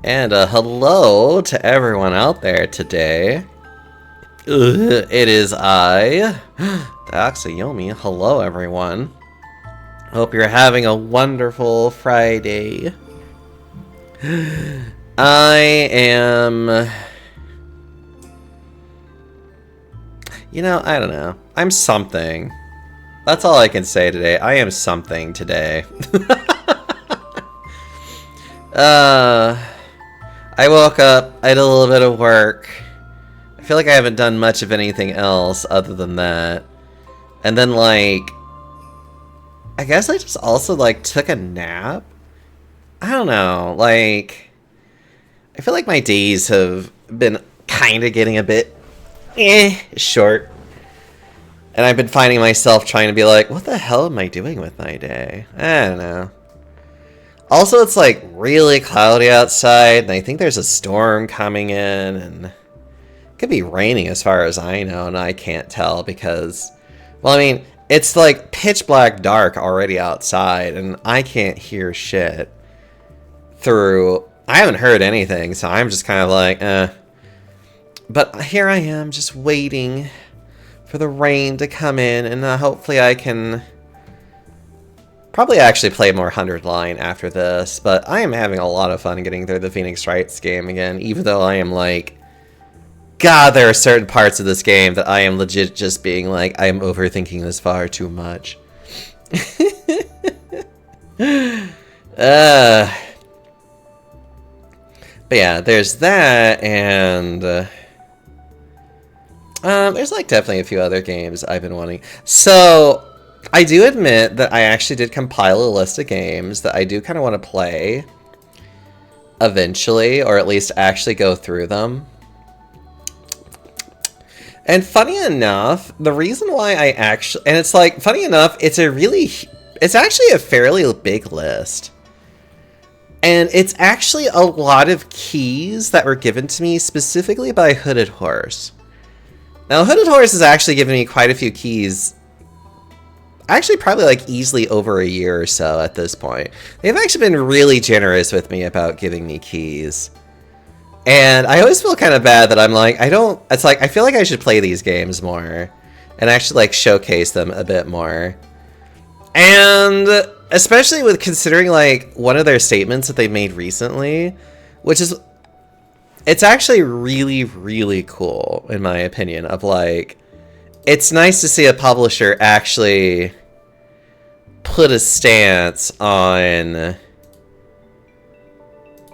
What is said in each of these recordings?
And hello to everyone out there today. It is I, Daxayomi. Hello, everyone. Hope you're having a wonderful Friday. I am... You know, I don't know. I'm something. That's all I can say today. I am something today. I woke up, I did a little bit of work. I feel like I haven't done much of anything else other than that. And then, like, I guess I just also, like, took a nap? I don't know, like, I feel like my days have been kind of getting a bit short. And I've been finding myself trying to be like, what the hell am I doing with my day? I don't know. Also, it's like really cloudy outside, and I think there's a storm coming in, and it could be raining as far as I know, and I can't tell because, well, I mean, it's like pitch black dark already outside, and I can't hear shit through. I haven't heard anything, so I'm just kind of like, But here I am, just waiting for the rain to come in, and hopefully I can probably actually play more 100 line after this, but I am having a lot of fun getting through the Phoenix Wrights game again, even though I am like, God, there are certain parts of this game that I am legit just being like, I am overthinking this far too much. But yeah, there's that, and there's like definitely a few other games I've been wanting. So I do admit that I actually did compile a list of games that I do kind of want to play eventually, or at least actually go through them. And funny enough, the reason why I actually, and it's like, funny enough, it's actually a fairly big list. And it's actually a lot of keys that were given to me specifically by Hooded Horse. Now, Hooded Horse has actually given me quite a few keys, actually probably like easily over a year or so at this point. They've actually been really generous with me about giving me keys. And I always feel kind of bad that I'm like, it's like, I feel like I should play these games more and actually like showcase them a bit more. And especially with considering like one of their statements that they made recently, which is, it's actually really, really cool in my opinion, of like, it's nice to see a publisher actually put a stance on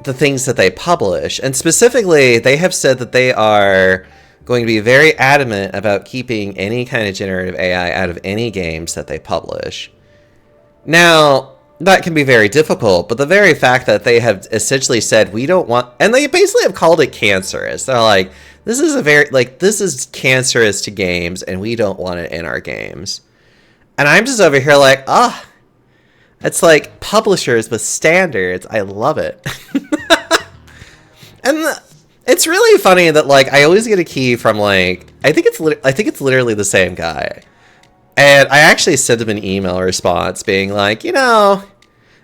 the things that they publish. And specifically, they have said that they are going to be very adamant about keeping any kind of generative AI out of any games that they publish. Now, that can be very difficult, but the very fact that they have essentially said, we don't want, and they basically have called it cancerous. They're like, this is cancerous to games, and we don't want it in our games. And I'm just over here like, it's like publishers with standards. I love it. And it's really funny that like I always get a key from like I think it's literally the same guy, and I actually sent him an email response being like, you know,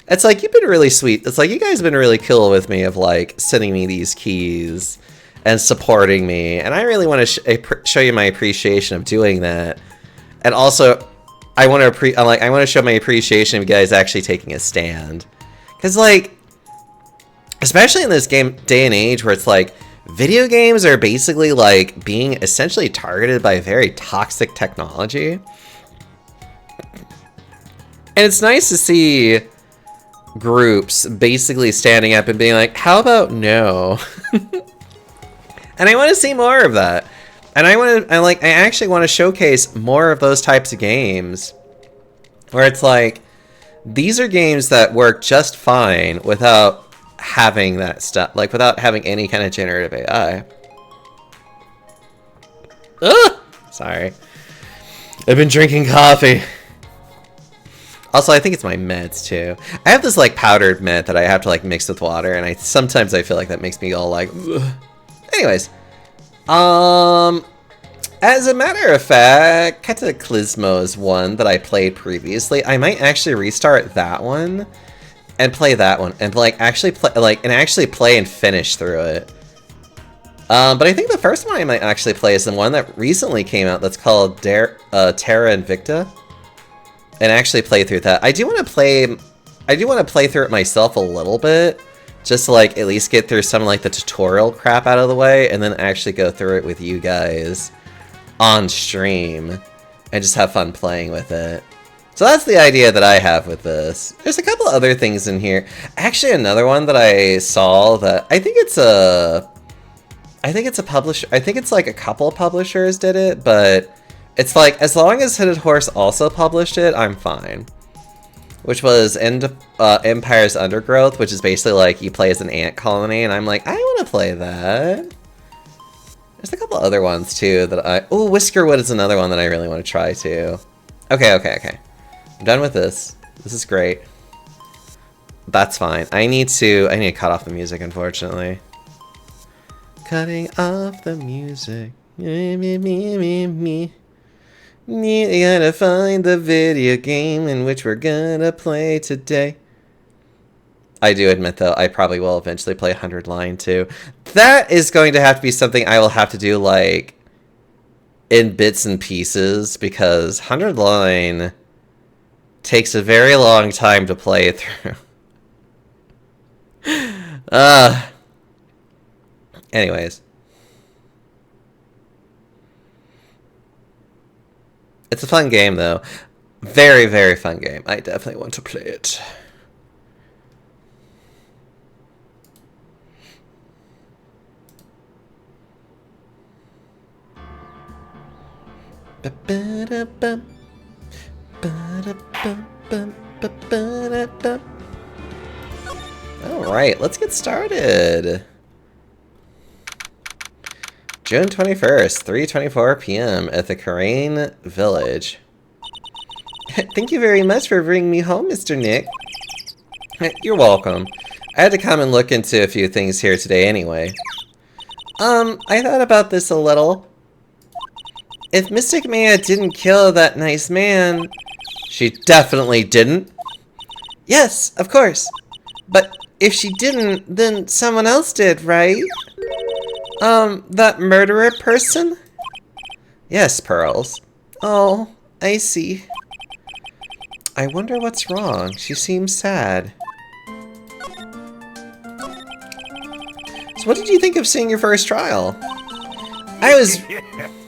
it's like you've been really sweet. It's like you guys have been really cool with me of like sending me these keys and supporting me, and I really want to show you my appreciation of doing that. And also, I want to show my appreciation of you guys actually taking a stand, because like, especially in this day and age where it's like video games are basically like being essentially targeted by very toxic technology. And it's nice to see groups basically standing up and being like, how about no? And I want to see more of that. And I actually want to showcase more of those types of games Where it's like, these are games that work just fine without having that stuff, like without having any kind of generative AI. Ugh! Sorry. I've been drinking coffee. Also, I think it's my meds too. I have this like powdered med that I have to like mix with water, and sometimes I feel like that makes me all like, ugh. Anyways, as a matter of fact, Cataclysmo is one that I played previously. I might actually restart that one and play that one and like actually play and finish through it. But I think the first one I might actually play is the one that recently came out that's called Terra Invicta, and actually play through that. I do want to play through it myself a little bit, just to like at least get through some like the tutorial crap out of the way, and then actually go through it with you guys on stream and just have fun playing with it. So that's the idea that I have with this. There's a couple other things in here. Actually, another one that I saw that I think it's a publisher. I think it's like a couple publishers did it, but it's like as long as Hooded Horse also published it, I'm fine. Which was Empire's Undergrowth, which is basically like you play as an ant colony, and I'm like, I want to play that. There's a couple other ones too that oh, Whiskerwood is another one that I really want to try too. Okay. I'm done with this. This is great. That's fine. I need to cut off the music, unfortunately. Cutting off the music. Me. You gotta find the video game in which we're gonna play today. I do admit, though, I probably will eventually play 100 Line, too. That is going to have to be something I will have to do, like, in bits and pieces, because 100 Line takes a very long time to play through. Anyways. It's a fun game, though. Very, very fun game. I definitely want to play it. Alright, let's get started. June 21st, 3:24 p.m. at the Karain Village. Thank you very much for bringing me home, Mr. Nick. You're welcome. I had to come and look into a few things here today anyway. I thought about this a little. If Mystic Maya didn't kill that nice man... She definitely didn't. Yes, of course. But if she didn't, then someone else did, right? That murderer person? Yes, Pearls. Oh, I see. I wonder what's wrong. She seems sad. So what did you think of seeing your first trial?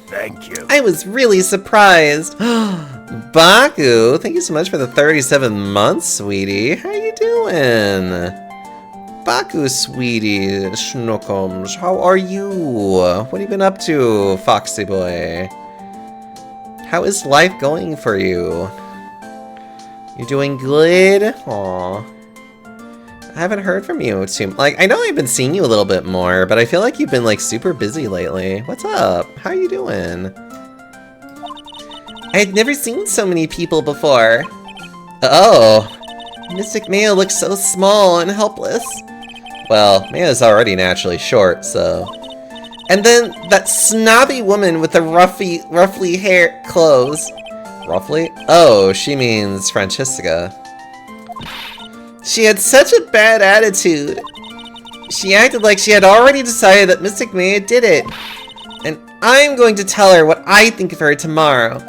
Thank you. I was really surprised. Baku, thank you so much for the 37 months, sweetie. How you doing? Baku, sweetie, Schnookums, how are you? What have you been up to, Foxy boy? How is life going for you? You doing good? Aw. I haven't heard from you too. Like, I know I've been seeing you a little bit more, but I feel like you've been like super busy lately. What's up? How you doing? I had never seen so many people before. Oh, Mystic Maya looks so small and helpless. Well, Maya's already naturally short, so. And then that snobby woman with the ruffly hair clothes. Ruffly? Oh, she means Francesca. She had such a bad attitude. She acted like she had already decided that Mystic Maya did it. And I'm going to tell her what I think of her tomorrow.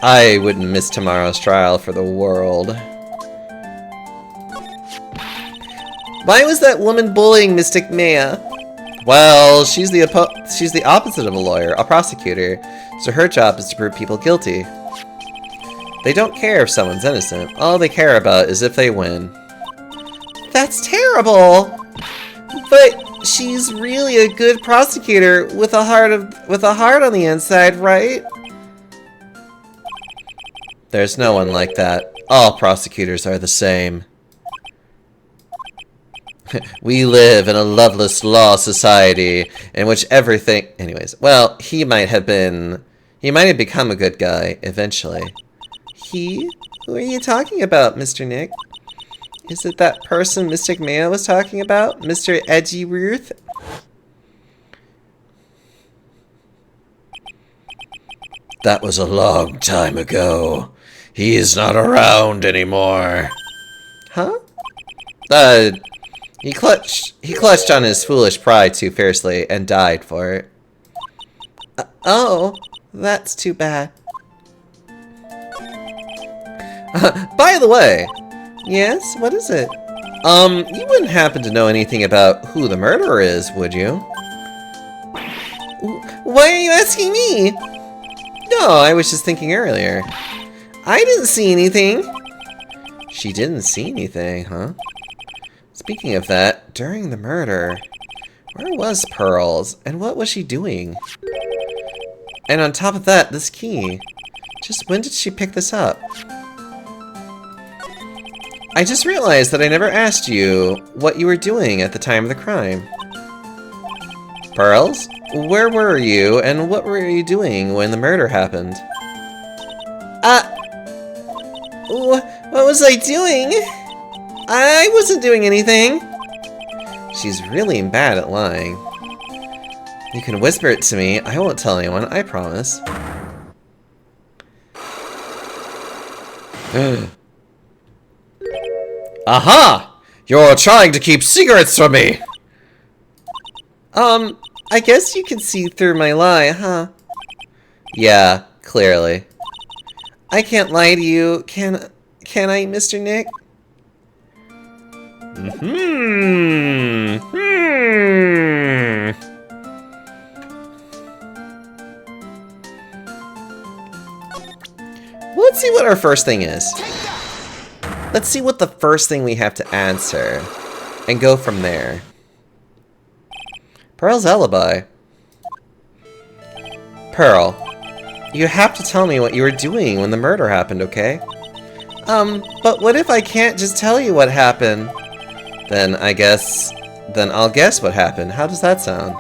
I wouldn't miss tomorrow's trial for the world. Why was that woman bullying Mystic Maya? Well, she's the opposite of a lawyer, a prosecutor. So her job is to prove people guilty. They don't care if someone's innocent. All they care about is if they win. That's terrible! But she's really a good prosecutor with a heart on the inside, right? There's no one like that. All prosecutors are the same. We live in a loveless law society in which everything... Anyways, well, he might have become a good guy eventually. He? Who are you talking about, Mr. Nick? Is it that person Mystic Mayo was talking about? Mr. Edgy Ruth? That was a long time ago. He is not around anymore. Huh? He clutched on his foolish pride too fiercely and died for it. Oh, that's too bad. By the way, yes, what is it? You wouldn't happen to know anything about who the murderer is, would you? Why are you asking me? No, I was just thinking earlier. I didn't see anything. She didn't see anything, huh? Speaking of that, during the murder, where was Pearls, and what was she doing? And on top of that, this key. Just when did she pick this up? I just realized that I never asked you what you were doing at the time of the crime. Pearls, where were you, and what were you doing when the murder happened? What was I doing? I wasn't doing anything. She's really bad at lying. You can whisper it to me. I won't tell anyone, I promise. Aha! You're trying to keep secrets from me! I guess you can see through my lie, huh? Yeah, clearly. I can't lie to you, can I, Mr. Nick? Let's see what our first thing is. Let's see what the first thing we have to answer, and go from there. Pearl's alibi. Pearl, you have to tell me what you were doing when the murder happened, okay? But what if I can't just tell you what happened? Then I'll guess what happened. How does that sound?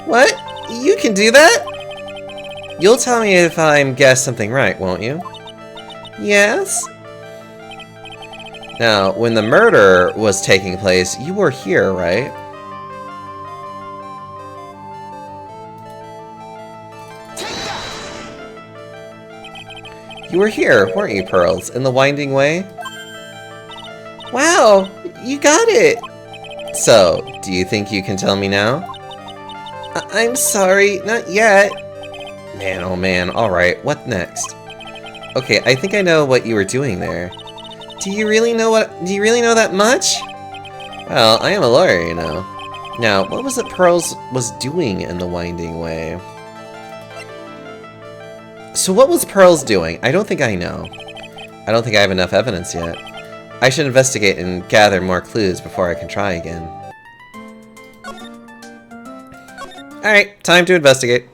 What? You can do that? You'll tell me if I guess something right, won't you? Yes? Now, when the murder was taking place, you were here, right? You were here, weren't you, Pearls, in the Winding Way? Wow, you got it! So, do you think you can tell me now? I'm sorry, not yet. Man, oh man, alright, what next? Okay, I think I know what you were doing there. Do you really know that much? Well, I am a lawyer, you know. Now, what was it Pearls was doing in the Winding Way? So what was Pearls doing? I don't think I know. I don't think I have enough evidence yet. I should investigate and gather more clues before I can try again. Alright, time to investigate.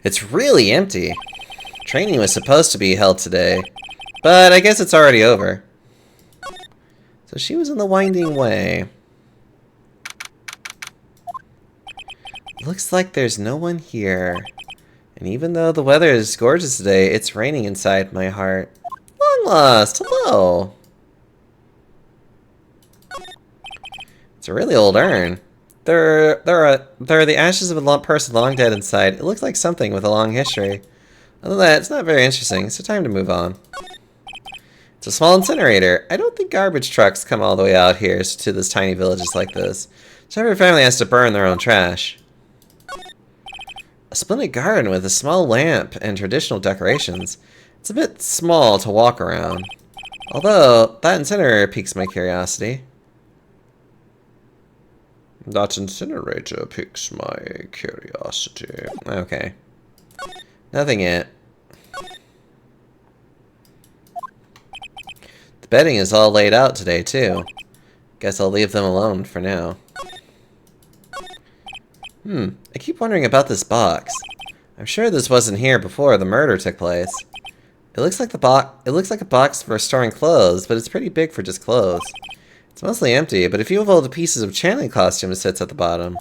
It's really empty. Training was supposed to be held today, but I guess it's already over. So she was in the Winding Way. Looks like there's no one here. And even though the weather is gorgeous today, it's raining inside my heart. Long lost, hello! It's a really old urn. There are the ashes of a person long dead inside. It looks like something with a long history. Other than that, it's not very interesting, so time to move on. It's a small incinerator. I don't think garbage trucks come all the way out here to this tiny villages like this. So every family has to burn their own trash. A splendid garden with a small lamp and traditional decorations. It's a bit small to walk around. Although, that incinerator piques my curiosity. That incinerator piques my curiosity. Okay. Nothing yet. The bedding is all laid out today, too. Guess I'll leave them alone for now. I keep wondering about this box. I'm sure this wasn't here before the murder took place. It looks like a box for storing clothes, but it's pretty big for just clothes. It's mostly empty, but a few of all the pieces of channeling costume sits at the bottom.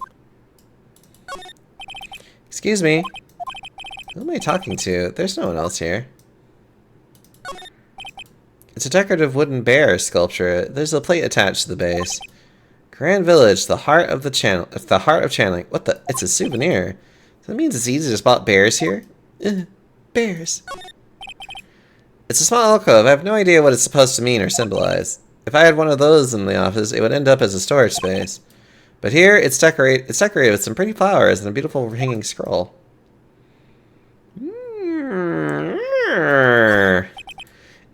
Excuse me. Who am I talking to? There's no one else here. It's a decorative wooden bear sculpture. There's a plate attached to the base. Grand Village, the heart of channeling. What the? It's a souvenir. So that means it's easy to spot bears here? Bears. It's a small alcove. I have no idea what it's supposed to mean or symbolize. If I had one of those in the office, it would end up as a storage space. But here, it's decorated with some pretty flowers and a beautiful hanging scroll.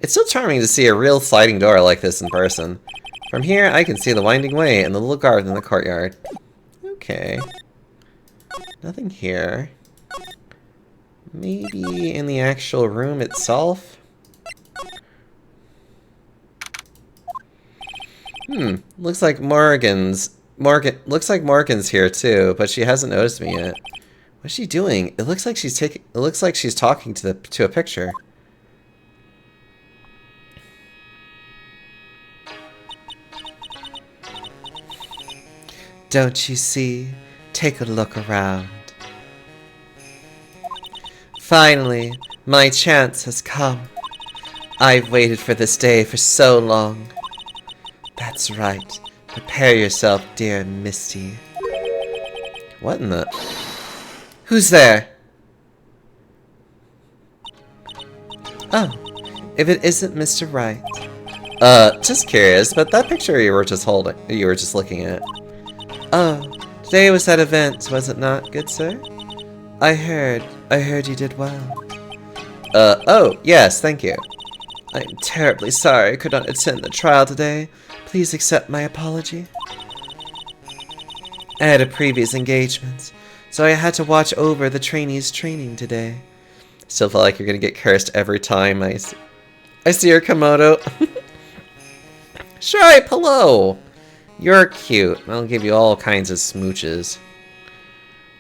It's so charming to see a real sliding door like this in person. From here, I can see the winding way and the little garden in the courtyard. Okay. Nothing here. Maybe in the actual room itself? Looks like Morgan's here too, but she hasn't noticed me yet. What's she doing? It looks like she's talking to a picture. Don't you see? Take a look around. Finally, my chance has come. I've waited for this day for so long. That's right. Prepare yourself, dear Misty. What in the... Who's there? Oh, if it isn't Mr. Wright. Just curious, but that picture you were just looking at. Oh, today was that event, was it not, good sir? I heard you did well. Oh, yes, thank you. I'm terribly sorry I could not attend the trial today. Please accept my apology. I had a previous engagement, so I had to watch over the trainees' training today. Still feel like you're gonna get cursed every time I see your Komodo. Stripe, hello! You're cute. I'll give you all kinds of smooches.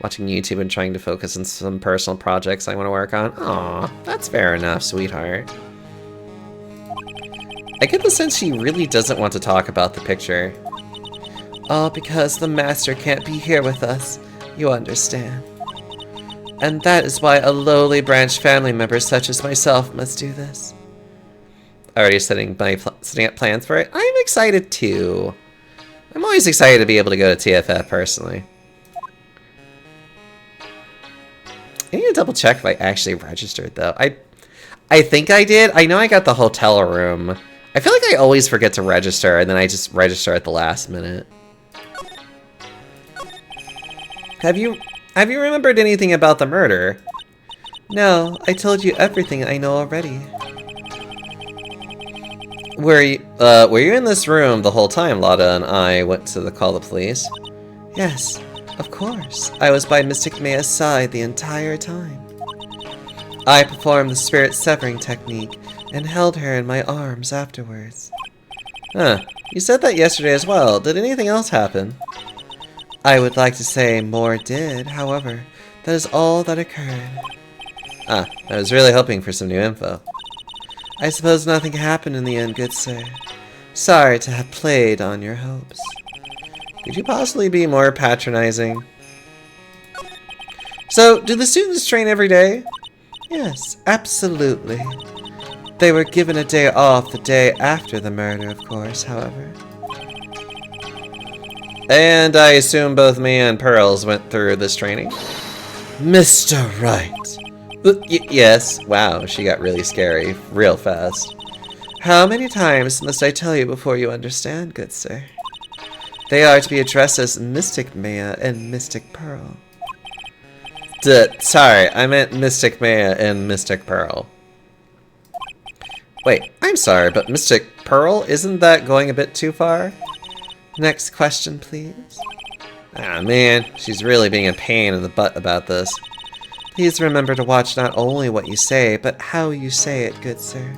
Watching YouTube and trying to focus on some personal projects I want to work on. Aw, that's fair enough, sweetheart. I get the sense she really doesn't want to talk about the picture. All because the master can't be here with us, you understand. And that is why a lowly branch family member such as myself must do this. Already setting up plans for it? I'm excited too. I'm always excited to be able to go to TFF personally. I need to double check if I actually registered though. I think I did. I know I got the hotel room. I feel like I always forget to register and then I just register at the last minute. Have you remembered anything about the murder? No, I told you everything I know already. Were you in this room the whole time Lada and I went to call the police? Yes, of course. I was by Mystic Maya's side the entire time. I performed the spirit severing technique and held her in my arms afterwards. Huh. You said that yesterday as well. Did anything else happen? I would like to say more did, however, that is all that occurred. Ah, I was really hoping for some new info. I suppose nothing happened in the end, good sir. Sorry to have played on your hopes. Could you possibly be more patronizing? So, do the students train every day? Yes, absolutely. They were given a day off the day after the murder, of course, however. And I assume both Mia and Pearls went through this training? Mr. Wright. Yes. Wow, she got really scary real fast. How many times must I tell you before you understand, good sir? They are to be addressed as Mystic Maya and Mystic Pearl. Sorry, I meant Mystic Maya and Mystic Pearl. Wait, I'm sorry, but Mystic Pearl, isn't that going a bit too far? Next question, please. Ah, man, she's really being a pain in the butt about this. Please remember to watch not only what you say, but how you say it, good sir.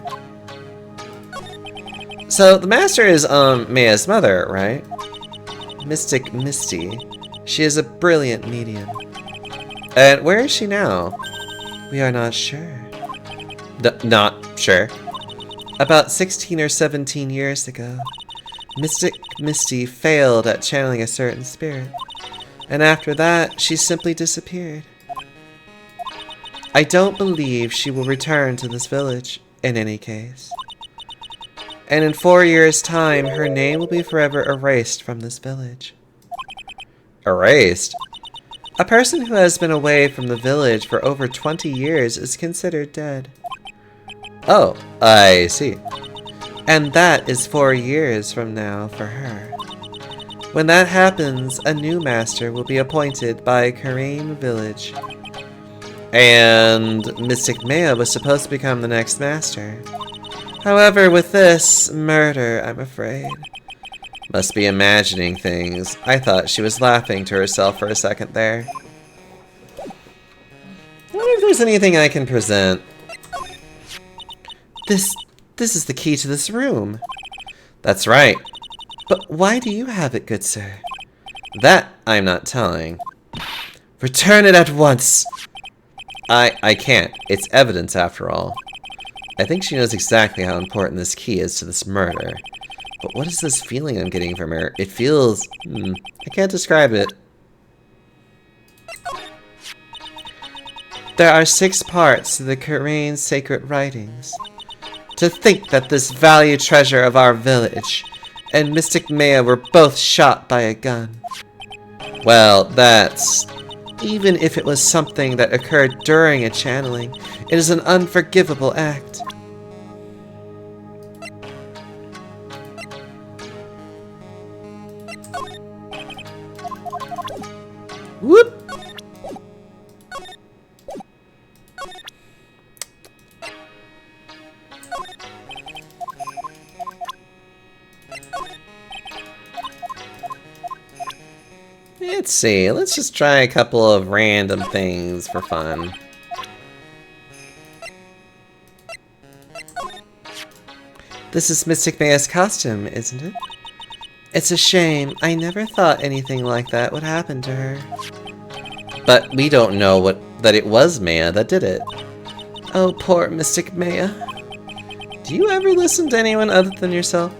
So, the master is, Maya's mother, right? Mystic Misty. She is a brilliant medium. And where is she now? We are not sure. Sure. About 16 or 17 years ago, Mystic Misty failed at channeling a certain spirit, and after that, she simply disappeared. I don't believe she will return to this village, in any case. And in 4 years' time, her name will be forever erased from this village. Erased? A person who has been away from the village for over 20 years is considered dead. Oh, I see. And that is 4 years from now for her. When that happens, a new master will be appointed by Karain Village. And Mystic Maya was supposed to become the next master. However, with this, murder, I'm afraid. Must be imagining things. I thought she was laughing to herself for a second there. I wonder if there's anything I can present. This is the key to this room. That's right. But why do you have it, good sir? That I'm not telling. Return it at once! I can't. It's evidence after all. I think she knows exactly how important this key is to this murder. But what is this feeling I'm getting from her? It feels... I can't describe it. There are 6 parts to the Karain sacred writings. To think that this valued treasure of our village and Mystic Maya were both shot by a gun. Well, that's... Even if it was something that occurred during a channeling, it is an unforgivable act. Whoop! Let's see, let's just try a couple of random things for fun. This is Mystic Maya's costume, isn't it? It's a shame. I never thought anything like that would happen to her. But we don't know that it was Maya that did it. Oh, poor Mystic Maya. Do you ever listen to anyone other than yourself?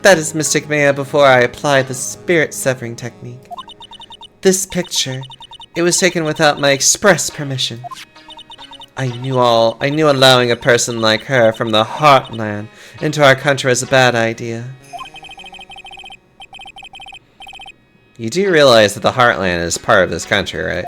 That is Mystic Maya before I applied the spirit severing technique. This picture, it was taken without my express permission. I knew allowing a person like her from the Heartland into our country was a bad idea. You do realize that the Heartland is part of this country, right?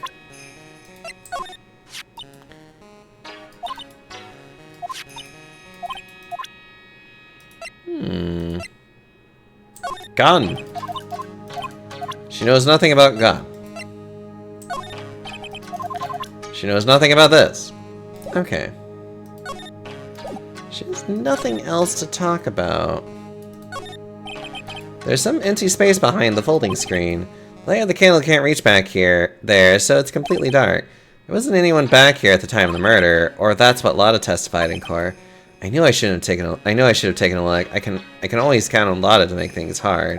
Gun. She knows nothing about gun. She knows nothing about this. Okay. She has nothing else to talk about. There's some empty space behind the folding screen. The light of the candle can't reach back there, so it's completely dark. There wasn't anyone back here at the time of the murder, or that's what Lotta testified in court. I knew I should have taken a look. I can always count on Lotta to make things hard.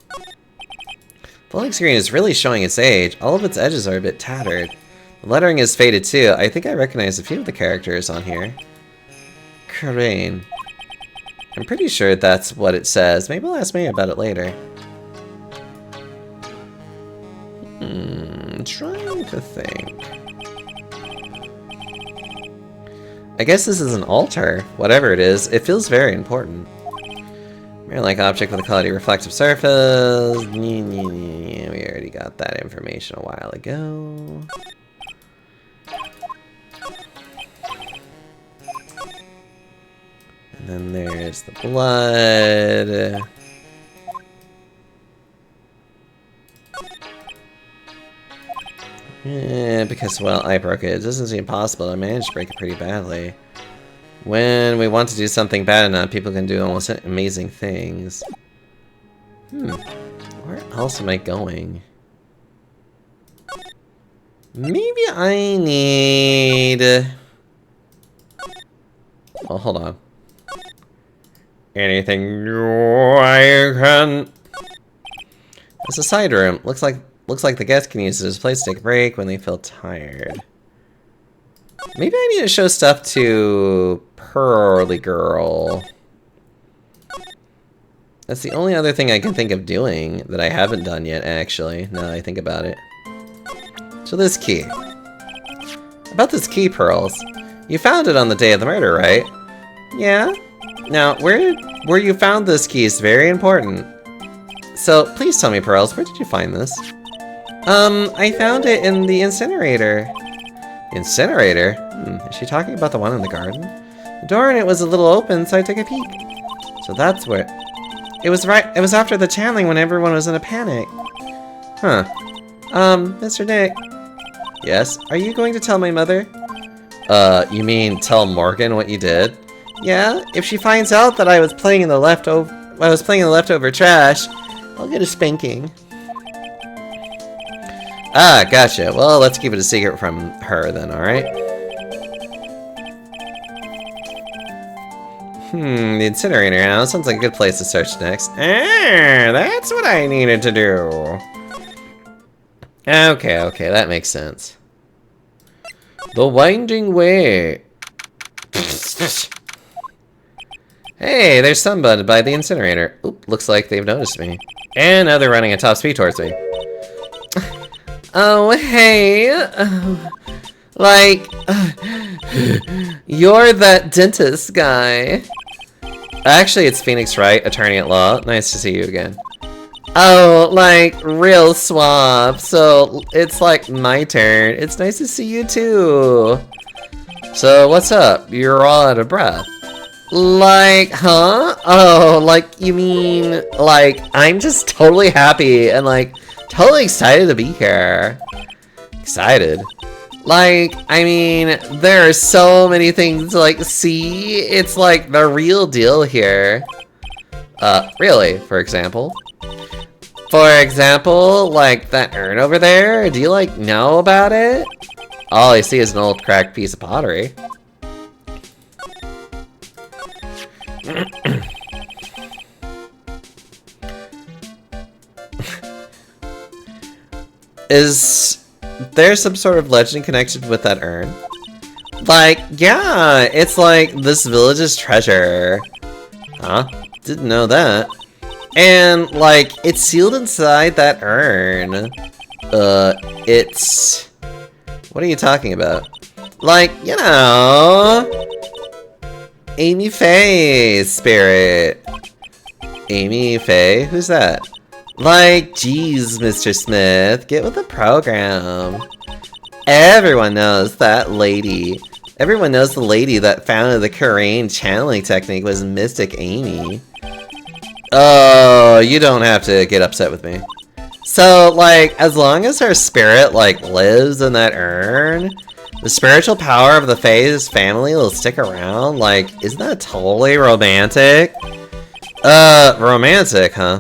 The folding screen is really showing its age. All of its edges are a bit tattered. The lettering is faded too. I think I recognize a few of the characters on here. Karain. I'm pretty sure that's what it says. Maybe I'll ask Maya about it later. Trying to think. I guess this is an altar. Whatever it is, it feels very important. Mirror-like object with a cloudy reflective surface. We already got that information a while ago. And then there's the blood. Because, well, I broke it. It doesn't seem possible. I managed to break it pretty badly. When we want to do something bad enough, people can do almost amazing things. Where else am I going? Maybe I need... Well, hold on. Anything new I can... It's a side room. Looks like the guests can use it as a place to take a break when they feel tired. Maybe I need to show stuff to Pearly Girl. That's the only other thing I can think of doing that I haven't done yet, actually, now that I think about it. So this key. About this key, Pearls. You found it on the day of the murder, right? Yeah? Now, where you found this key is very important. So, please tell me, Pearls, where did you find this? I found it in the incinerator. Incinerator? Is she talking about the one in the garden? The door in it was a little open, so I took a peek. So that's where... It was after the channeling when everyone was in a panic. Huh. Mr. Nick. Yes? Are you going to tell my mother? You mean tell Morgan what you did? Yeah, if she finds out that I was playing in the leftover trash, I'll get a spanking. Ah, gotcha. Well, let's keep it a secret from her then, alright? The incinerator now sounds like a good place to search next. Ah, that's what I needed to do. Okay, that makes sense. The Winding Way. Hey, there's somebody by the incinerator. Oop, looks like they've noticed me. And now they're running at top speed towards me. Oh, hey. You're that dentist guy. Actually, it's Phoenix Wright, attorney at law. Nice to see you again. Oh, like, real swap. So, it's like my turn. It's nice to see you too. So, what's up? You're all out of breath. Like, huh? Oh, like, you mean, like, I'm just totally happy and, like, totally excited to be here. Excited? Like, I mean, there are so many things to, like, see. It's, like, the real deal here. Really, for example? For example, like, that urn over there? Do you, like, know about it? All I see is an old cracked piece of pottery. Is there some sort of legend connected with that urn? Like, yeah, it's like this village's treasure. Huh? Didn't know that. And, like, it's sealed inside that urn. It's... What are you talking about? Like, you know... Amy Faye's spirit. Amy Faye? Who's that? Like, geez, Mr. Smith, get with the program. Everyone knows that lady. Everyone knows the lady that founded the Kurain channeling technique was Mystic Amy. Oh, you don't have to get upset with me. So, like, as long as her spirit, like, lives in that urn, the spiritual power of the Faye's family will stick around. Like, isn't that totally romantic? Romantic, huh?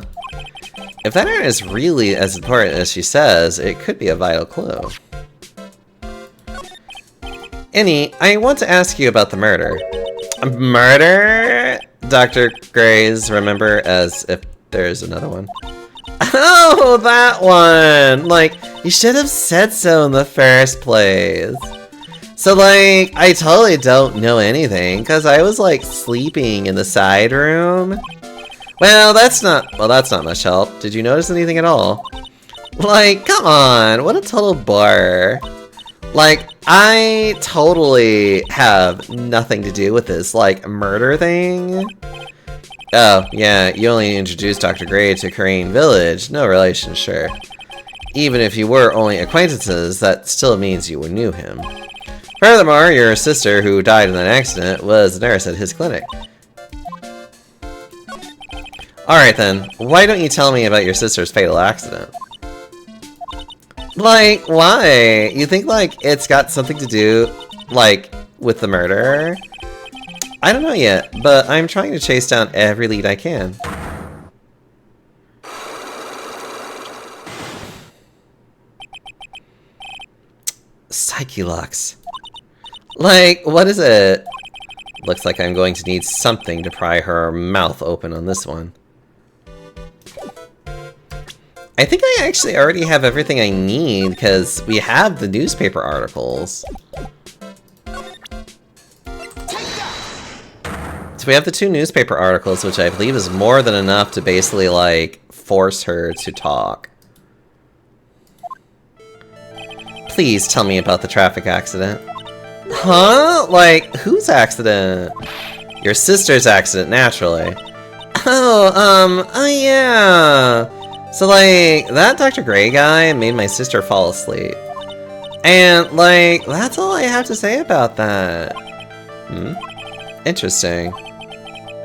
If that urn is really as important as she says, it could be a vital clue. Annie, I want to ask you about the murder. Murder? Dr. Gray's remember as if there's another one. Oh, that one! Like, you should have said so in the first place. So, like, I totally don't know anything, because I was, like, sleeping in the side room. Well, that's not much help. Did you notice anything at all? Like, come on, what a total bore. Like, I totally have nothing to do with this, like, murder thing. Oh, yeah, you only introduced Dr. Gray to Kurain Village. No relation, sure. Even if you were only acquaintances, that still means you knew him. Furthermore, your sister, who died in an accident, was a nurse at his clinic. Alright then, why don't you tell me about your sister's fatal accident? Like, why? You think, like, it's got something to do, like, with the murder? I don't know yet, but I'm trying to chase down every lead I can. Psyche-Lux. Like, what is it? Looks like I'm going to need something to pry her mouth open on this one. I think I actually already have everything I need, because we have the newspaper articles. So we have the 2 newspaper articles, which I believe is more than enough to basically, like, force her to talk. Please tell me about the traffic accident. Huh? Like, whose accident? Your sister's accident, naturally. Oh yeah. So, like, that Dr. Gray guy made my sister fall asleep. And, like, that's all I have to say about that. Interesting.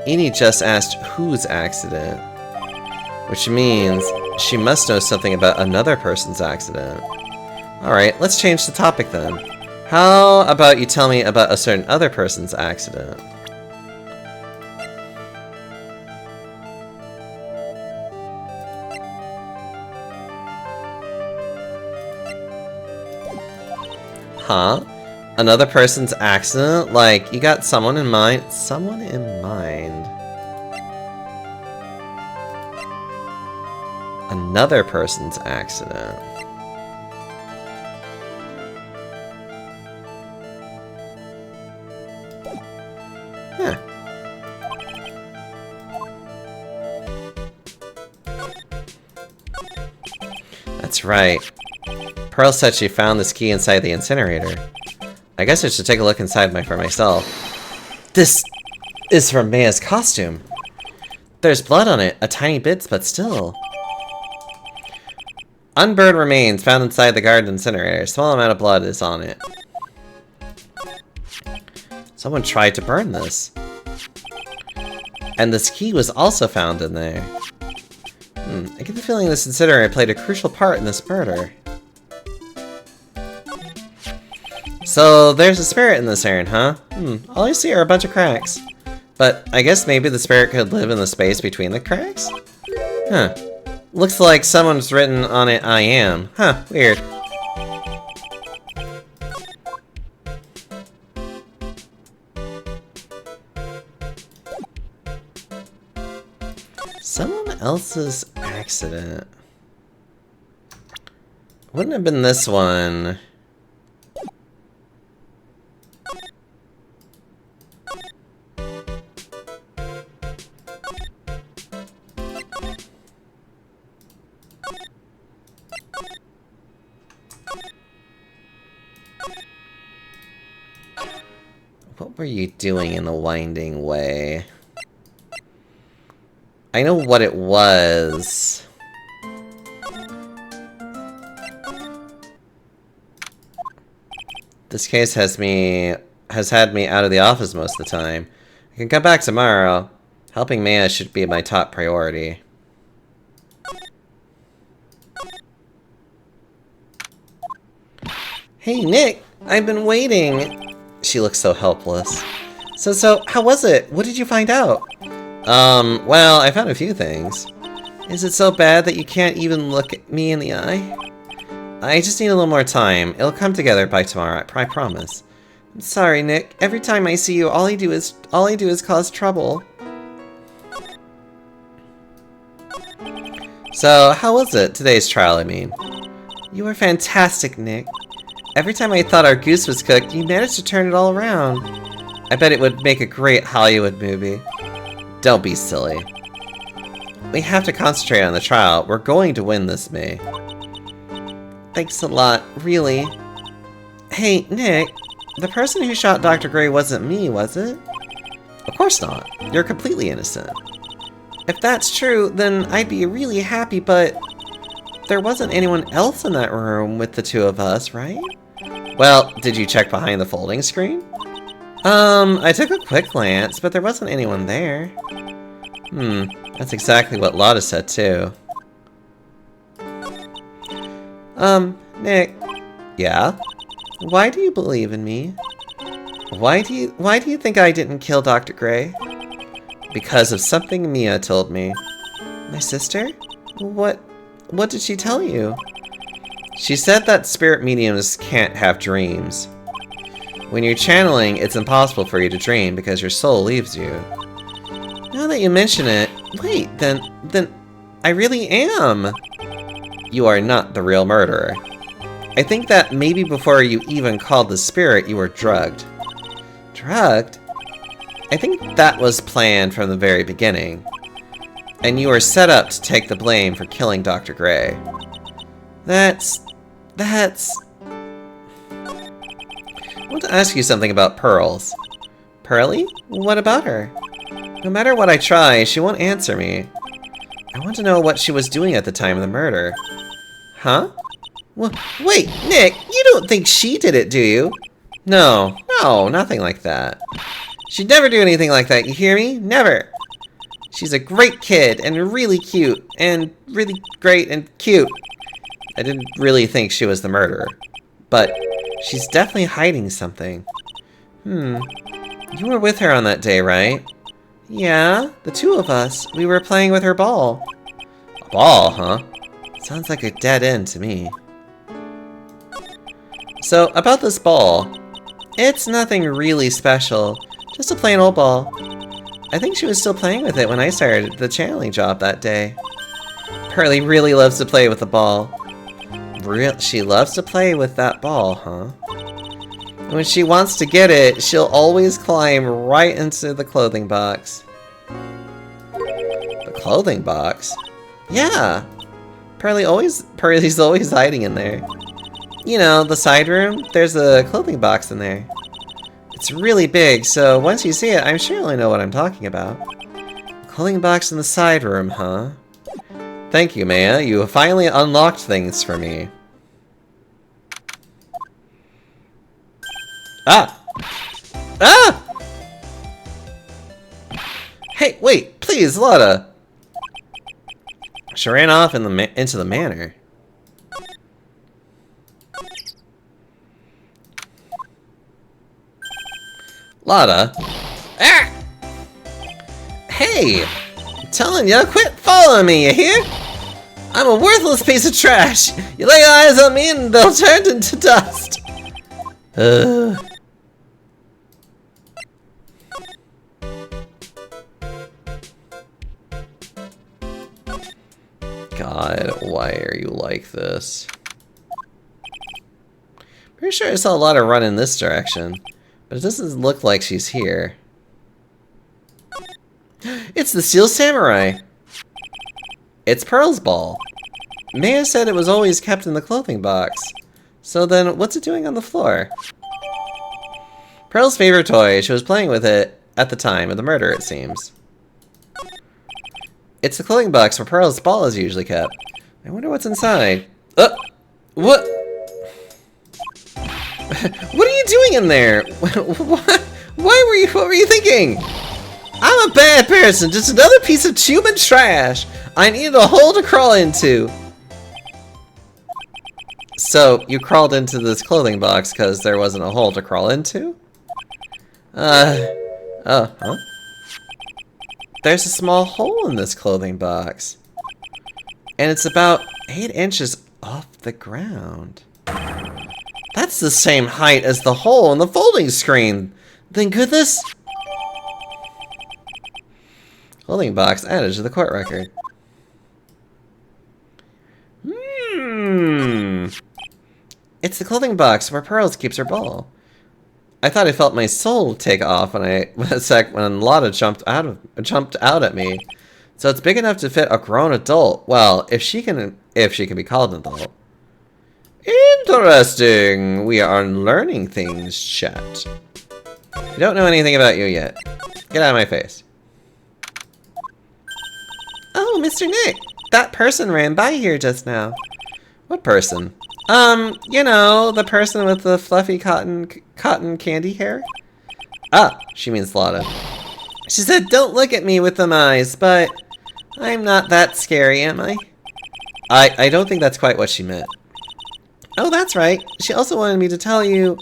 Edie just asked whose accident. Which means she must know something about another person's accident. Alright, let's change the topic then. How about you tell me about a certain other person's accident? Huh? Another person's accident? Like, you got someone in mind? Someone in mind. Another person's accident. Huh. That's right. Pearl said she found this key inside the incinerator. I guess I should take a look inside for myself. This is from Maya's costume. There's blood on it, a tiny bit, but still. Unburned remains found inside the garden incinerator. A small amount of blood is on it. Someone tried to burn this. And this key was also found in there. I get the feeling this incinerator played a crucial part in this murder. So, there's a spirit in this urn, huh? All I see are a bunch of cracks. But I guess maybe the spirit could live in the space between the cracks? Huh. Looks like someone's written on it, I am. Huh, weird. Someone else's accident. Wouldn't have been this one. What were you doing in the winding way? I know what it was. This case has had me out of the office most of the time. I can come back tomorrow. Helping Maya should be my top priority. Hey, Nick! I've been waiting! She looks so helpless. So, how was it? What did you find out? Well, I found a few things. Is it so bad that you can't even look at me in the eye? I just need a little more time. It'll come together by tomorrow, I promise. I'm sorry, Nick. Every time I see you, all I do is cause trouble. So, how was it? Today's trial, I mean. You were fantastic, Nick. Every time I thought our goose was cooked, you managed to turn it all around. I bet it would make a great Hollywood movie. Don't be silly. We have to concentrate on the trial. We're going to win this, May. Thanks a lot, really. Hey, Nick, the person who shot Dr. Gray wasn't me, was it? Of course not. You're completely innocent. If that's true, then I'd be really happy, but there wasn't anyone else in that room with the two of us, right? Well, did you check behind the folding screen? I took a quick glance, but there wasn't anyone there. That's exactly what Lotta said, too. Nick. Yeah? Why do you believe in me? Why do you think I didn't kill Dr. Gray? Because of something Mia told me. My sister? What did she tell you? She said that spirit mediums can't have dreams. When you're channeling, it's impossible for you to dream because your soul leaves you. Now that you mention it, wait, then I really am. You are not the real murderer. I think that maybe before you even called the spirit, you were drugged. Drugged? I think that was planned from the very beginning. And you were set up to take the blame for killing Dr. Gray. That's... I want to ask you something about Pearls. Pearly? What about her? No matter what I try, she won't answer me. I want to know what she was doing at the time of the murder. Huh? Well, wait, Nick, you don't think she did it, do you? No, nothing like that. She'd never do anything like that, you hear me? Never. She's a great kid, and really cute, and really great and cute. I didn't really think she was the murderer, but she's definitely hiding something. You were with her on that day, right? Yeah, the two of us. We were playing with her ball. A ball, huh? Sounds like a dead end to me. So, about this ball. It's nothing really special. Just a plain old ball. I think she was still playing with it when I started the channeling job that day. Pearly really loves to play with the ball. She loves to play with that ball, huh? When she wants to get it, she'll always climb right into the clothing box. The clothing box? Yeah! Pearly's always hiding in there. You know, the side room, there's a clothing box in there. It's really big, so once you see it, I'm sure you'll know what I'm talking about. Clothing box in the side room, huh? Thank you, Maya. You have finally unlocked things for me. Ah! Ah! Hey, wait, please, Lotta. She ran off into the manor. Lotta? Ah! Hey! I'm telling ya, quit following me, you hear? I'm a worthless piece of trash. You lay eyes on me and they'll turn into dust. God, why are you like this? Pretty sure I saw a lot of run in this direction, but it doesn't look like she's here. It's the Steel Samurai! It's Pearl's ball. Maya said it was always kept in the clothing box. So then, what's it doing on the floor? Pearl's favorite toy. She was playing with it at the time of the murder, it seems. It's the clothing box where Pearl's ball is usually kept. I wonder what's inside. What? What are you doing in there? What were you thinking? I'm a bad person, just another piece of human trash. I needed a hole to crawl into. So, you crawled into this clothing box because there wasn't a hole to crawl into? Huh? There's a small hole in this clothing box. And it's about 8 inches off the ground. That's the same height as the hole in the folding screen. Then could this... Clothing box added to the court record. It's the clothing box where Pearls keeps her ball. I thought I felt my soul take off when Lotta jumped out at me. So it's big enough to fit a grown adult. Well, if she can be called an adult. Interesting. We are learning things, chat. I don't know anything about you yet. Get out of my face. Oh, Mr. Nick. That person ran by here just now. What person? You know, the person with the fluffy cotton candy hair? Ah, she means Lotta. She said, don't look at me with them eyes, but I'm not that scary, am I? I don't think that's quite what she meant. Oh, that's right. She also wanted me to tell you,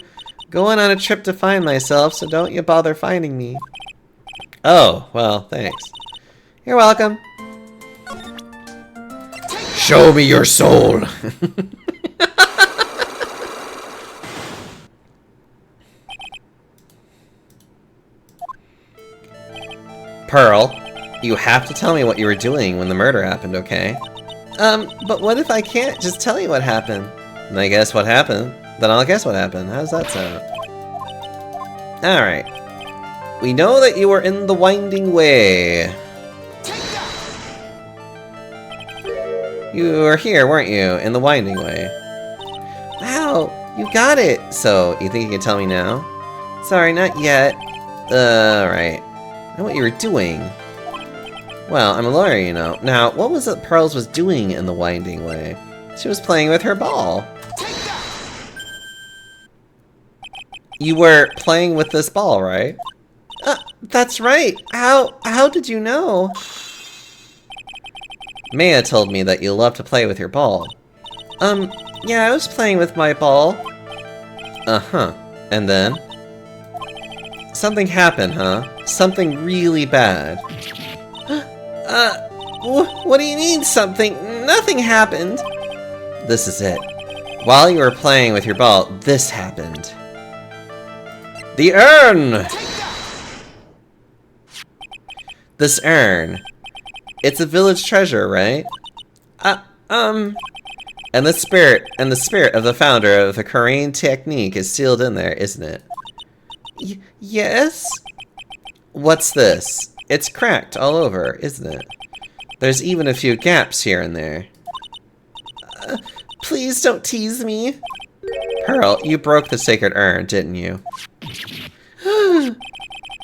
going on a trip to find myself, so don't you bother finding me. Oh, well, thanks. You're welcome. Show me your soul! Pearl, you have to tell me what you were doing when the murder happened, okay? But what if I can't just tell you what happened? Then I guess what happened. Then I'll guess what happened. How does that sound? Alright. We know that you were in the Winding Way. You were here, weren't you? In the Winding Way. Wow, you got it! So, you think you can tell me now? Sorry, not yet. Right. I know what you were doing. Well, I'm a lawyer, you know. Now, what was it Pearls was doing in the Winding Way? She was playing with her ball. You were playing with this ball, right? That's right. How did you know? Maya told me that you love to play with your ball. Yeah, I was playing with my ball. Uh-huh. And then? Something happened, huh? Something really bad. What do you mean something? Nothing happened. This is it. While you were playing with your ball, this happened. The urn! This urn. It's a village treasure, right? And the spirit of the founder of the Korean technique is sealed in there, isn't it? Yes? What's this? It's cracked all over, isn't it? There's even a few gaps here and there. Please don't tease me. Pearl, you broke the sacred urn, didn't you?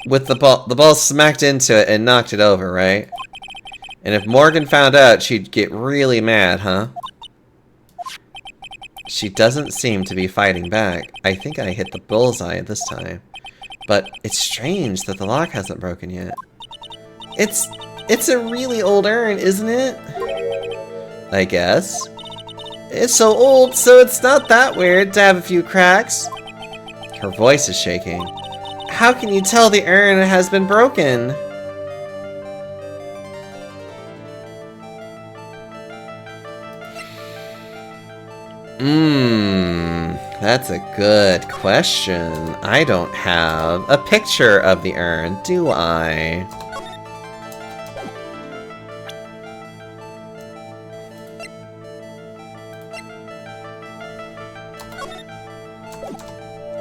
With the ball smacked into it and knocked it over, right? And if Morgan found out, she'd get really mad, huh? She doesn't seem to be fighting back. I think I hit the bullseye this time. But it's strange that the lock hasn't broken yet. It's a really old urn, isn't it? I guess. It's so old, so it's not that weird to have a few cracks. Her voice is shaking. How can you tell the urn has been broken? That's a good question. I don't have a picture of the urn, do I?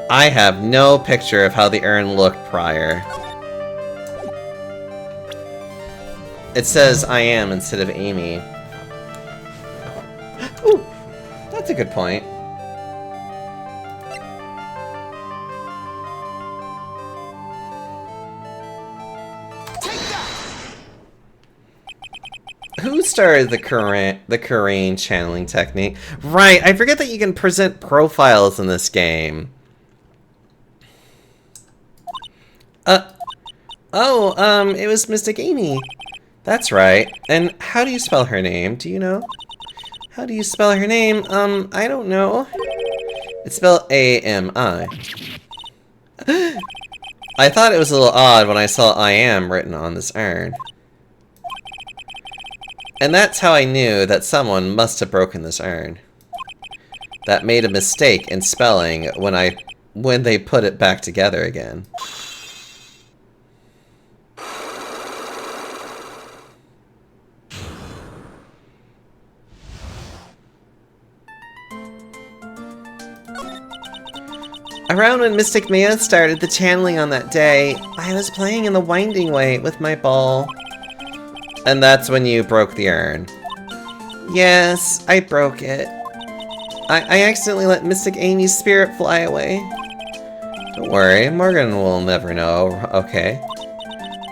I have no picture of how the urn looked prior. It says I am instead of Amy. Ooh, that's a good point. Who started the Korean channeling technique? Right, I forget that you can present profiles in this game. It was Mystic Amy. That's right. And how do you spell her name? Do you know? How do you spell her name? I don't know. It's spelled A-M-I. I thought it was a little odd when I saw I am written on this urn. And that's how I knew that someone must have broken this urn. That made a mistake in spelling when they put it back together again. Around when Mystic Maya started the channeling on that day, I was playing in the Winding Way with my ball. And that's when you broke the urn. Yes, I broke it. I accidentally let Mystic Amy's spirit fly away. Don't worry, Morgan will never know, okay?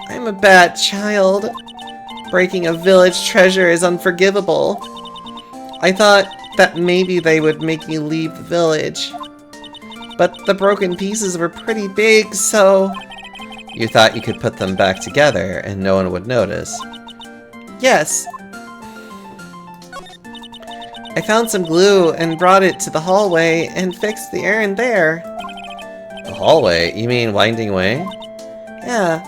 I'm a bad child. Breaking a village treasure is unforgivable. I thought that maybe they would make me leave the village. But the broken pieces were pretty big, so... You thought you could put them back together and no one would notice. Yes. I found some glue and brought it to the hallway and fixed the urn there. The hallway? You mean Winding Way? Yeah.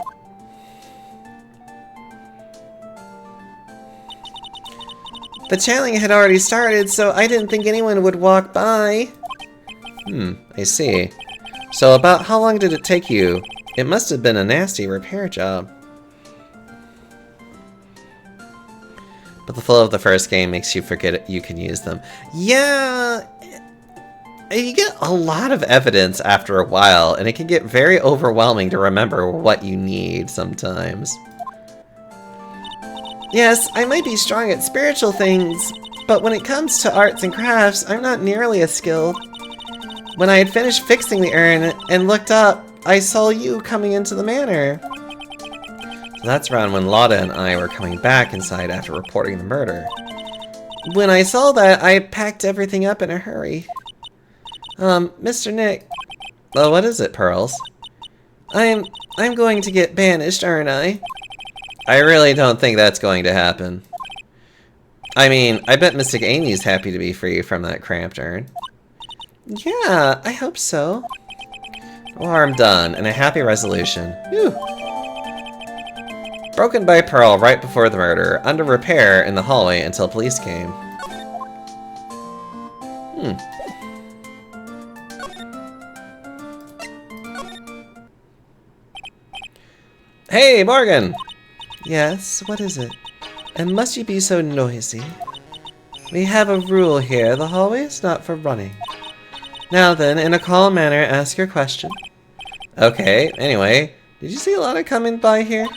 The channeling had already started, so I didn't think anyone would walk by. I see. So about how long did it take you? It must have been a nasty repair job. But the flow of the first game makes you forget you can use them. Yeah, You get a lot of evidence after a while, and it can get very overwhelming to remember what you need sometimes. Yes, I might be strong at spiritual things, but when it comes to arts and crafts, I'm not nearly as skilled. When I had finished fixing the urn and looked up, I saw you coming into the manor. So that's around when Lotta and I were coming back inside after reporting the murder. When I saw that, I packed everything up in a hurry. Mr. Nick. Well, what is it, Pearls? I'm going to get banished, aren't I? I really don't think that's going to happen. I mean, I bet Mystic Amy's happy to be free from that cramped urn. Yeah, I hope so. No harm done, and a happy resolution. Whew. Broken by Pearl right before the murder, under repair in the hallway until police came. Hey, Morgan! Yes, what is it? And must you be so noisy? We have a rule here, the hallway is not for running. Now then, in a calm manner, ask your question. Okay, anyway, did you see Lotta coming by here?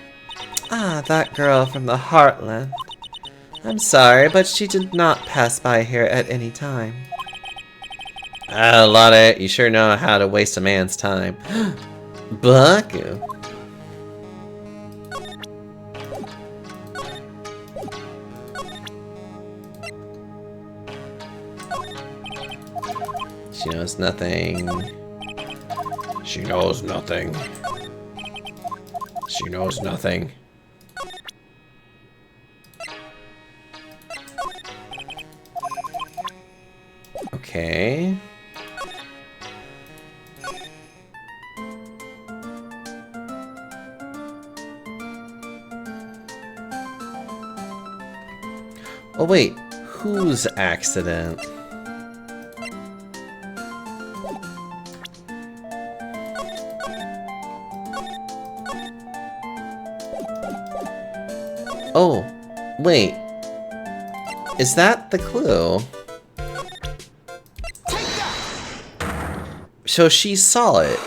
Ah, that girl from the Heartland. I'm sorry, but she did not pass by here at any time. Ah, Lotta, you sure know how to waste a man's time. Baku. She knows nothing. She knows nothing. She knows nothing. Okay. Oh wait, whose accident? Oh, wait. Is that the clue? So she saw it.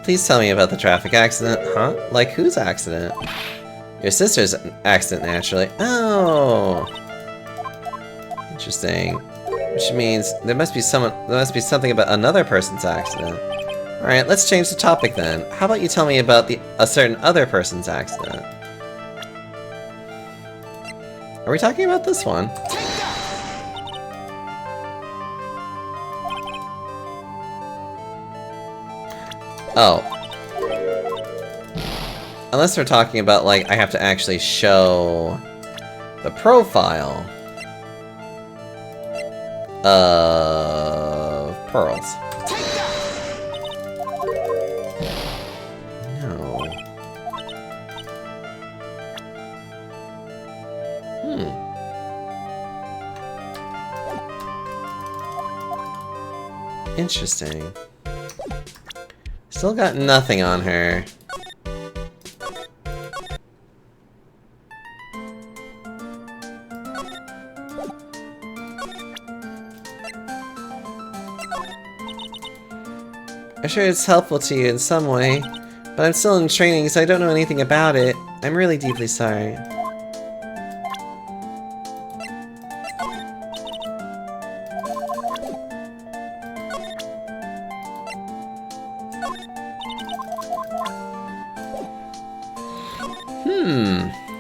Please tell me about the traffic accident. Huh? Like whose accident? Your sister's accident, naturally. Oh. Interesting. Which means there must be something about another person's accident. Alright, let's change the topic then. How about you tell me about a certain other person's accident? Are we talking about this one? Oh. Unless we're talking about, like, I have to actually show the profile of Pearls. No. Interesting. Still got nothing on her. I'm sure it's helpful to you in some way, but I'm still in training, so I don't know anything about it. I'm really deeply sorry.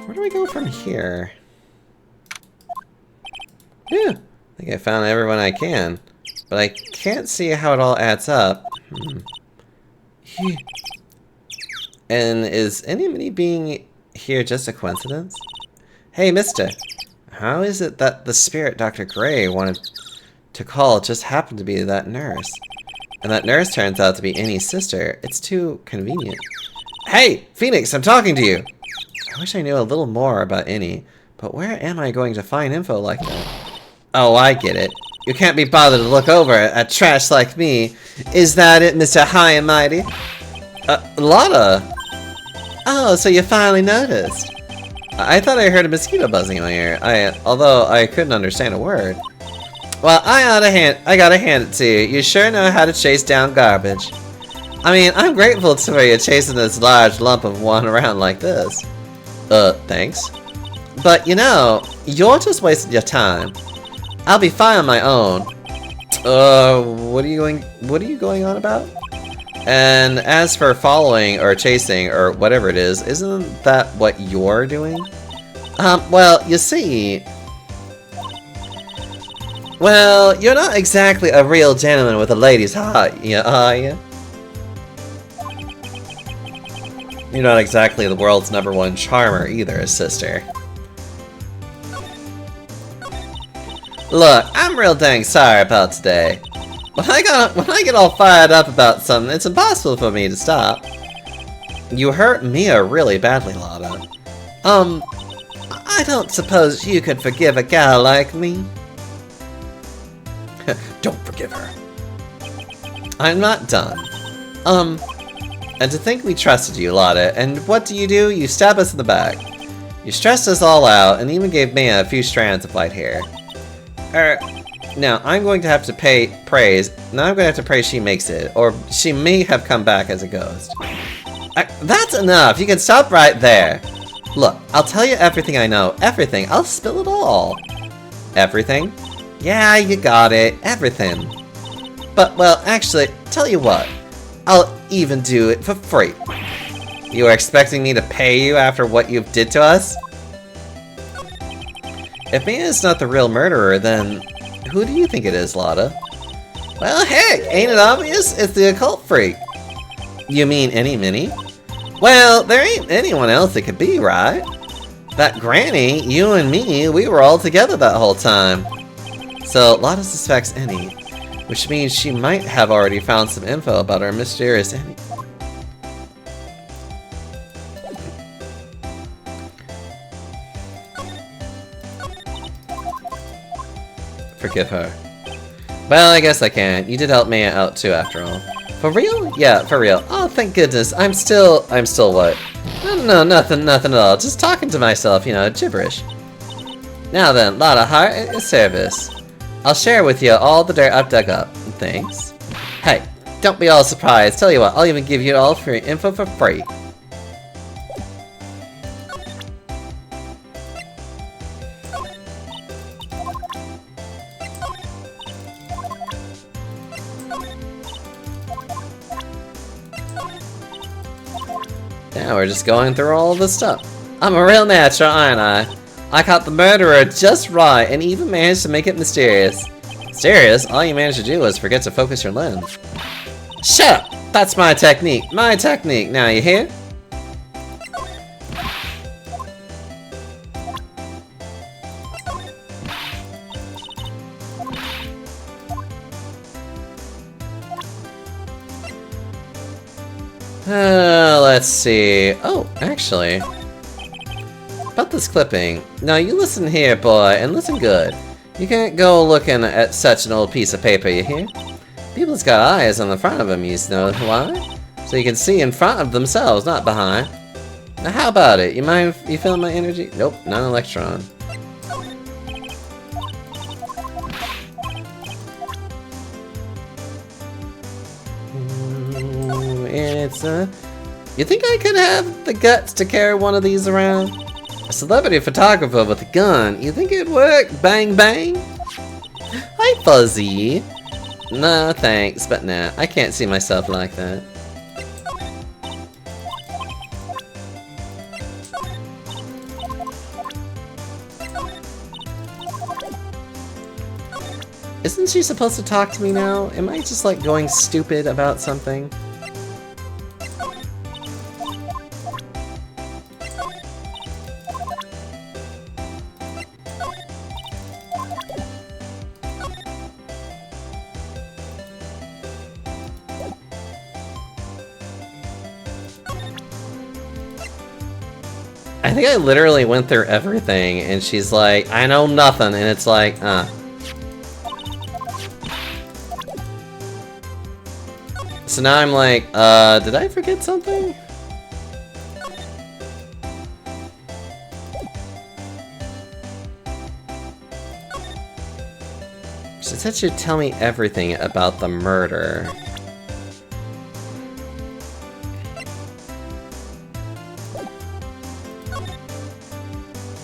Where do we go from here? Yeah, I think I found everyone I can, but I can't see how it all adds up. And is anybody being here just a coincidence? Hey, mister. How is it that the spirit Dr. Gray wanted to call just happened to be that nurse? And that nurse turns out to be Annie's sister. It's too convenient. Hey, Phoenix, I'm talking to you! I wish I knew a little more about Annie, but where am I going to find info like that? Oh, I get it. You can't be bothered to look over at trash like me. Is that it, Mr. High and Mighty? Lotta! Oh, so you finally noticed. I thought I heard a mosquito buzzing in my ear. Although I couldn't understand a word. Well, I gotta hand it to you. You sure know how to chase down garbage. I mean, I'm grateful for you chasing this large lump of one around like this. Thanks. But you know, you're just wasting your time. I'll be fine on my own. What are you going on about? And as for following or chasing or whatever it is, isn't that what you're doing? Well, you see... Well, you're not exactly a real gentleman with a lady's heart, are you? You're not exactly the world's #1 charmer either, sister. Look, I'm real dang sorry about today. When I get all fired up about something, it's impossible for me to stop. You hurt Mia really badly, Lotta. I don't suppose you could forgive a gal like me? Don't forgive her. I'm not done. And to think we trusted you, Lotta, and what do? You stab us in the back. You stressed us all out, and even gave Mia a few strands of white hair. Now I'm going to have to praise. Now I'm going to have to pray she makes it, or she may have come back as a ghost. That's enough. You can stop right there. Look, I'll tell you everything I know. Everything. I'll spill it all. Everything? Yeah, you got it. Everything. But, well, actually, tell you what. I'll even do it for free. You were expecting me to pay you after what you did to us? If Mia is not the real murderer, then who do you think it is, Lotta? Well, heck, ain't it obvious? It's the occult freak. You mean any Minnie? Well, there ain't anyone else it could be, right? That Granny, you and me, we were all together that whole time. So, Lotta suspects Annie, which means she might have already found some info about our mysterious Annie. Forgive her. Well, I guess I can. You did help Mia out too, after all. For real? Yeah, for real. Oh, thank goodness. I'm still what? No, nothing at all. Just talking to myself, you know, gibberish. Now then, Lotta, heart at your service. I'll share with you all the dirt I've dug up. Thanks. Hey, don't be all surprised. Tell you what, I'll even give you all for your info for free. Now we're just going through all this stuff. I'm a real natural, aren't I? I caught the murderer just right and even managed to make it mysterious. Mysterious? All you managed to do was forget to focus your lens. Shut up! That's my technique. My technique. Now you hear? Let's see. Oh, actually. About this clipping. Now you listen here, boy, and listen good. You can't go looking at such an old piece of paper, you hear? People's got eyes on the front of them, you know why? So you can see in front of themselves, not behind. Now how about it? You mind if you feeling my energy? Nope, not an electron. It's you think I could have the guts to carry one of these around? A celebrity photographer with a gun, you think it'd work? Bang bang? Hi Fuzzy. No thanks, but nah, I can't see myself like that. Isn't she supposed to talk to me now? Am I just like going stupid about something? I think I literally went through everything, and she's like, I know nothing, and it's like, So now I'm like, did I forget something? She said she'd tell me everything about the murder.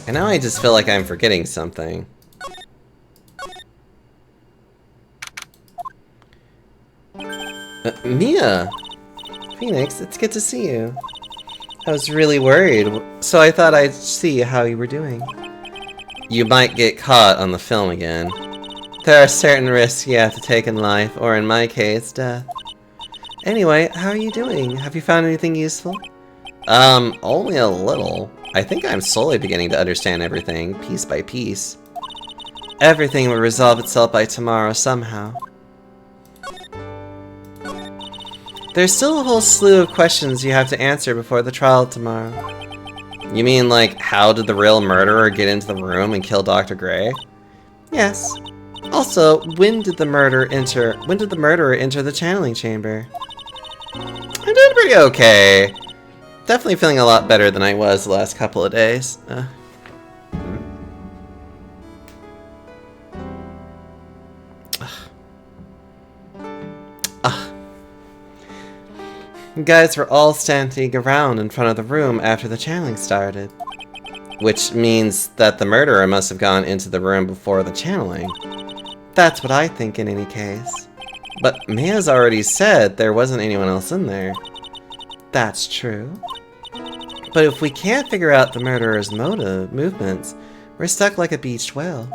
And now I just feel like I'm forgetting something. Mia! Phoenix, it's good to see you. I was really worried, so I thought I'd see how you were doing. You might get caught on the film again. There are certain risks you have to take in life, or in my case, death. Anyway, how are you doing? Have you found anything useful? Only a little. I think I'm slowly beginning to understand everything, piece by piece. Everything will resolve itself by tomorrow somehow. There's still a whole slew of questions you have to answer before the trial tomorrow. You mean, like, how did the real murderer get into the room and kill Dr. Gray? Yes. Also, when did the murderer enter the channeling chamber? I'm doing pretty okay. Definitely feeling a lot better than I was the last couple of days. You guys were all standing around in front of the room after the channeling started. Which means that the murderer must have gone into the room before the channeling. That's what I think in any case. But Mia's already said there wasn't anyone else in there. That's true. But if we can't figure out the murderer's movements, we're stuck like a beached whale.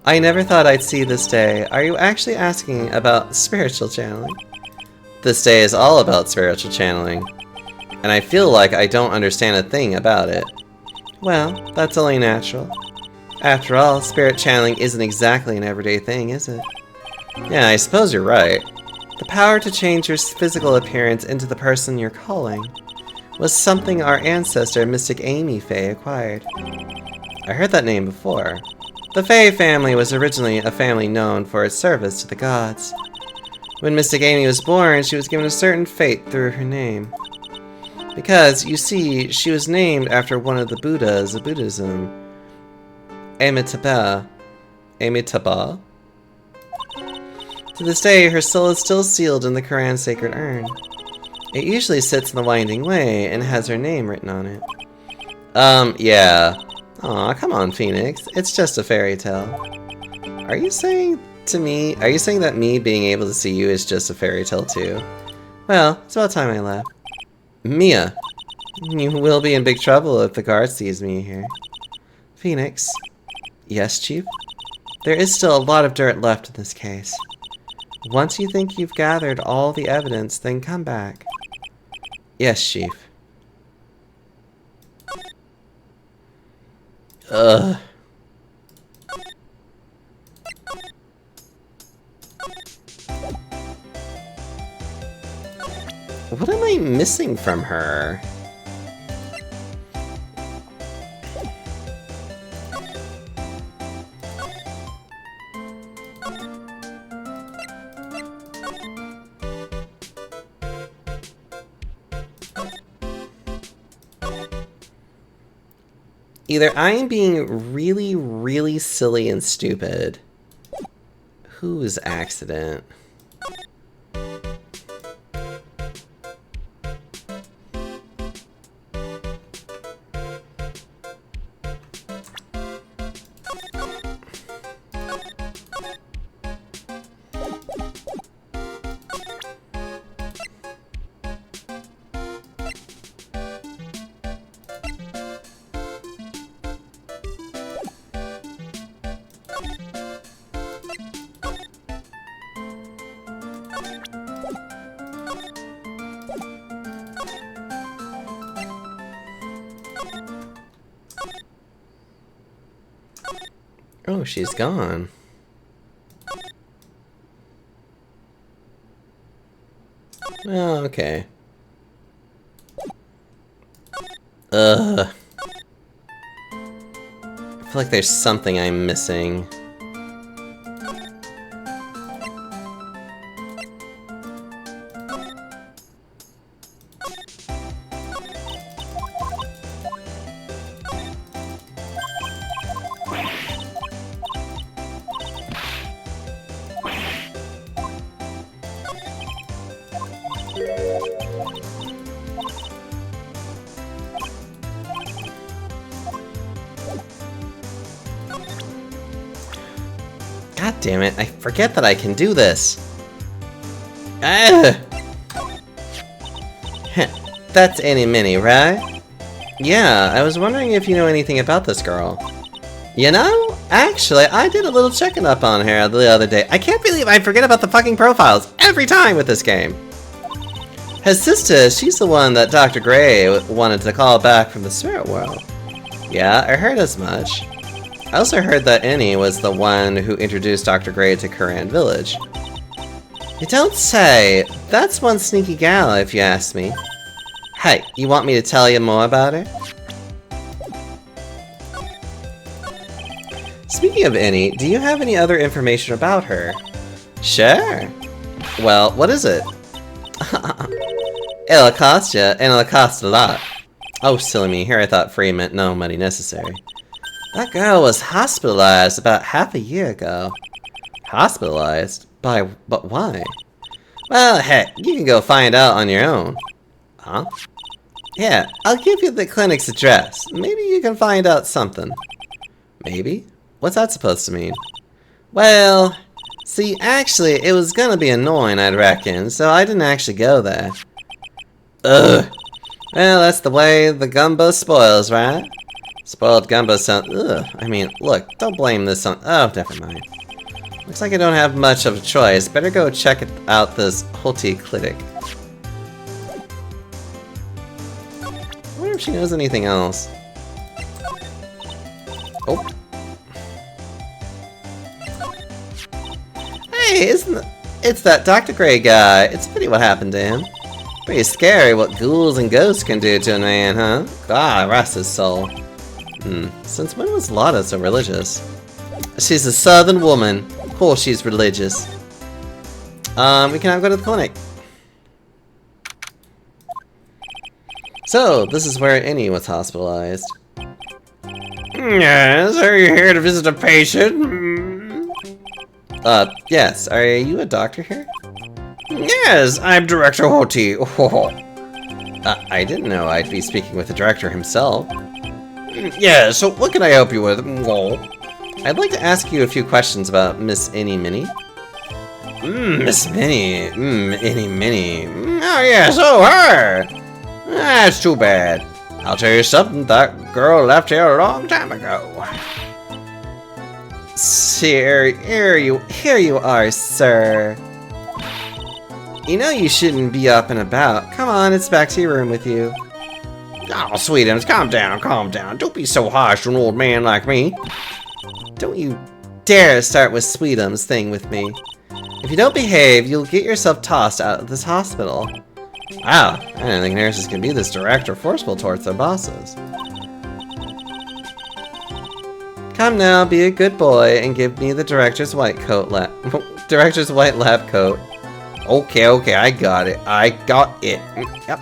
I never thought I'd see this day. Are you actually asking about spiritual channeling? This day is all about spiritual channeling. And I feel like I don't understand a thing about it. Well, that's only natural. After all, spirit channeling isn't exactly an everyday thing, is it? Yeah, I suppose you're right. The power to change your physical appearance into the person you're calling was something our ancestor, Mystic Amy Faye, acquired. I heard that name before. The Faye family was originally a family known for its service to the gods. When Mystic Amy was born, she was given a certain fate through her name. Because, you see, she was named after one of the Buddhas of Buddhism, Amitabha. Amitabha? To this day, her soul is still sealed in the Quran sacred urn. It usually sits in the Winding Way and has her name written on it. Yeah. Aw, come on, Phoenix. It's just a fairy tale. Are you saying that me being able to see you is just a fairy tale too? Well, it's about time I left. Mia, you will be in big trouble if the guard sees me here. Phoenix. Yes, Chief? There is still a lot of dirt left in this case. Once you think you've gathered all the evidence, then come back. Yes, Chief. Ugh. What am I missing from her? Either I'm being really, really silly and stupid. Whose accident? Oh, she's gone. Oh, okay. Ugh. I feel like there's something I'm missing. God damn it, I forget that I can do this. Ah! That's Annie Minnie, right? Yeah, I was wondering if you know anything about this girl. You know, actually, I did a little checking up on her the other day. I can't believe I forget about the fucking profiles every time with this game. Her sister, she's the one that Dr. Gray wanted to call back from the spirit world. Yeah, I heard as much. I also heard that Annie was the one who introduced Dr. Gray to Kuran Village. You don't say. That's one sneaky gal, if you ask me. Hey, you want me to tell you more about her? Speaking of Annie, do you have any other information about her? Sure. Well, what is it? It'll cost you, and it'll cost a lot. Oh, silly me, here I thought free meant no money necessary. That girl was hospitalized about half a year ago. Hospitalized? But why? Well, heck, you can go find out on your own. Huh? Yeah, I'll give you the clinic's address. Maybe you can find out something. Maybe? What's that supposed to mean? Well, see, actually, it was gonna be annoying, I'd reckon, so I didn't actually go there. Ugh. Well, that's the way the gumbo spoils, right? Spoiled gumbo sound. Ugh. I mean, look, don't blame this on. Oh, never mind. Looks like I don't have much of a choice. Better go check out this Hoti clinic. I wonder if she knows anything else. Oh. Hey, it's that Dr. Gray guy. It's a pity what happened to him. Pretty scary what ghouls and ghosts can do to a man, huh? God, rest his soul. Since when was Lotta so religious? She's a southern woman. Of course she's religious. We can now go to the clinic. So, this is where Annie was hospitalized. Yes, are you here to visit a patient? Yes. Are you a doctor here? Yes, I'm Director Hoti. I didn't know I'd be speaking with the director himself. Yeah, so what can I help you with? I'd like to ask you a few questions about Miss Annie Minnie. Miss Minnie. Annie Minnie. Oh yes, oh her! That's too bad. I'll tell you something, that girl left here a long time ago. Sir, here you are, sir. You know you shouldn't be up and about. Come on, it's back to your room with you. Oh, Sweetums, calm down, calm down. Don't be so harsh to an old man like me. Don't you dare start with Sweetums thing with me. If you don't behave, you'll get yourself tossed out of this hospital. Wow, I didn't think nurses can be this direct or forceful towards their bosses. Come now, be a good boy and give me the director's white coat director's white lab coat. Okay, I got it. Yep.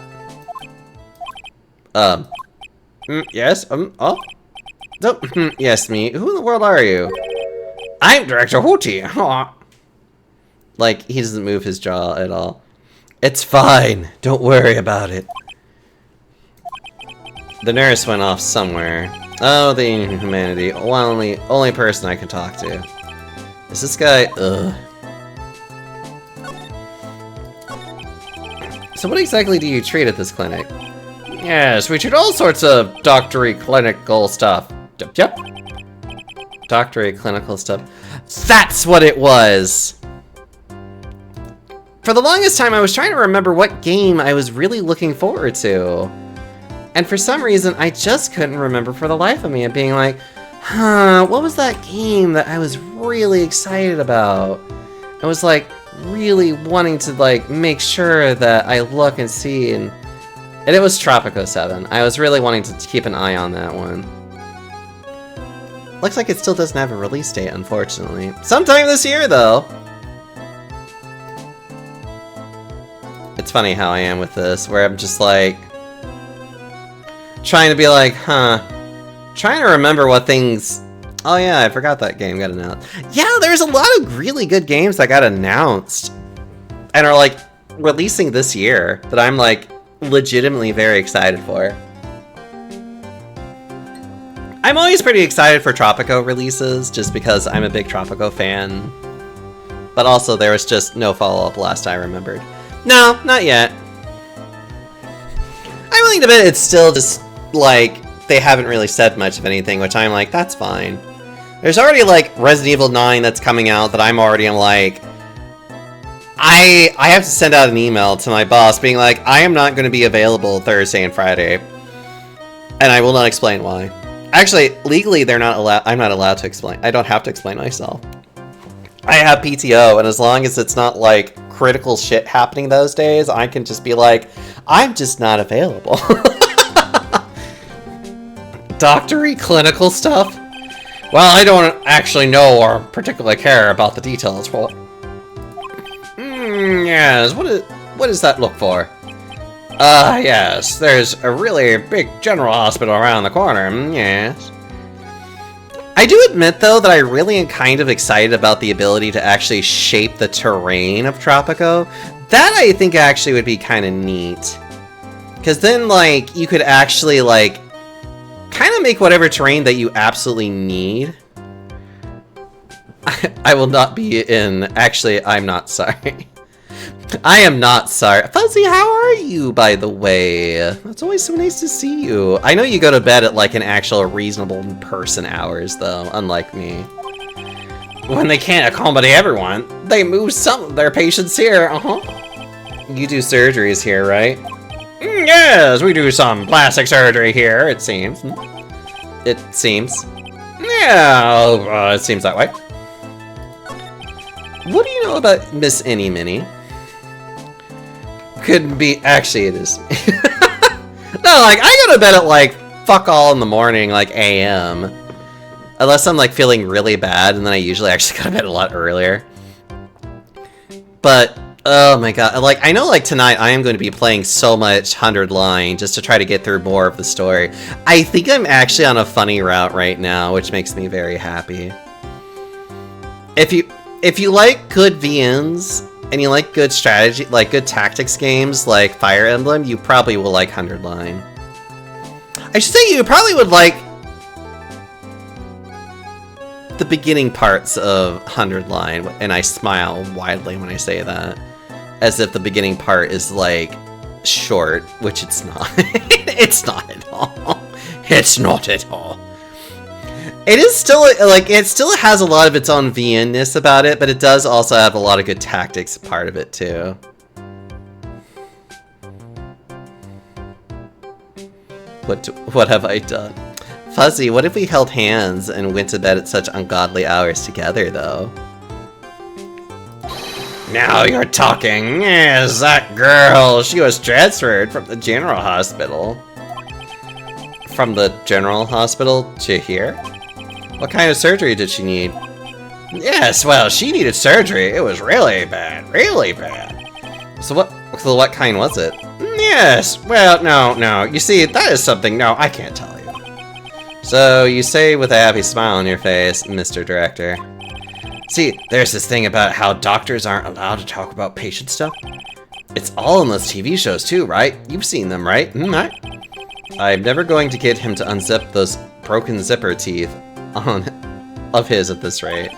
Yes, oh? Yes, me. Who in the world are you? I'm Director Hoti. Like, he doesn't move his jaw at all. It's fine. Don't worry about it. The nurse went off somewhere. Oh, the inhumanity. Only person I can talk to. Is this guy? Ugh. So what exactly do you treat at this clinic? Yes, we treat all sorts of doctory clinical stuff. Yep. Doctory clinical stuff. That's what it was! For the longest time, I was trying to remember what game I was really looking forward to. And for some reason, I just couldn't remember for the life of me. And being like, what was that game that I was really excited about? I was like, really wanting to like make sure that I look and see, and it was Tropico 7. I was really wanting to keep an eye on that one. Looks like it still doesn't have a release date, unfortunately. Sometime this year, though. It's funny how I am with this, where I'm just like trying to be like, trying to remember what things. Oh yeah, I forgot that game got announced. Yeah, there's a lot of really good games that got announced and are like releasing this year that I'm like legitimately very excited for. I'm always pretty excited for Tropico releases, just because I'm a big Tropico fan. But also, there was just no follow-up last I remembered. No, not yet. I'm willing to bet it's still just, like, they haven't really said much of anything, which I'm like, that's fine. There's already, like, Resident Evil 9 that's coming out that I'm already like... I have to send out an email to my boss being like, I am not going to be available Thursday and Friday. And I will not explain why. Actually, legally, they're not allowed. I'm not allowed to explain. I don't have to explain myself. I have PTO, and as long as it's not, like, critical shit happening those days, I can just be like, I'm just not available. Doctory clinical stuff? Well, I don't actually know or particularly care about the details. Well, yes, what does that look for? Yes, there's a really big general hospital around the corner, yes. I do admit, though, that I really am kind of excited about the ability to actually shape the terrain of Tropico. That, I think, actually would be kind of neat. Because then, like, you could actually, like, kind of make whatever terrain that you absolutely need. I will not be in... Actually, I'm not sorry. I am not sorry. Fuzzy, how are you, by the way? It's always so nice to see you. I know you go to bed at, like, an actual reasonable person hours, though, unlike me. When they can't accommodate everyone, they move some of their patients here. You do surgeries here, right? Yes, we do some plastic surgery here, it seems. It seems. Yeah, it seems that way. What do you know about Miss Any Minnie? Couldn't be. Actually, it is. No, like, I go to bed at, like, fuck all in the morning, like, AM. Unless I'm, like, feeling really bad, and then I usually actually go to bed a lot earlier. But, oh my god. Like, I know, like, tonight I am going to be playing so much 100 Line just to try to get through more of the story. I think I'm actually on a funny route right now, which makes me very happy. If you like good VNs, and you like good strategy, like good tactics games like Fire Emblem, you probably will like 100 Line. I should say you probably would like the beginning parts of 100 Line, and I smile widely when I say that, as if the beginning part is like short, which it's not. It's not at all. It's not at all. It is still, like, it still has a lot of its own VN-ness about it, but it does also have a lot of good tactics part of it, too. What have I done? Fuzzy, what if we held hands and went to bed at such ungodly hours together, though? Now you're talking! Yes, that girl! She was transferred from the general hospital. From the general hospital to here? What kind of surgery did she need? Yes, well, she needed surgery. It was really bad. Really bad. So what kind was it? Yes, well, no. You see, that is something, no, I can't tell you. So, you say with a happy smile on your face, Mr. Director. See, there's this thing about how doctors aren't allowed to talk about patient stuff. It's all in those TV shows too, right? You've seen them, right? I'm never going to get him to unzip those broken zipper teeth of his at this rate.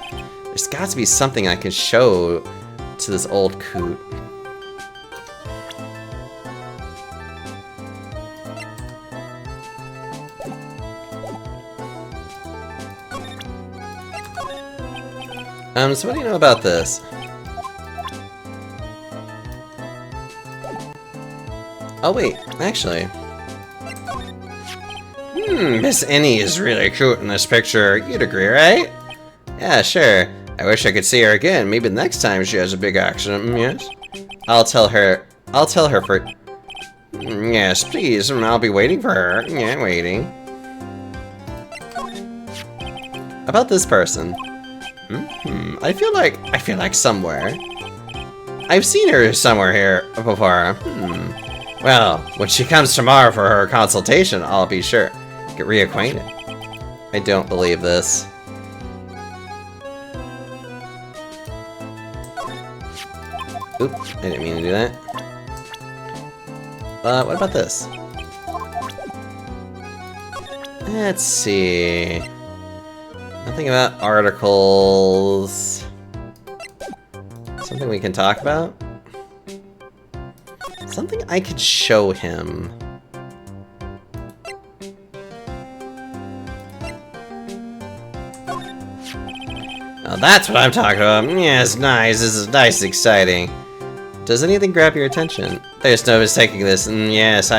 There's got to be something I can show to this old coot. So what do you know about this? Oh wait, actually. Miss Any is really cute in this picture. You'd agree, right? Yeah, sure. I wish I could see her again. Maybe next time she has a big accident, yes? I'll tell her for... Yes, please, I'll be waiting for her. Yeah, waiting. About this person. I feel like somewhere. I've seen her somewhere here before. Well, when she comes tomorrow for her consultation, I'll be sure. Get reacquainted. I don't believe this. Oops, I didn't mean to do that. What about this? Let's see. Nothing about articles. Something we can talk about? Something I could show him. Oh, that's what I'm talking about. Yes, nice. This is nice, exciting. Does anything grab your attention? There's no mistaking this. Yes,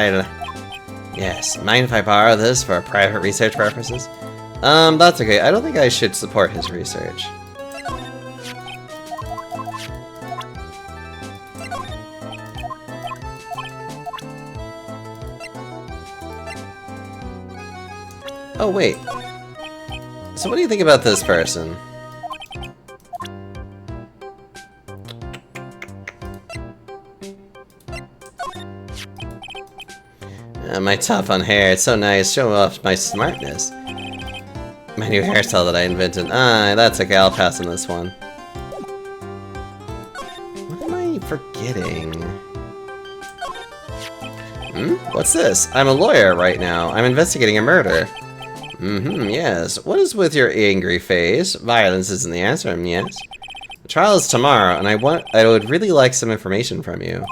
yes. Mind if I borrow this for private research purposes? That's okay. I don't think I should support his research. Oh, wait. So what do you think about this person? My top on hair, it's so nice, show off my smartness. My new hairstyle that I invented. Ah, that's okay, I'll pass on this one. What am I forgetting? What's this? I'm a lawyer right now. I'm investigating a murder. Yes. What is with your angry face? Violence isn't the answer, yes. The trial is tomorrow, and I would really like some information from you.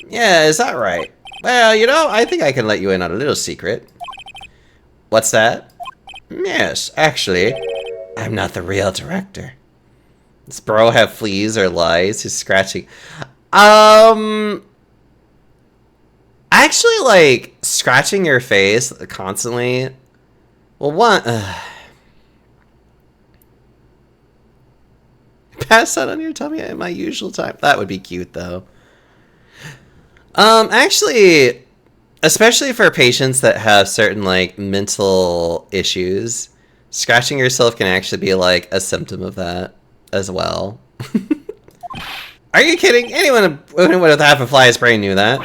Yeah, is that right? Well, you know, I think I can let you in on a little secret. What's that? Yes, actually, I'm not the real director. Does bro have fleas or lies? He's scratching. Actually, like, scratching your face constantly. Well, one. Pass out on your tummy at my usual time. That would be cute, though. Actually, especially for patients that have certain, like, mental issues, scratching yourself can actually be, like, a symptom of that as well. Are you kidding? Anyone with half a fly's brain knew that.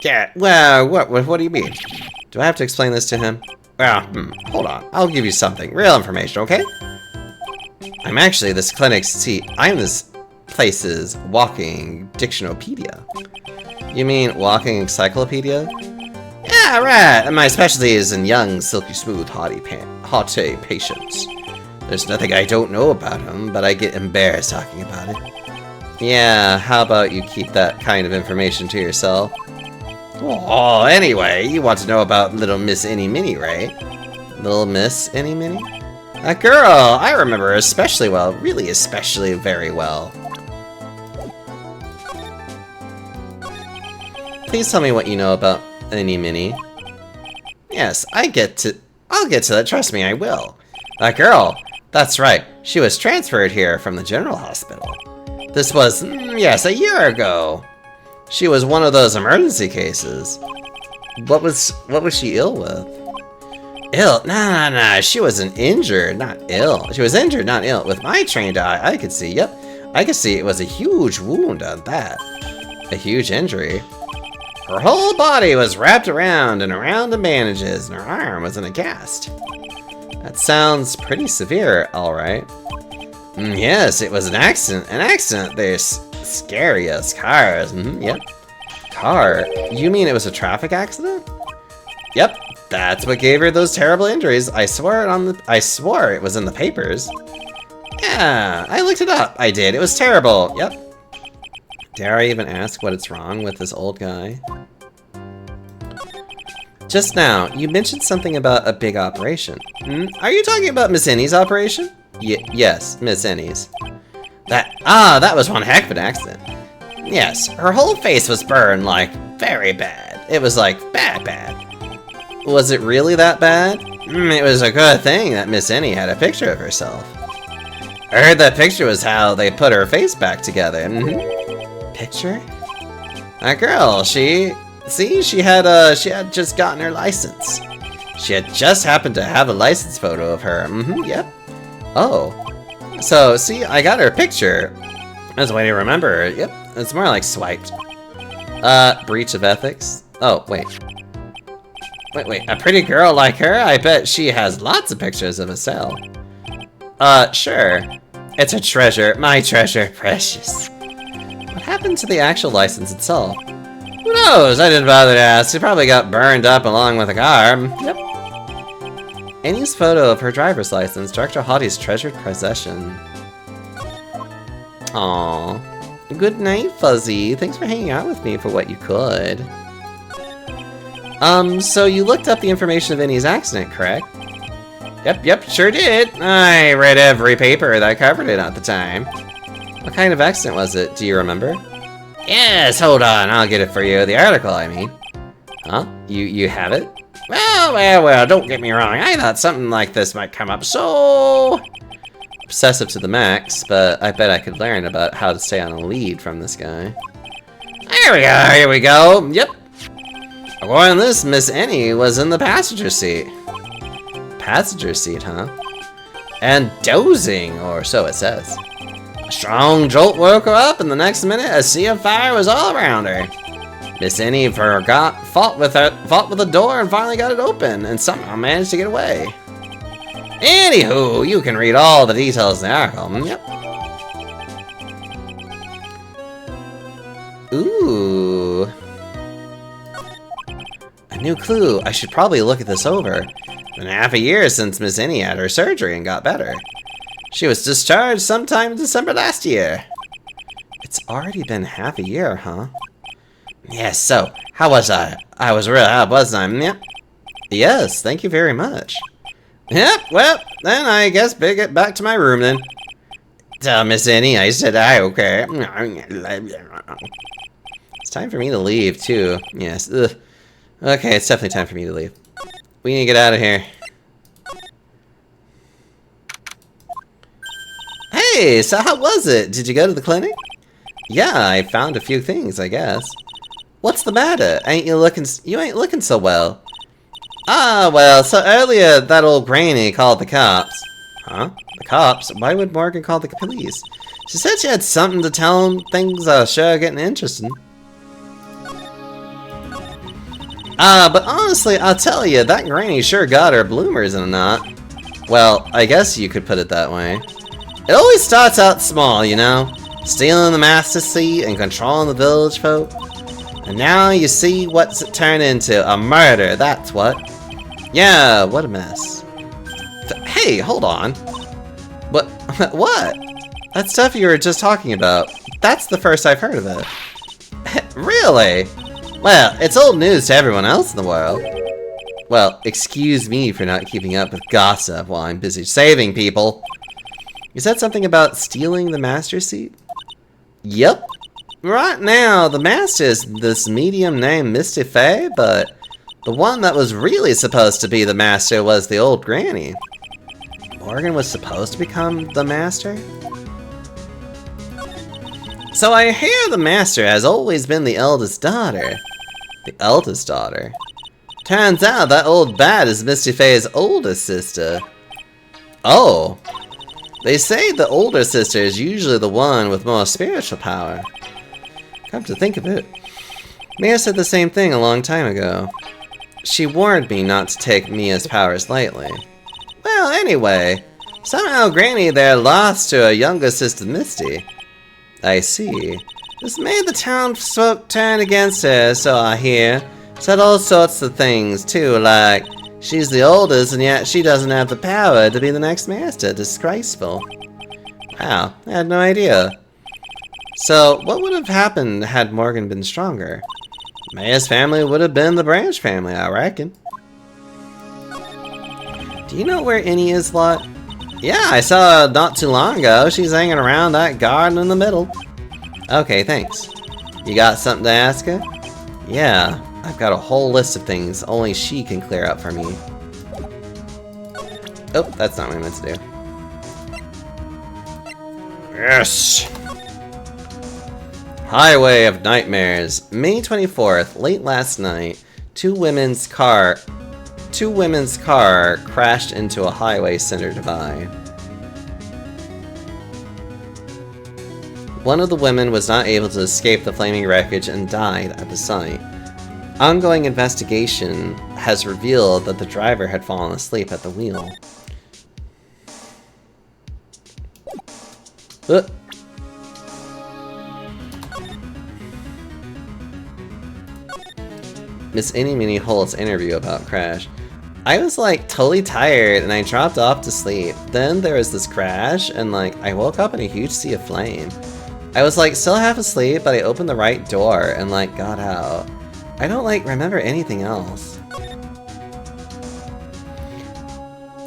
Yeah, well, what do you mean? Do I have to explain this to him? Well, hold on. I'll give you something. Real information, okay? I'm actually this I'm this place's walking dictionopedia. You mean walking encyclopedia? Yeah, right. And my specialty is in young, silky smooth, haughty patients. There's nothing I don't know about them, but I get embarrassed talking about it. Yeah, how about you keep that kind of information to yourself? Oh, anyway, you want to know about little Miss Any Minnie, right? Little Miss Any Minnie? That girl, I remember her especially well. Really especially very well. Please tell me what you know about Any Minnie. Yes, I'll get to that, trust me, I will. That girl, that's right, she was transferred here from the general hospital. This was, yes, a year ago. She was one of those emergency cases. What was she ill with? Ill? Nah, she wasn't injured, not ill. She was injured, not ill. With my trained eye, I could see, yep. I could see it was a huge wound on that. A huge injury. Her whole body was wrapped around and around in bandages, and her arm was in a cast. That sounds pretty severe, alright. Yes, it was an accident. An accident, they're scary as cars. Yep. Car? You mean it was a traffic accident? Yep, that's what gave her those terrible injuries. I swore it was in the papers. Yeah, I looked it up. I did. It was terrible. Yep. Dare I even ask what is wrong with this old guy? Just now, you mentioned something about a big operation. Are you talking about Miss Annie's operation? Yes, Miss Annie's. That was one heck of an accident. Yes, her whole face was burned, like, very bad. It was like, bad. Was it really that bad? It was a good thing that Miss Annie had a picture of herself. I heard that picture was how they put her face back together. Picture? That girl, she had just gotten her license. She had just happened to have a license photo of her. Yep. Oh. So, see, I got her picture. That's a way to remember her. Yep. It's more like swiped. Breach of ethics? Oh, wait. Wait. A pretty girl like her? I bet she has lots of pictures of herself. Sure. It's a treasure. My treasure. Precious. What happened to the actual license itself? Who knows? I didn't bother to ask. It probably got burned up along with the car. Yep. Annie's photo of her driver's license, Director Hottie's treasured possession. Aww. Good night, Fuzzy. Thanks for hanging out with me for what you could. So you looked up the information of Annie's accident, correct? Yep, sure did. I read every paper that covered it at the time. What kind of accident was it? Do you remember? Yes, hold on. I'll get it for you. The article, I mean. Huh? You have it? Well, don't get me wrong. I thought something like this might come up so... obsessive to the max, but I bet I could learn about how to stay on a lead from this guy. Here we go. Yep. According to this, Miss Annie was in the passenger seat. Passenger seat, huh? And dozing, or so it says. A strong jolt woke her up, and the next minute, a sea of fire was all around her. Miss Annie fought with the door and finally got it open, and somehow managed to get away. Anywho, you can read all the details in the article. Yep. Ooh. A new clue. I should probably look at this over. Been half a year since Miss Annie had her surgery and got better. She was discharged sometime in December last year. It's already been half a year, huh? Yes, so, how was I? I was real out, wasn't I? Yep. Yes, thank you very much. Yep, well, then I guess better get back to my room then. Tell Miss Annie I said I okay. It's time for me to leave, too. Yes, ugh. Okay, it's definitely time for me to leave. We need to get out of here. Hey, so how was it? Did you go to the clinic? Yeah, I found a few things, I guess. What's the matter? You ain't looking so well. Ah, well, so earlier that old granny called the cops. Huh? The cops? Why would Morgan call the police? She said she had something to tell them. Things are sure getting interesting. But honestly, I'll tell you, that granny sure got her bloomers in a knot. Well, I guess you could put it that way. It always starts out small, you know? Stealing the master seat and controlling the village folk. And now you see what's it turned into. A murder, that's what. Yeah, what a mess. Hey, hold on. What? What? That stuff you were just talking about. That's the first I've heard of it. Really? Well, it's old news to everyone else in the world. Well, excuse me for not keeping up with gossip while I'm busy saving people. You said something about stealing the master seat? Yep. Right now, the master is this medium named Misty Fey, but the one that was really supposed to be the master was the old granny. Morgan was supposed to become the master? So I hear the master has always been the eldest daughter. The eldest daughter? Turns out that old bat is Misty Fey's oldest sister. Oh. They say the older sister is usually the one with more spiritual power. Come to think of it, Mia said the same thing a long time ago. She warned me not to take Mia's powers lightly. Well, anyway, somehow Granny there lost to her younger sister Misty. I see. This made the townsfolk turn against her, so I hear. Said all sorts of things, too, like she's the oldest and yet she doesn't have the power to be the next master. Disgraceful. Wow, I had no idea. So, what would have happened had Morgan been stronger? Maya's family would have been the Branch family, I reckon. Do you know where Annie is, Lot? Yeah, I saw her not too long ago. She's hanging around that garden in the middle. Okay, thanks. You got something to ask her? Yeah, I've got a whole list of things only she can clear up for me. Oh, that's not what I meant to do. Yes! Highway of Nightmares. May 24th, late last night, two women's car crashed into a highway center divide. One of the women was not able to escape the flaming wreckage and died at the site. Ongoing investigation has revealed that the driver had fallen asleep at the wheel. Miss Annie Minnie Holt's interview about crash. I was like totally tired and I dropped off to sleep. Then there was this crash and like I woke up in a huge sea of flame. I was like still half asleep, but I opened the right door and like got out. I don't like remember anything else.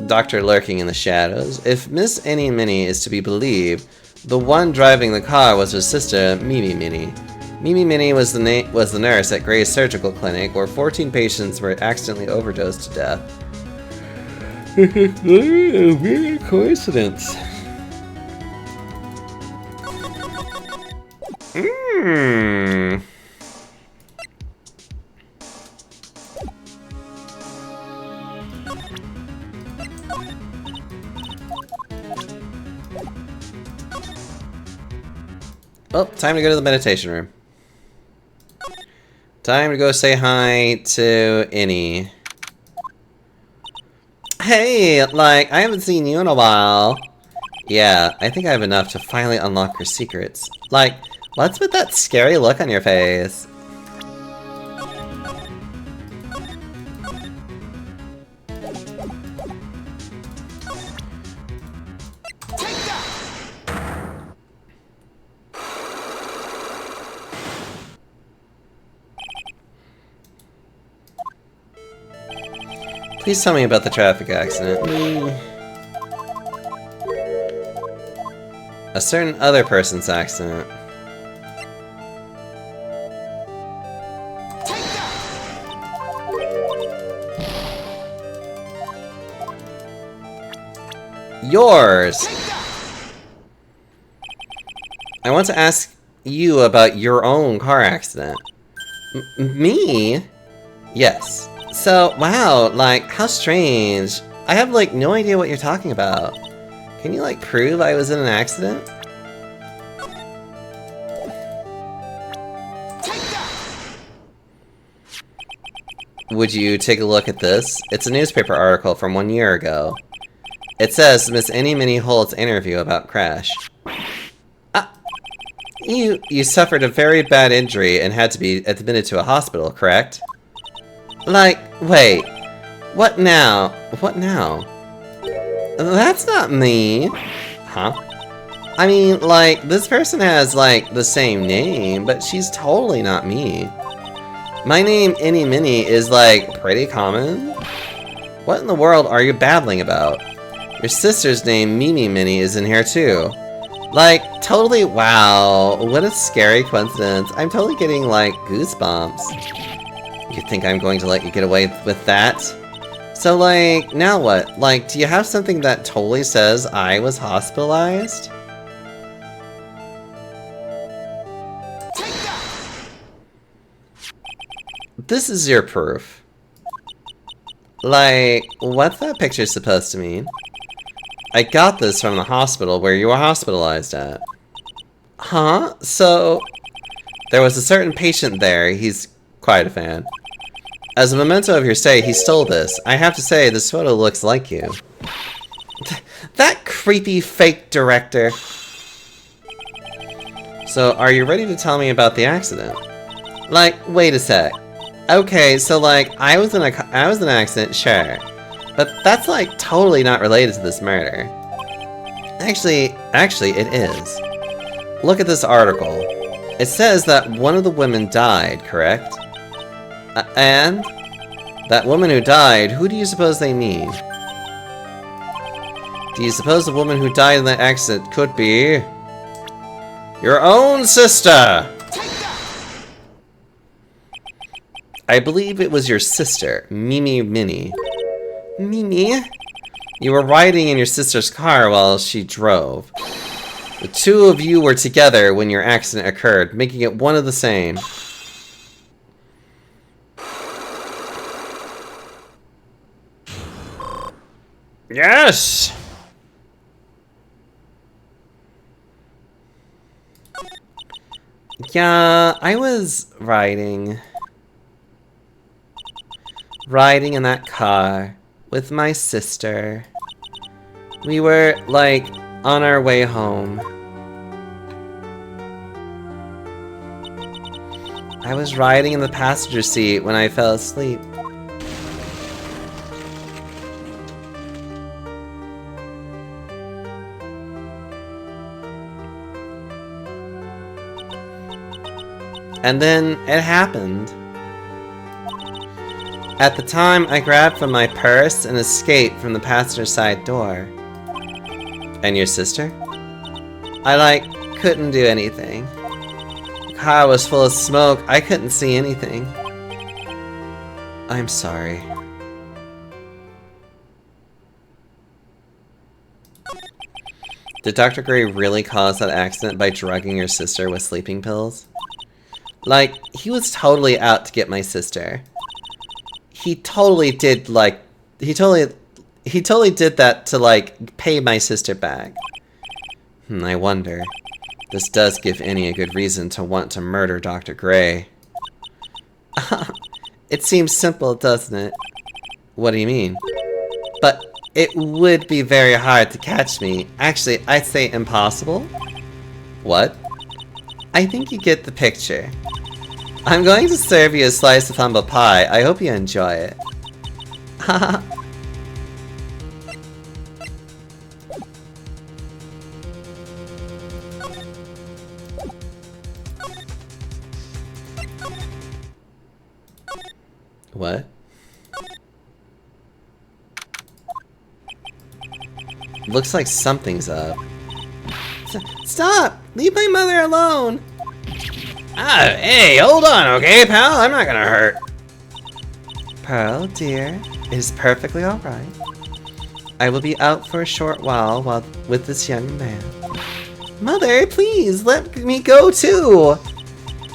Doctor lurking in the shadows. If Miss Any Minnie is to be believed, the one driving the car was her sister, Mimi Minnie. Mimi Minnie was the nurse at Gray's Surgical Clinic, where 14 patients were accidentally overdosed to death. Weird coincidence. Well, time to go to the meditation room. Time to go say hi to Any. Hey, like, I haven't seen you in a while. Yeah, I think I have enough to finally unlock your secrets. Like, what's with that scary look on your face? Please tell me about the traffic accident. A certain other person's accident. Yours! I want to ask you about your own car accident. Me? Yes. So, wow, like, how strange. I have, like, no idea what you're talking about. Can you, like, prove I was in an accident? Would you take a look at this? It's a newspaper article from 1 year ago. It says Miss Any Minnie Holt's interview about crash. You suffered a very bad injury and had to be admitted to a hospital, correct? Like, wait. What now? What now? That's not me. Huh? I mean, like, this person has, like, the same name, but she's totally not me. My name, Any Minnie, is, like, pretty common. What in the world are you babbling about? Your sister's name, Mimi Minnie, is in here, too. Like, totally, wow. What a scary coincidence. I'm totally getting, like, goosebumps. You think I'm going to let you get away with that? So, like, now what? Like, do you have something that totally says I was hospitalized? This is your proof. Like, what's that picture supposed to mean? I got this from the hospital where you were hospitalized at. Huh? So, there was a certain patient there. He's quite a fan. As a memento of your stay, he stole this. I have to say, this photo looks like you. That creepy fake director. So, are you ready to tell me about the accident? Like, wait a sec. Okay, so like, I was in an accident, sure. But that's like totally not related to this murder. Actually, it is. Look at this article. It says that one of the women died, correct? And? That woman who died, who do you suppose they mean? Do you suppose the woman who died in that accident could be... your own sister? I believe it was your sister, Mimi Minnie. Mimi? You were riding in your sister's car while she drove. The two of you were together when your accident occurred, making it one of the same. Yes! Yeah, I was riding in that car with my sister. We were, like, on our way home. I was riding in the passenger seat when I fell asleep. And then it happened. At the time, I grabbed from my purse and escaped from the passenger side door. And your sister? I, couldn't do anything. The car was full of smoke, I couldn't see anything. I'm sorry. Did Dr. Gray really cause that accident by drugging your sister with sleeping pills? He was totally out to get my sister. He totally did, he totally did that to, pay my sister back. I wonder. This does give Annie a good reason to want to murder Dr. Gray. It seems simple, doesn't it? What do you mean? But it would be very hard to catch me. Actually, I'd say impossible. What? I think you get the picture. I'm going to serve you a slice of humble pie. I hope you enjoy it. Haha. What? Looks like something's up. Stop! Leave my mother alone! Ah, hey, hold on, okay, pal? I'm not gonna hurt. Pearl, dear, it is perfectly alright. I will be out for a short while with this young man. Mother, please, let me go too!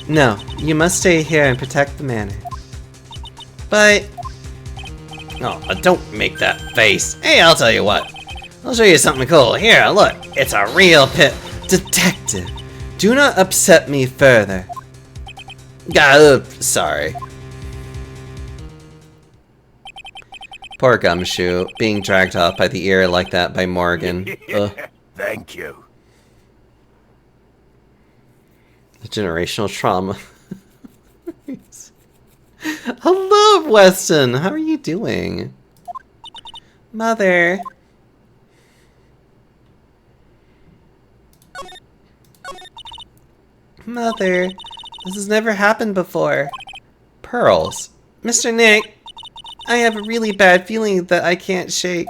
No, you must stay here and protect the manor. But... Oh, don't make that face. Hey, I'll tell you what. I'll show you something cool. Here, look. It's a real detective. Do not upset me further. Sorry. Poor Gumshoe, being dragged off by the ear like that by Morgan. Thank you. The generational trauma. Hello, Weston! How are you doing? Mother. Mother, this has never happened before. Pearls. Mr. Nick, I have a really bad feeling that I can't shake.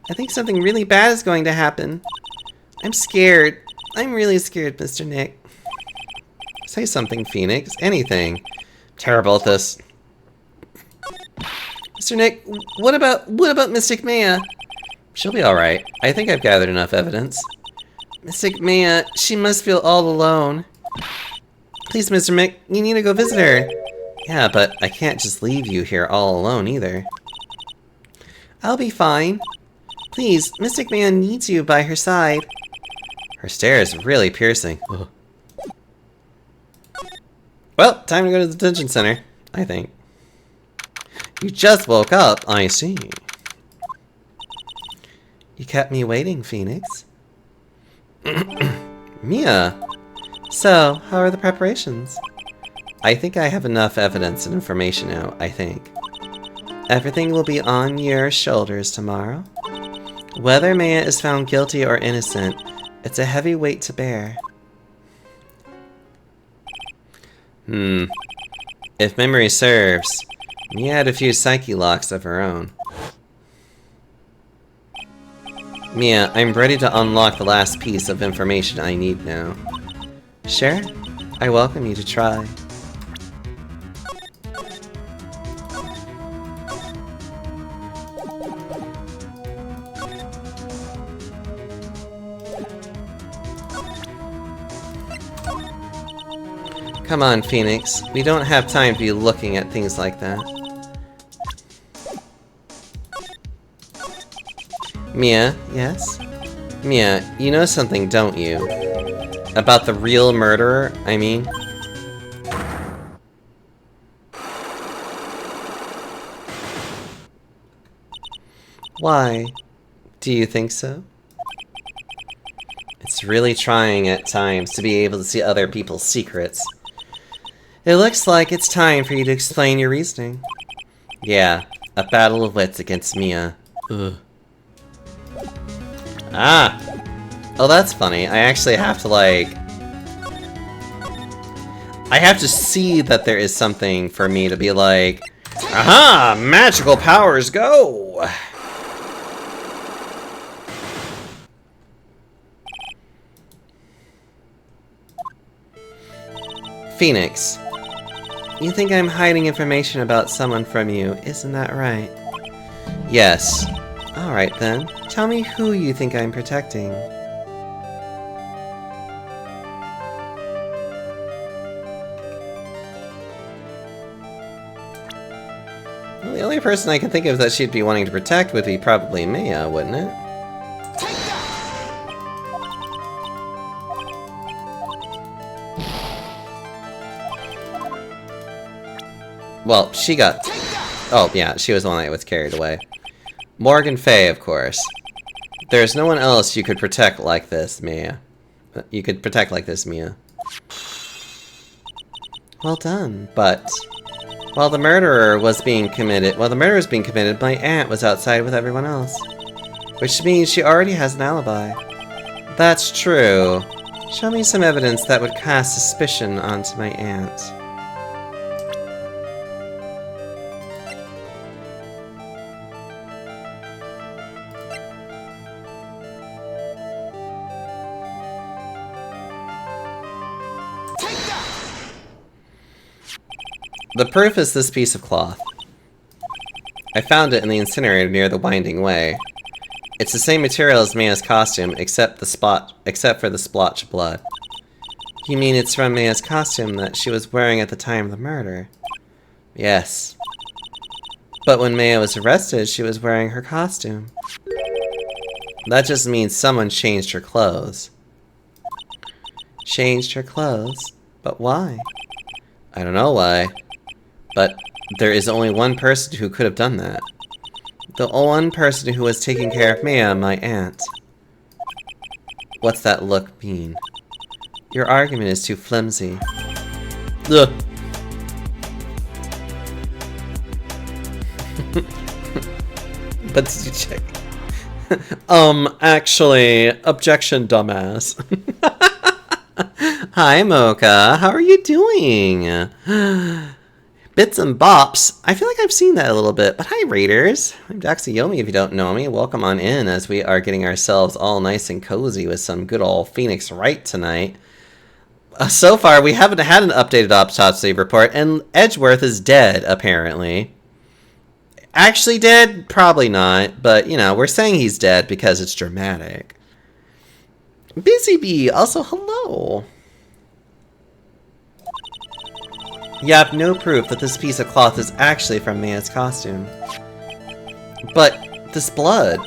I think something really bad is going to happen. I'm scared. I'm really scared, Mr. Nick. Say something, Phoenix. Anything. Terrible at this. Mr. Nick, what about Mystic Maya? She'll be alright. I think I've gathered enough evidence. Mystic Maya, she must feel all alone. Please, Mr. Mick, you need to go visit her. Yeah, but I can't just leave you here all alone either. I'll be fine. Please, Mystic Maya needs you by her side. Her stare is really piercing. Ugh. Well, time to go to the detention center, I think. You just woke up, I see. You kept me waiting, Phoenix. Mia! So, how are the preparations? I think I have enough evidence and information now, I think. Everything will be on your shoulders tomorrow. Whether Maya is found guilty or innocent, it's a heavy weight to bear. If memory serves, Mia had a few psyche locks of her own. Mia, I'm ready to unlock the last piece of information I need now. Sure, I welcome you to try. Come on, Phoenix. We don't have time for you looking at things like that. Mia, yes? Mia, you know something, don't you? About the real murderer, I mean? Why? Do you think so? It's really trying at times to be able to see other people's secrets. It looks like it's time for you to explain your reasoning. Yeah, a battle of wits against Mia. Ugh. Ah! Oh, that's funny. I actually have to, like... I have to see that there is something for me to be like, aha, magical powers go! Phoenix, you think I'm hiding information about someone from you, isn't that right? Yes. Alright then, tell me who you think I'm protecting. Well, the only person I can think of that she'd be wanting to protect would be probably Maya, wouldn't it? Well, she got... Oh, yeah, she was the one that was carried away. Morgan Fay, of course. There's no one else you could protect like this, Mia. You could protect like this, Mia. Well done, but... While the murder was being committed, my aunt was outside with everyone else. Which means she already has an alibi. That's true. Show me some evidence that would cast suspicion onto my aunt. The proof is this piece of cloth. I found it in the incinerator near the Winding Way. It's the same material as Maya's costume, except for the splotch of blood. You mean it's from Maya's costume that she was wearing at the time of the murder? Yes. But when Maya was arrested, she was wearing her costume. That just means someone changed her clothes. Changed her clothes? But why? I don't know why. But there is only one person who could have done that. The one person who was taking care of Maya, my aunt. What's that look mean? Your argument is too flimsy. Ugh. But did you check? Actually, objection, dumbass. Hi, Mocha. How are you doing? Bits and bops. I feel like I've seen that a little bit, but hi, Raiders. I'm Daxiomi if you don't know me. Welcome on in as we are getting ourselves all nice and cozy with some good old Phoenix Wright tonight. So far, we haven't had an updated autopsy report, and Edgeworth is dead, apparently. Actually dead? Probably not, but, you know, we're saying he's dead because it's dramatic. Busy Bee, also hello. You have no proof that this piece of cloth is actually from Maya's costume. But this blood.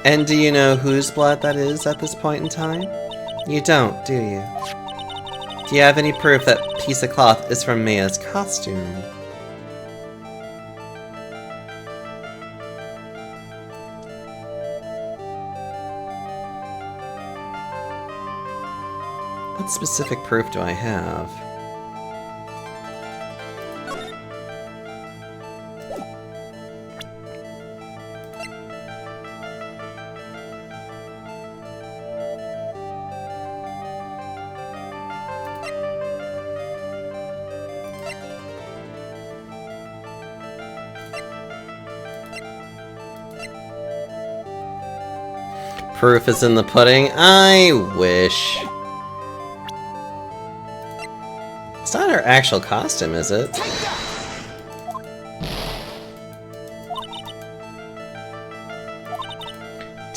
And do you know whose blood that is at this point in time? You don't, do you? Do you have any proof that piece of cloth is from Maya's costume? What specific proof do I have? Proof is in the pudding? I wish. It's not her actual costume, is it? Do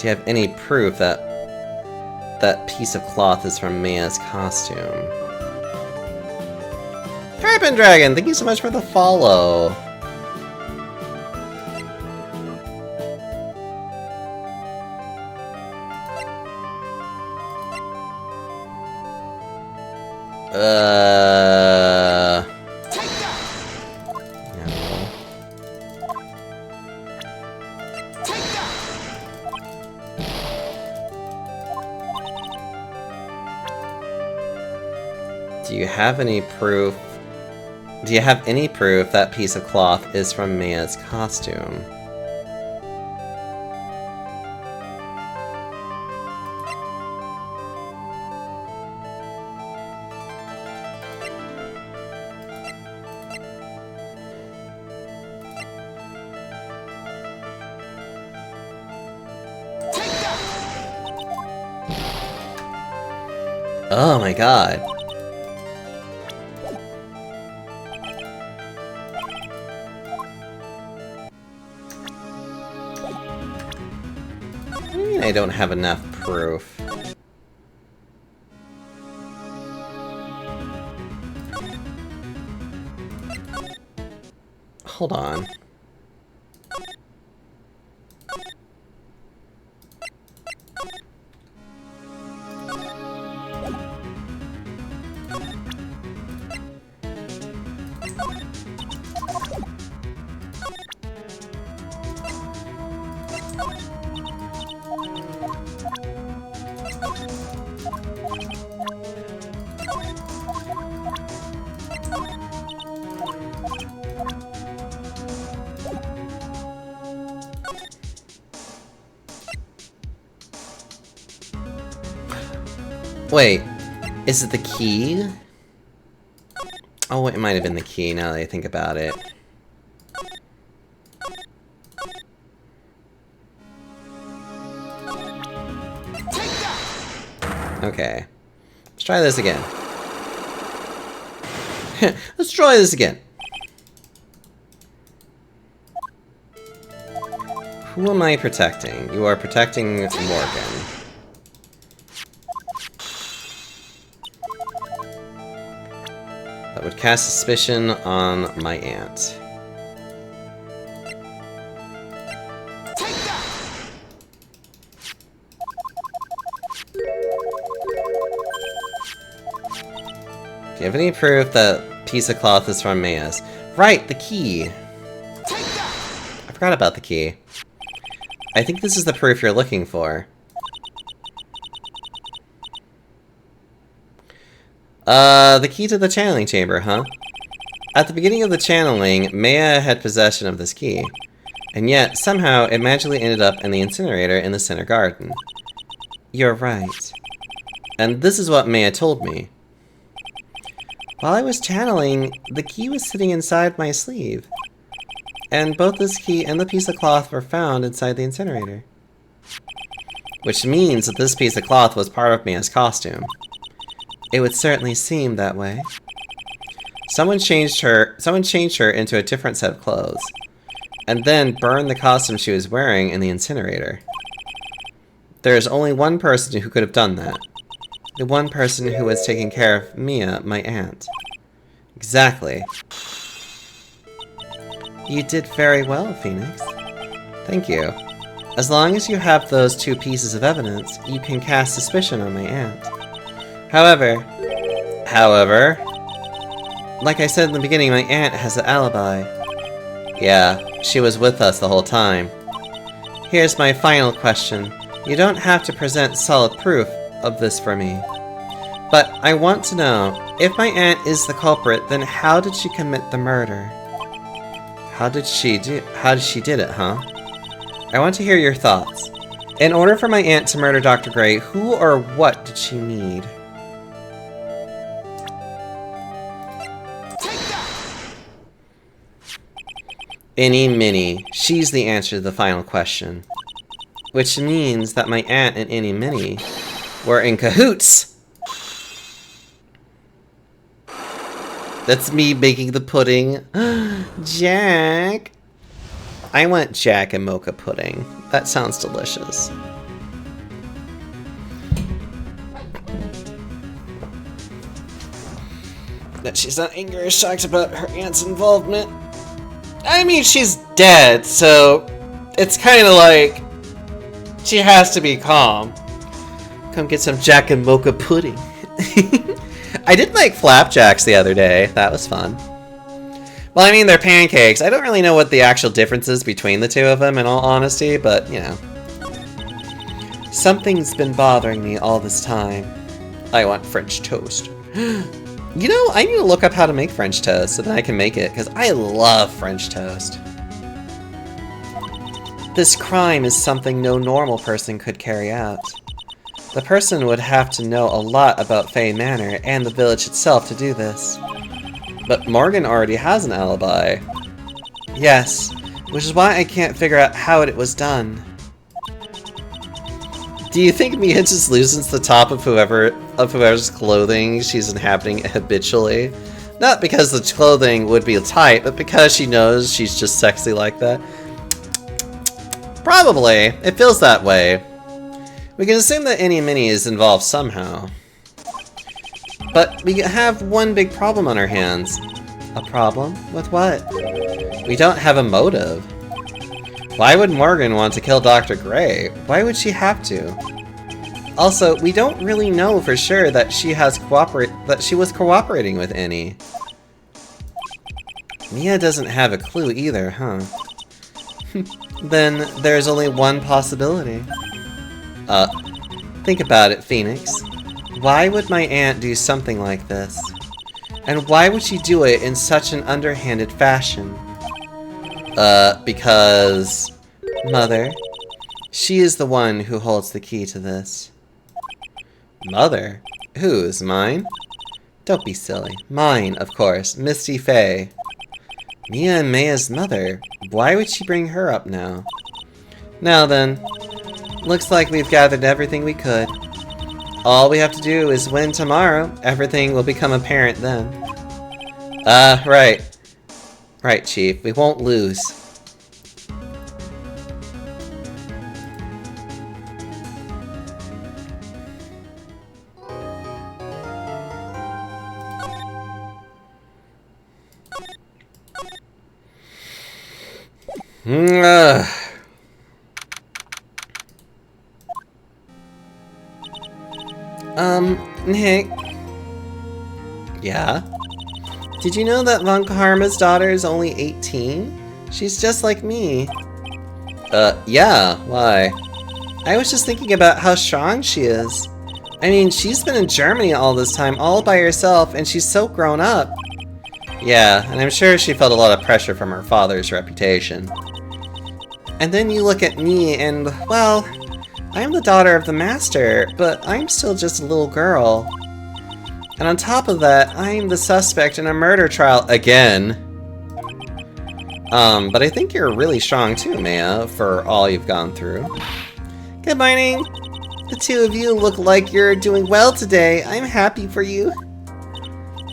you have any proof that that piece of cloth is from Maya's costume? Carbon Dragon, thank you so much for the follow. No. Do you have any proof? Do you have any proof that piece of cloth is from Maya's costume? Oh my god. What do you mean I don't have enough proof? Hold on. Wait, is it the key? Oh, it might have been the key now that I think about it. Okay. Let's try this again. Let's try this again. Who am I protecting? You are protecting Morgan. That would cast suspicion on my aunt. Do you have any proof that piece of cloth is from Maya's? Right, the key. I forgot about the key. I think this is the proof you're looking for. The key to the channeling chamber, huh? At the beginning of the channeling, Maya had possession of this key. And yet, somehow, it magically ended up in the incinerator in the center garden. You're right. And this is what Maya told me. While I was channeling, the key was sitting inside my sleeve. And both this key and the piece of cloth were found inside the incinerator. Which means that this piece of cloth was part of Maya's costume. It would certainly seem that way. Someone changed her into a different set of clothes, and then burned the costume she was wearing in the incinerator. There is only one person who could have done that. The one person who was taking care of Mia, my aunt. Exactly. You did very well, Phoenix. Thank you. As long as you have those two pieces of evidence, you can cast suspicion on my aunt. However, like I said in the beginning, my aunt has an alibi. Yeah, she was with us the whole time. Here's my final question. You don't have to present solid proof of this for me. But I want to know, if my aunt is the culprit, then how did she commit the murder? How did she did it, huh? I want to hear your thoughts. In order for my aunt to murder Dr. Gray, who or what did she need? Any Minnie. She's the answer to the final question. Which means that my aunt and Any Minnie were in cahoots! That's me making the pudding. Jack! I want Jack and mocha pudding. That sounds delicious. That she's not angry or shocked about her aunt's involvement. I mean, she's dead, so it's kind of like she has to be calm. Come get some Jack and mocha pudding. I did make flapjacks the other day. That was fun. Well, I mean, they're pancakes. I don't really know what the actual difference is between the two of them, in all honesty, but, you know. Something's been bothering me all this time. I want French toast. You know, I need to look up how to make French toast so that I can make it, because I love French toast. This crime is something no normal person could carry out. The person would have to know a lot about Fey Manor and the village itself to do this. But Morgan already has an alibi. Yes, which is why I can't figure out how it was done. Do you think Mia just loosens the top of whoever's clothing she's inhabiting habitually? Not because the clothing would be tight, but because she knows she's just sexy like that? Probably. It feels that way. We can assume that any Minnie is involved somehow. But we have one big problem on our hands. A problem? With what? We don't have a motive. Why would Morgan want to kill Dr. Gray? Why would she have to? Also, we don't really know for sure that she was cooperating with Annie. Mia doesn't have a clue either, huh? Then there's only one possibility. Think about it, Phoenix. Why would my aunt do something like this? And why would she do it in such an underhanded fashion? Because... Mother. She is the one who holds the key to this. Mother? Whose? Mine? Don't be silly. Mine, of course. Misty Fey. Mia and Maya's mother. Why would she bring her up now? Now then. Looks like we've gathered everything we could. All we have to do is win tomorrow. Everything will become apparent then. Right. Right, Chief. We won't lose. Nick. Yeah? Did you know that Von Karma's daughter is only 18? She's just like me. Yeah, why? I was just thinking about how strong she is. I mean, she's been in Germany all this time, all by herself, and she's so grown up. Yeah, and I'm sure she felt a lot of pressure from her father's reputation. And then you look at me and, well, I am the daughter of the master, but I'm still just a little girl. And on top of that, I'm the suspect in a murder trial again. But I think you're really strong too, Maya, for all you've gone through. Good morning. The two of you look like you're doing well today. I'm happy for you.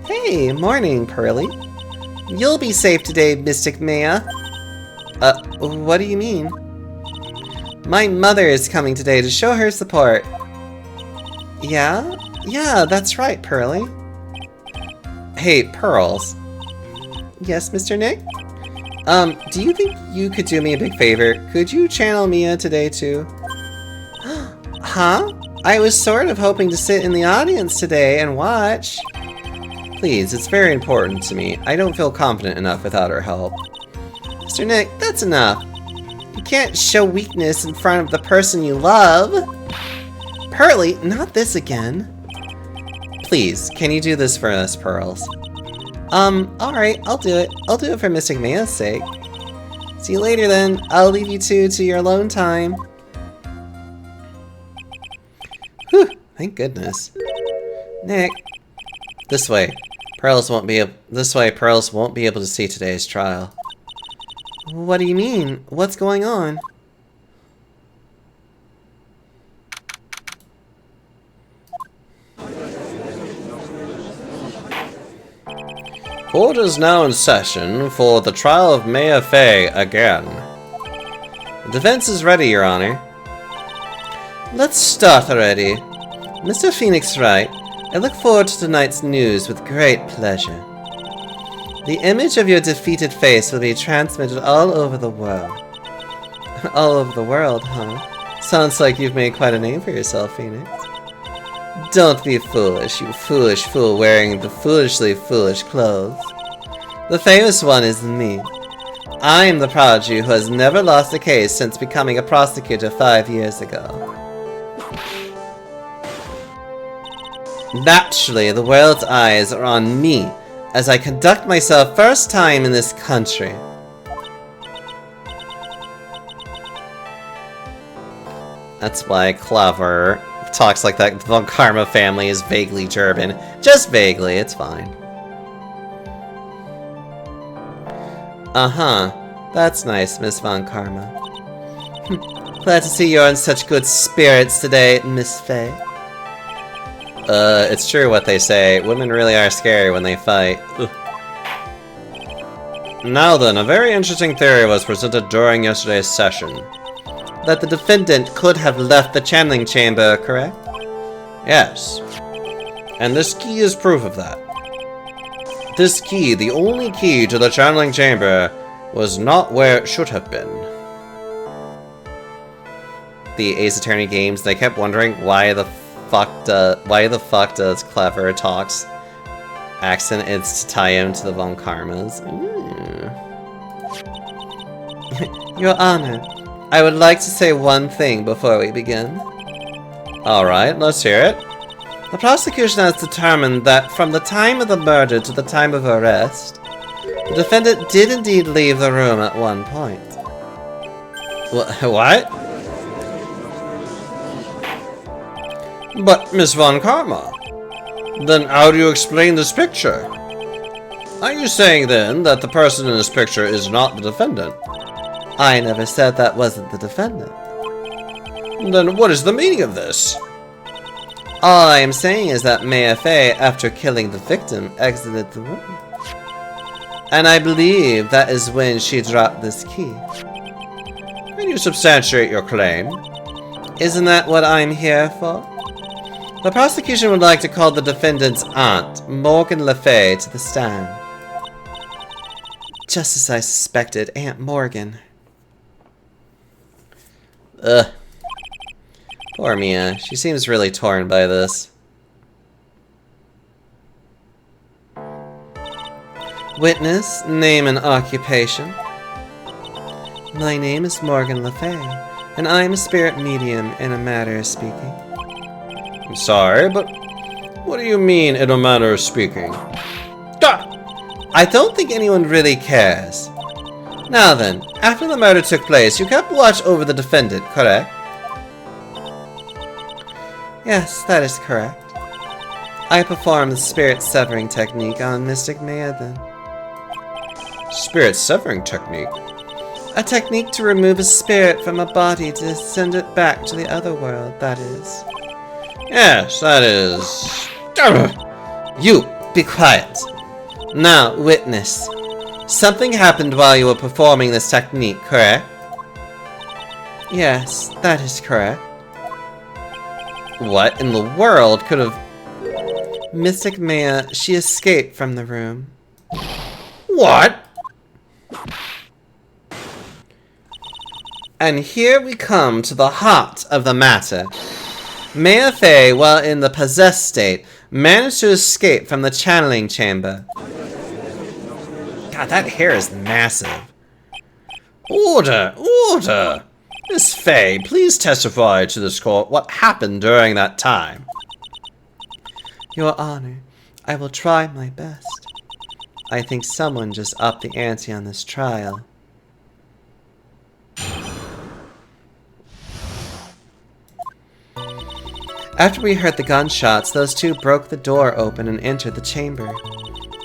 Hey, morning, Pearly. You'll be safe today, Mystic Maya. What do you mean? My mother is coming today to show her support. Yeah? Yeah, that's right, Pearly. Hey, Pearls. Yes, Mr. Nick? Do you think you could do me a big favor? Could you channel Mia today, too? Huh? I was sort of hoping to sit in the audience today and watch. Please, it's very important to me. I don't feel confident enough without her help. Mr. Nick, that's enough. You can't show weakness in front of the person you love. Pearly, not this again. Please, can you do this for us, Pearls? Alright, I'll do it. I'll do it for Mystic Maya's sake. See you later then. I'll leave you two to your alone time. Whew, thank goodness. Nick. This way. Pearls won't be able to see today's trial. What do you mean? What's going on? Court is now in session for the trial of Maya Fey again. The defense is ready, Your Honor. Let's start already. Mr. Phoenix Wright, I look forward to tonight's news with great pleasure. The image of your defeated face will be transmitted all over the world. All over the world, huh? Sounds like you've made quite a name for yourself, Phoenix. Don't be foolish, you foolish fool wearing the foolishly foolish clothes. The famous one is me. I am the prodigy who has never lost a case since becoming a prosecutor 5 years ago. Naturally, the world's eyes are on me as I conduct myself first time in this country. That's why Clover talks like that. The Von Karma family is vaguely German. Just vaguely, it's fine. Uh-huh. That's nice, Miss Von Karma. Glad to see you're in such good spirits today, Miss Faye. It's true what they say. Women really are scary when they fight. Ugh. Now then, a very interesting theory was presented during yesterday's session. That the defendant could have left the channeling chamber, correct? Yes. And this key is proof of that. This key, the only key to the channeling chamber, was not where it should have been. The Ace Attorney games, they kept wondering why the fuck does Clever Talk's accent is to tie him to the Von Karmas. Your Honor, I would like to say one thing before we begin. Alright, let's hear it. The prosecution has determined that from the time of the murder to the time of arrest, the defendant did indeed leave the room at one point. What? But, Miss Von Karma, then how do you explain this picture? Are you saying then that the person in this picture is not the defendant? I never said that wasn't the defendant. Then what is the meaning of this? All I am saying is that Maya Fey, after killing the victim, exited the room. And I believe that is when she dropped this key. Can you substantiate your claim? Isn't that what I'm here for? The prosecution would like to call the defendant's aunt, Morgan Le Fay, to the stand. Just as I suspected, Aunt Morgan. Ugh. Poor Mia. She seems really torn by this. Witness, name and occupation. My name is Morgan Le Fay, and I am a spirit medium in a matter of speaking. I'm sorry, but what do you mean in a manner of speaking? I don't think anyone really cares. Now then, after the murder took place, you kept watch over the defendant, correct? Yes, that is correct. I performed the spirit severing technique on Mystic Maya then. Spirit severing technique? A technique to remove a spirit from a body to send it back to the other world, that is. Yes, that is... You, be quiet. Now, witness. Something happened while you were performing this technique, correct? Yes, that is correct. What in the world could have... Mystic Maya, she escaped from the room. What? And here we come to the heart of the matter. Maya Fey, while in the possessed state, managed to escape from the channeling chamber. God, that hair is massive. Order! Order! Miss Fey, please testify to this court what happened during that time. Your Honor, I will try my best. I think someone just upped the ante on this trial. After we heard the gunshots, those two broke the door open and entered the chamber.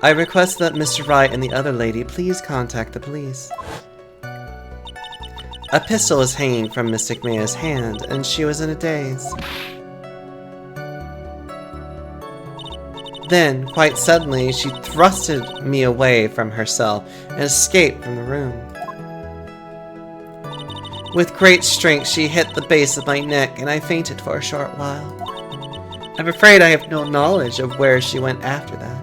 I request that Mr. Wright and the other lady please contact the police. A pistol was hanging from Mystic Maya's hand, and she was in a daze. Then, quite suddenly, she thrusted me away from herself and escaped from the room. With great strength, she hit the base of my neck, and I fainted for a short while. I'm afraid I have no knowledge of where she went after that.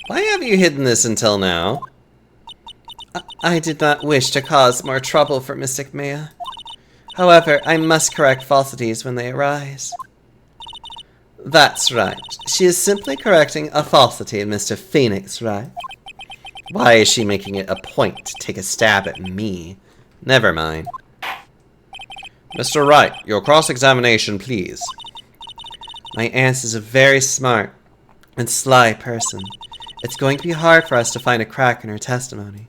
Why have you hidden this until now? I did not wish to cause more trouble for Mystic Maya. However, I must correct falsities when they arise. That's right. She is simply correcting a falsity, Mr. Phoenix, right? Why is she making it a point to take a stab at me? Never mind. Mr. Wright, your cross-examination, please. My aunt is a very smart and sly person. It's going to be hard for us to find a crack in her testimony.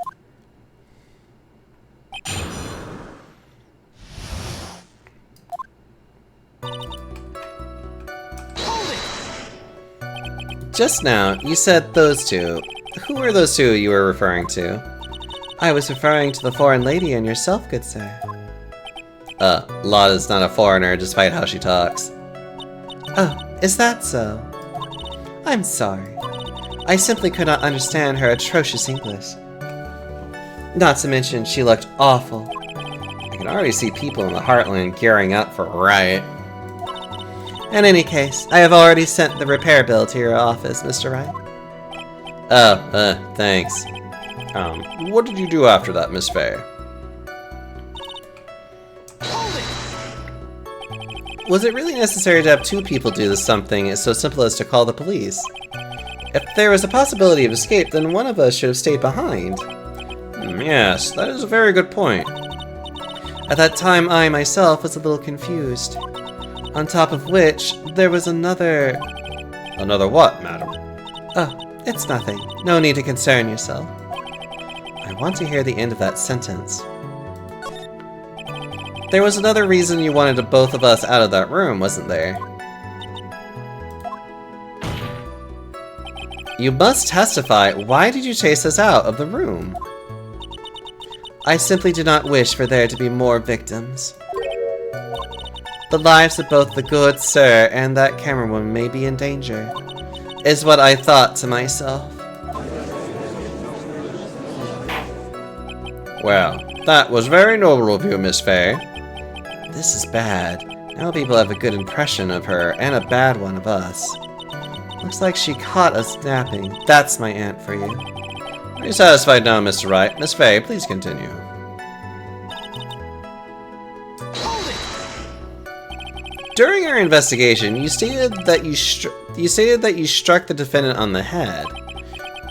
Just now, you said those two. Who were those two you were referring to? I was referring to the foreign lady and yourself, good sir. Lotta's not a foreigner, despite how she talks. Oh, is that so? I'm sorry. I simply could not understand her atrocious English. Not to mention, she looked awful. I can already see people in the Heartland gearing up for a riot. In any case, I have already sent the repair bill to your office, Mr. Wright. Oh, thanks. What did you do after that, Miss Faye? Was it really necessary to have two people do something so simple as to call the police? If there was a possibility of escape, then one of us should have stayed behind. Yes, that is a very good point. At that time, I myself was a little confused. On top of which, there was another... Another what, madam? Oh, it's nothing. No need to concern yourself. I want to hear the end of that sentence. There was another reason you wanted both of us out of that room, wasn't there? You must testify. Why did you chase us out of the room? I simply do not wish for there to be more victims. The lives of both the good sir and that camerawoman may be in danger, is what I thought to myself. Well, that was very noble of you, Miss Faye. This is bad. Now people have a good impression of her, and a bad one of us. Looks like she caught us napping. That's my aunt for you. Are you satisfied now, Mr. Wright? Miss Faye, please continue. During our investigation, you stated that you struck the defendant on the head,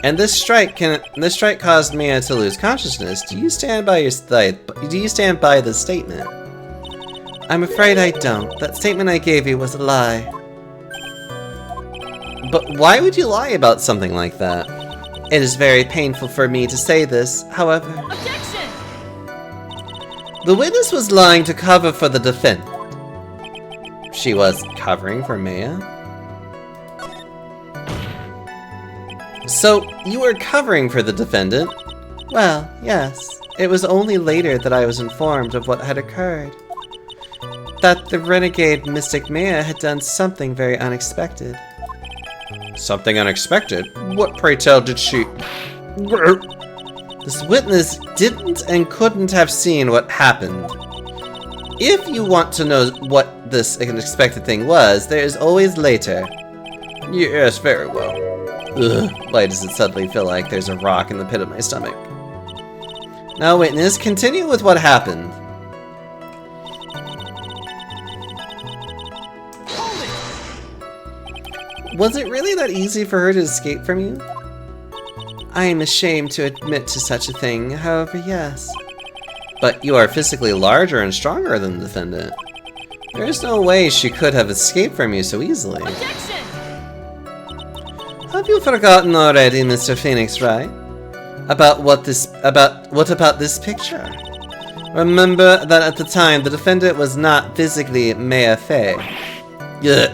and this strike caused Mia to lose consciousness. Do you stand by the statement? I'm afraid I don't. That statement I gave you was a lie. But why would you lie about something like that? It is very painful for me to say this, however. Objection! The witness was lying to cover for the defendant. She was covering for Maya? So, you were covering for the defendant? Well, yes. It was only later that I was informed of what had occurred. That the renegade Mystic Maya had done something very unexpected. Something unexpected? What, pray tell, did she... This witness didn't and couldn't have seen what happened. If you want to know what this unexpected thing was, there is always later. Yes, very well. Ugh, why does it suddenly feel like there's a rock in the pit of my stomach? Now, witness, continue with what happened. Was it really that easy for her to escape from you? I am ashamed to admit to such a thing, however, yes. But you are physically larger and stronger than the defendant. There is no way she could have escaped from you so easily. Objection! Have you forgotten already, Mr. Phoenix Wright? What about this picture? Remember that at the time the defendant was not physically Maya Fey. Ugh.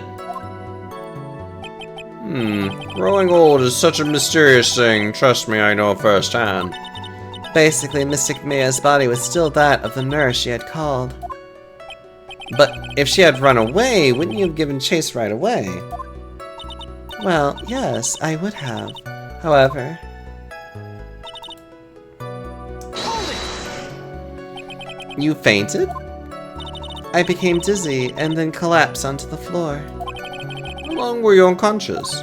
Growing old is such a mysterious thing. Trust me, I know firsthand. Basically, Mystic Maya's body was still that of the nurse she had called. But if she had run away, wouldn't you have given chase right away? Well, yes, I would have. However... You fainted? I became dizzy and then collapsed onto the floor. How long were you unconscious?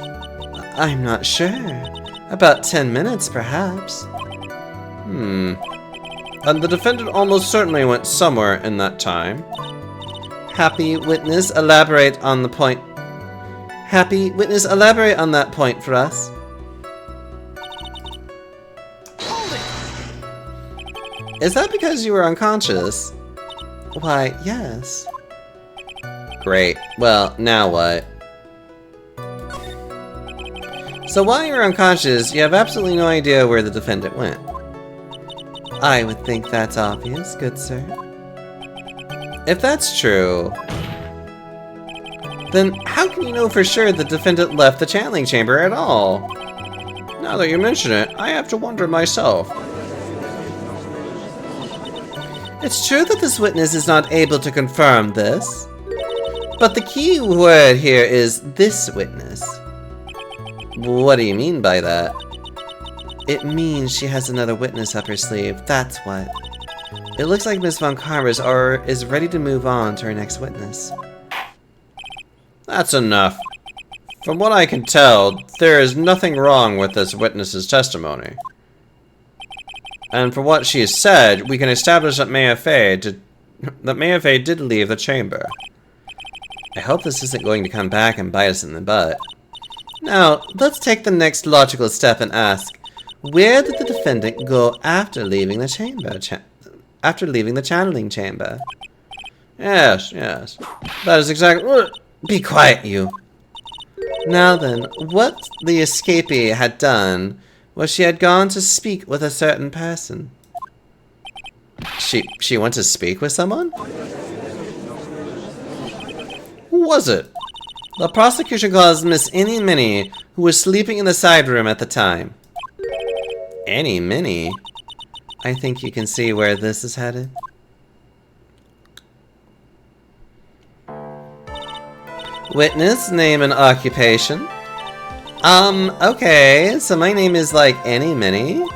I'm not sure. About 10 minutes, perhaps. And the defendant almost certainly went somewhere in that time. Happy witness, elaborate on the point. Happy witness, elaborate on that point for us. Is that because you were unconscious? Why, yes. Great. Well, now what? So while you were unconscious, you have absolutely no idea where the defendant went. I would think that's obvious, good sir. If that's true, then how can you know for sure the defendant left the channeling chamber at all? Now that you mention it, I have to wonder myself. It's true that this witness is not able to confirm this, but the key word here is this witness. What do you mean by that? It means she has another witness up her sleeve, that's what. It looks like Miss Von Carvers is ready to move on to her next witness. That's enough. From what I can tell, there is nothing wrong with this witness's testimony. And from what she has said, we can establish that Maya Fey did leave the chamber. I hope this isn't going to come back and bite us in the butt. Now, let's take the next logical step and ask, where did the defendant go after leaving the chamber? After leaving the channeling chamber? Yes. That is exactly... Be quiet, you. Now then, what the escapee had done was she had gone to speak with a certain person. She went to speak with someone? Who was it? The prosecution calls Miss Annie Minnie, who was sleeping in the side room at the time. Annie Minnie? I think you can see where this is headed. Witness, name and occupation. Okay, so my name is, like, Annie Minnie.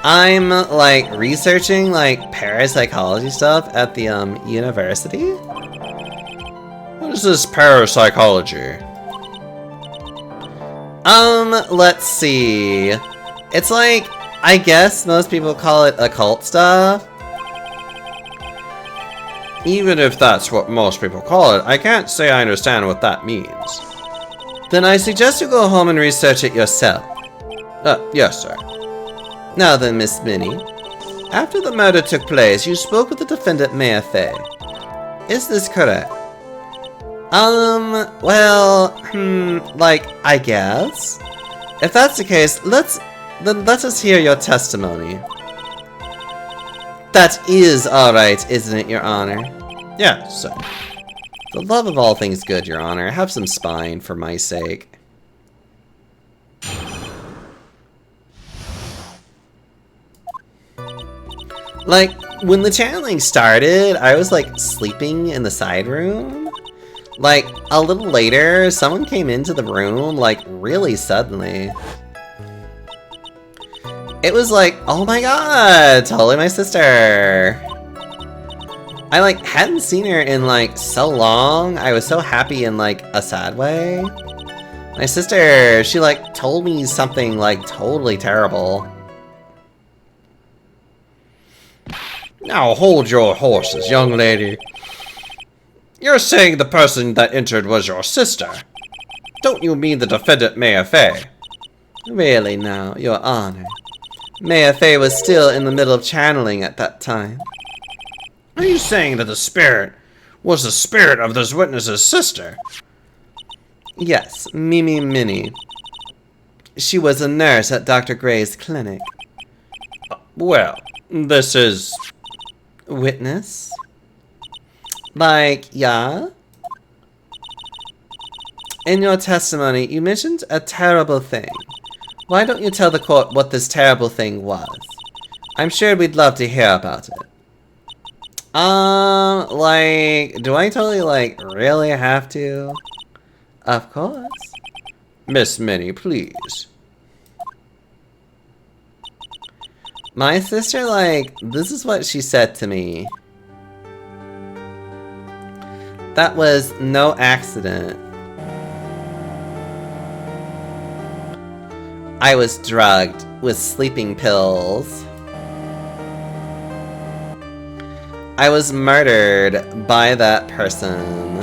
I'm, like, researching, like, parapsychology stuff at the, university. What is this parapsychology? Let's see. It's like, I guess most people call it occult stuff. Even if that's what most people call it, I can't say I understand what that means. Then I suggest you go home and research it yourself. Yes, sir. Now then, Miss Minnie. After the murder took place, you spoke with the defendant, Maya Fey. Is this correct? Like, I guess. If that's the case, then let us hear your testimony. That is alright, isn't it, Your Honor? Yes, sir. The love of all things good, Your Honor. Have some spine, for my sake. Like, when the channeling started, I was, like, sleeping in the side room. Like, a little later, someone came into the room, like, really suddenly. It was like, oh my god, totally my sister. I, like, hadn't seen her in, like, so long. I was so happy in, like, a sad way. My sister, she, like, told me something, like, totally terrible. Now hold your horses, young lady. You're saying the person that entered was your sister. Don't you mean the defendant, Maya Fey? Really now, Your Honor. Maya Fey was still in the middle of channeling at that time. Are you saying that the spirit was the spirit of this witness's sister? Yes, Mimi Minnie. She was a nurse at Dr. Gray's clinic. Well, this is... Witness? Like, yeah? In your testimony, you mentioned a terrible thing. Why don't you tell the court what this terrible thing was? I'm sure we'd love to hear about it. Like, do I totally, like, really have to? Of course. Miss Minnie, please. My sister, like, this is what she said to me. That was no accident. I was drugged with sleeping pills. I was murdered by that person.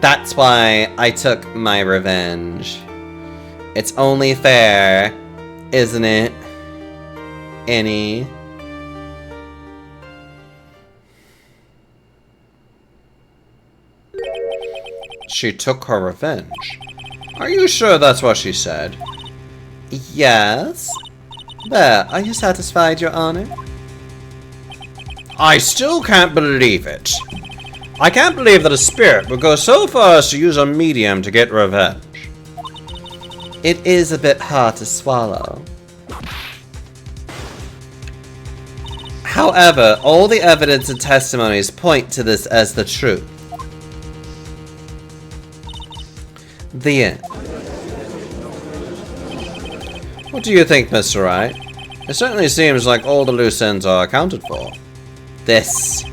That's why I took my revenge. It's only fair, isn't it, Annie? She took her revenge. Are you sure that's what she said? Yes. There, are you satisfied, Your Honor? I still can't believe it. I can't believe that a spirit would go so far as to use a medium to get revenge. It is a bit hard to swallow. However, all the evidence and testimonies point to this as the truth. The end. What do you think, Mr. Wright? It certainly seems like all the loose ends are accounted for. This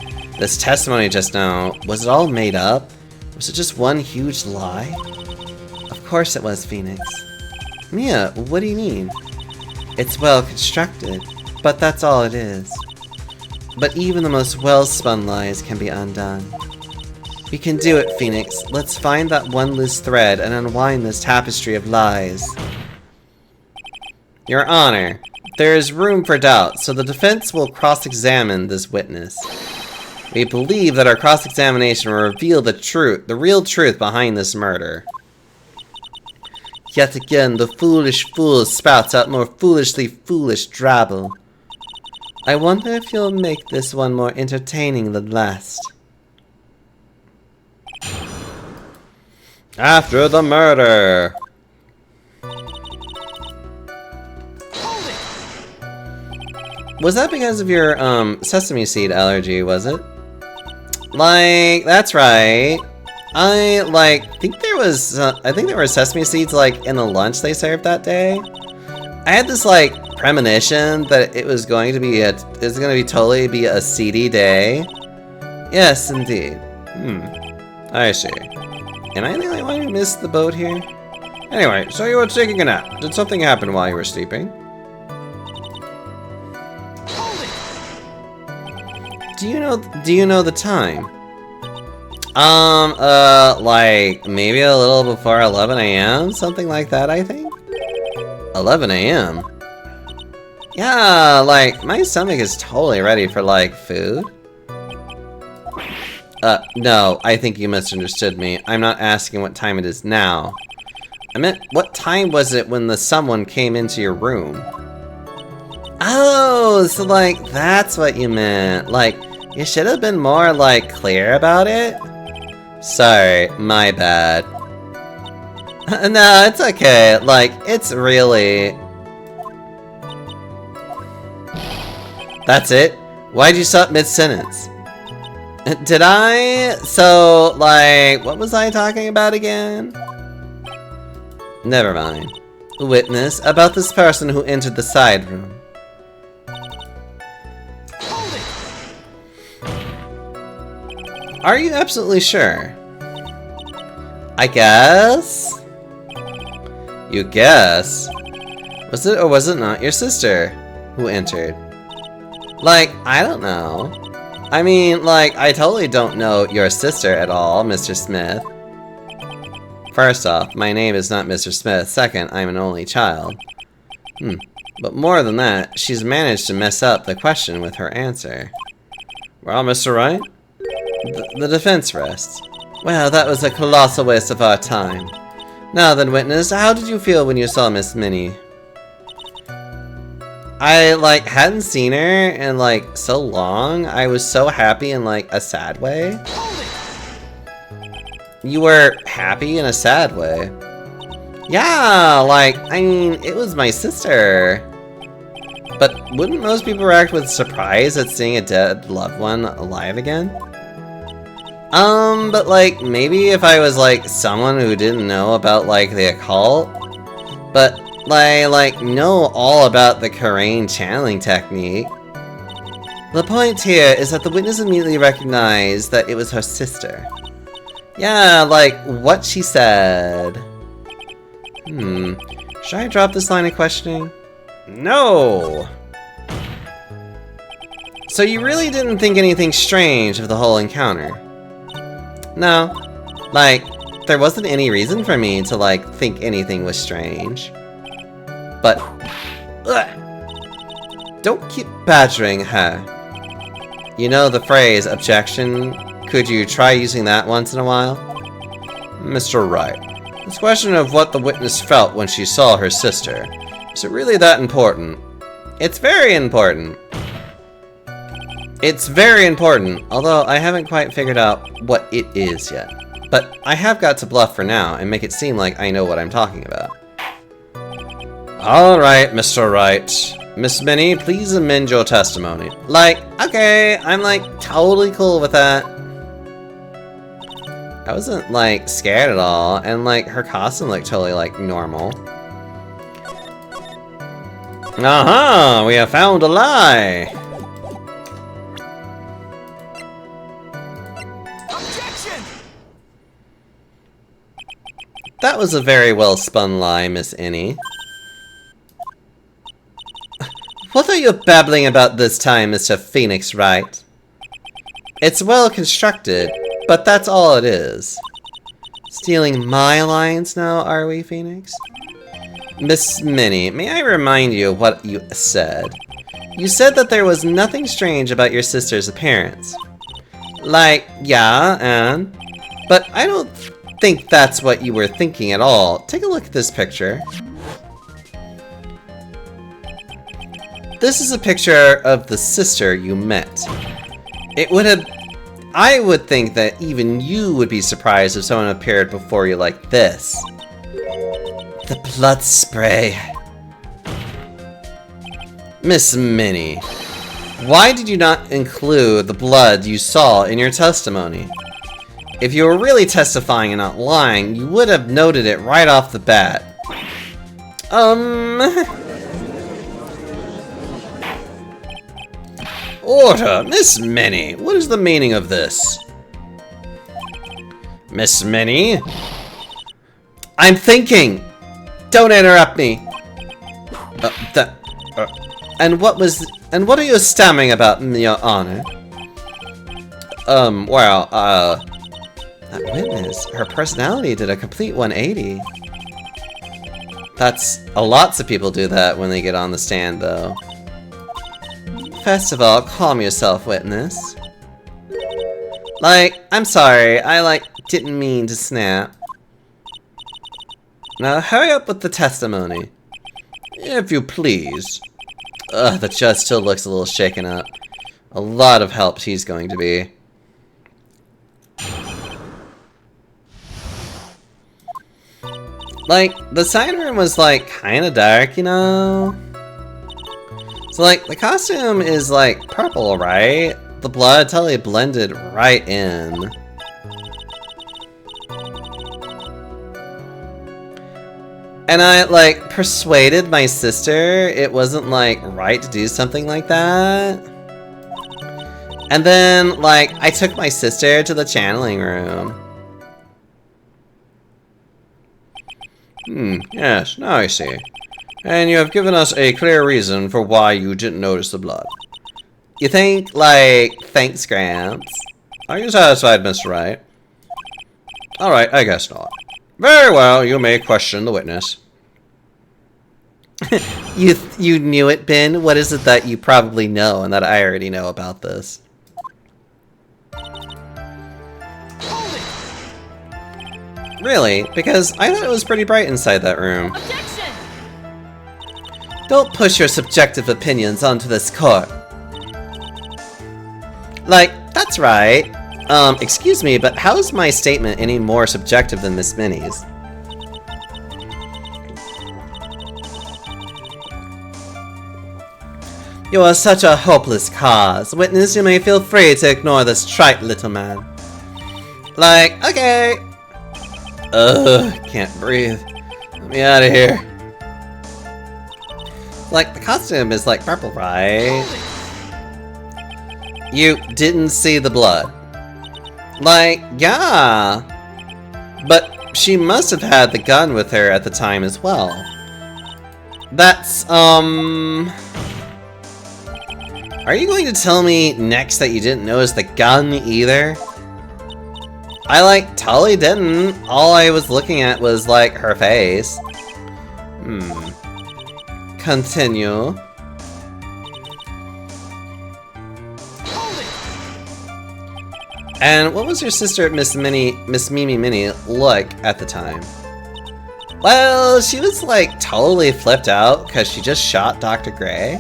testimony just now, was it all made up? Was it just one huge lie? Of course it was, Phoenix. Mia, what do you mean? It's well constructed, but that's all it is. But even the most well-spun lies can be undone. We can do it, Phoenix. Let's find that one loose thread and unwind this tapestry of lies. Your Honor, there is room for doubt, so the defense will cross-examine this witness. We believe that our cross-examination will reveal the real truth behind this murder. Yet again, the foolish fool spouts out more foolishly foolish drabble. I wonder if you'll make this one more entertaining than last. After the murder! Was that because of your, sesame seed allergy, was it? Like, that's right. I think there were sesame seeds, like, in the lunch they served that day. I had this, like, premonition that it was going to be totally be a seedy day. Yes, indeed. I see. Am I the only one who missed the boat here? Anyway, so you were taking a nap. Did something happen while you were sleeping? Do you know the time? Like, maybe a little before 11 a.m.? Something like that, I think? 11 a.m.? Yeah, like, my stomach is totally ready for, like, food. No, I think you misunderstood me. I'm not asking what time it is now. I meant, what time was it when someone came into your room? Oh, so, like, that's what you meant. Like, you should have been more, like, clear about it? Sorry, my bad. No, it's okay. Like, it's really... That's it? Why'd you stop mid-sentence? Did I? So, like, what was I talking about again? Never mind. Witness, about this person who entered the side room. Are you absolutely sure? I guess? You guess? Was it or was it not your sister who entered? Like, I don't know. I mean, like, I totally don't know your sister at all, Mr. Smith. First off, my name is not Mr. Smith. Second, I'm an only child. But more than that, she's managed to mess up the question with her answer. Well, Mr. Wright? The defense rests. Well, that was a colossal waste of our time. Now then, witness, how did you feel when you saw Miss Minnie? I, like, hadn't seen her in, like, so long. I was so happy in, like, a sad way. You were happy in a sad way? Yeah, like, I mean, it was my sister. But wouldn't most people react with surprise at seeing a dead loved one alive again? But, like, maybe if I was, like, someone who didn't know about, like, the occult, but like, know all about the Karain channeling technique. The point here is that the witness immediately recognized that it was her sister. Yeah, like, what she said. Should I drop this line of questioning? No! So you really didn't think anything strange of the whole encounter? No. Like, there wasn't any reason for me to, like, think anything was strange. But, don't keep badgering her. You know the phrase, objection? Could you try using that once in a while? Mr. Wright, this question of what the witness felt when she saw her sister, is it really that important? It's very important. It's very important, although I haven't quite figured out what it is yet. But I have got to bluff for now and make it seem like I know what I'm talking about. Alright, Mr. Wright. Miss Minnie, please amend your testimony. Like, okay, I'm like totally cool with that. I wasn't like scared at all, and like her costume looked totally like normal. Aha! We have found a lie! Objection! That was a very well spun lie, Miss Innie. What are you babbling about this time, Mr. Phoenix Wright? It's well constructed, but that's all it is. Stealing my lines now, are we, Phoenix? Miss Minnie, may I remind you of what you said? You said that there was nothing strange about your sister's appearance. Like, yeah, and... But I don't think that's what you were thinking at all. Take a look at this picture. This is a picture of the sister you met. It would have... I would think that even you would be surprised if someone appeared before you like this. The blood spray. Miss Minnie, why did you not include the blood you saw in your testimony? If you were really testifying and not lying, you would have noted it right off the bat. Order! Miss Minnie, what is the meaning of this? Miss Minnie? I'm thinking! Don't interrupt me! And what are you stammering about, Your Honor? That witness, her personality did a complete 180. Lots of people do that when they get on the stand, though. First of all, calm yourself, witness. Like, I'm sorry, I, didn't mean to snap. Now, hurry up with the testimony. If you please. Ugh, the judge still looks a little shaken up. A lot of help he's going to be. Like, the side room was, kinda dark, you know? So, the costume is, purple, right? The blood totally blended right in. And I, persuaded my sister it wasn't, right to do something like that. And then, I took my sister to the channeling room. Yes, now I see. And you have given us a clear reason for why you didn't notice the blood. You think, thanks, Gramps. Are you satisfied, Mr. Wright? Alright, I guess not. Very well, you may question the witness. You knew it, Ben? What is it that you probably know and that I already know about this? Really? Because I thought it was pretty bright inside that room. Objection! Don't push your subjective opinions onto this court. That's right. Excuse me, but how is my statement any more subjective than Miss Minnie's? You are such a hopeless cause. Witness, you may feel free to ignore this trite little man. Okay. Ugh, can't breathe. Let me out of here. The costume is purple, right? You didn't see the blood. Yeah. But she must have had the gun with her at the time as well. That's, Are you going to tell me next that you didn't notice the gun either? I, totally didn't. All I was looking at was, her face. Continue. And what was your sister, Miss Mimi Minnie, like at the time? Well, she was, totally flipped out because she just shot Dr. Gray.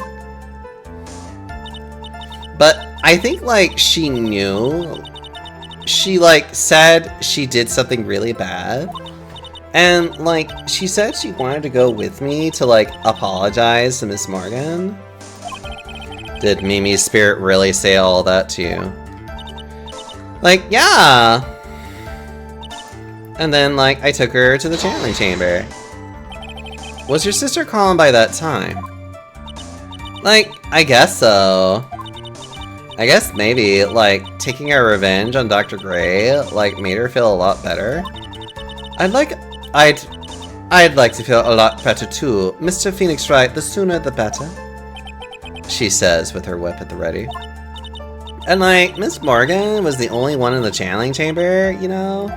But I think, like, she knew. She, like, said she did something really bad. And, like, she said she wanted to go with me to, like, apologize to Miss Morgan. Did Mimi's spirit really say all that to you? Like, yeah! And then, like, I took her to the channeling chamber. Was your sister calm by that time? Like, I guess so. I guess maybe, like, taking our revenge on Dr. Gray, like, made her feel a lot better. I'd like to feel a lot better too. Mr. Phoenix Wright, the sooner the better. She says with her whip at the ready. And, like, Miss Morgan was the only one in the channeling chamber, you know?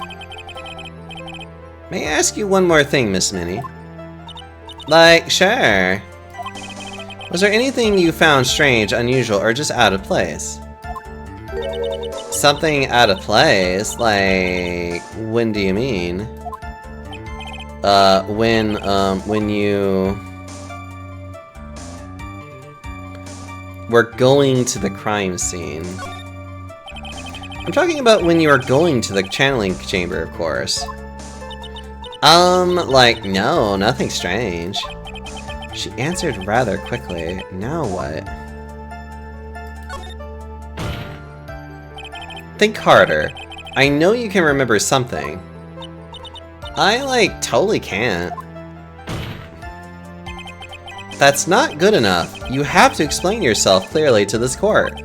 May I ask you one more thing, Miss Minnie? Like, sure. Was there anything you found strange, unusual, or just out of place? Something out of place? Like, when do you mean? When you were going to the crime scene. I'm talking about when you were going to the channeling chamber, of course. Like, no, nothing strange. She answered rather quickly. Now what? Think harder. I know you can remember something. I, like, totally can't. That's not good enough. You have to explain yourself clearly to this court.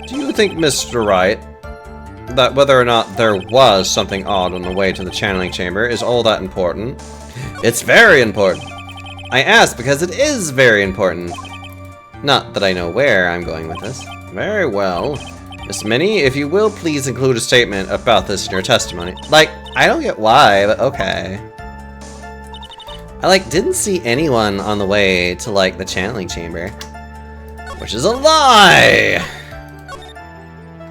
Do you think, Mr. Wright, that whether or not there was something odd on the way to the channeling chamber is all that important? It's very important. I ask because it is very important. Not that I know where I'm going with this. Very well. Miss Minnie, if you will please include a statement about this in your testimony. Like, I don't get why, but okay. I, like, didn't see anyone on the way to, like, the channeling chamber. Which is a lie!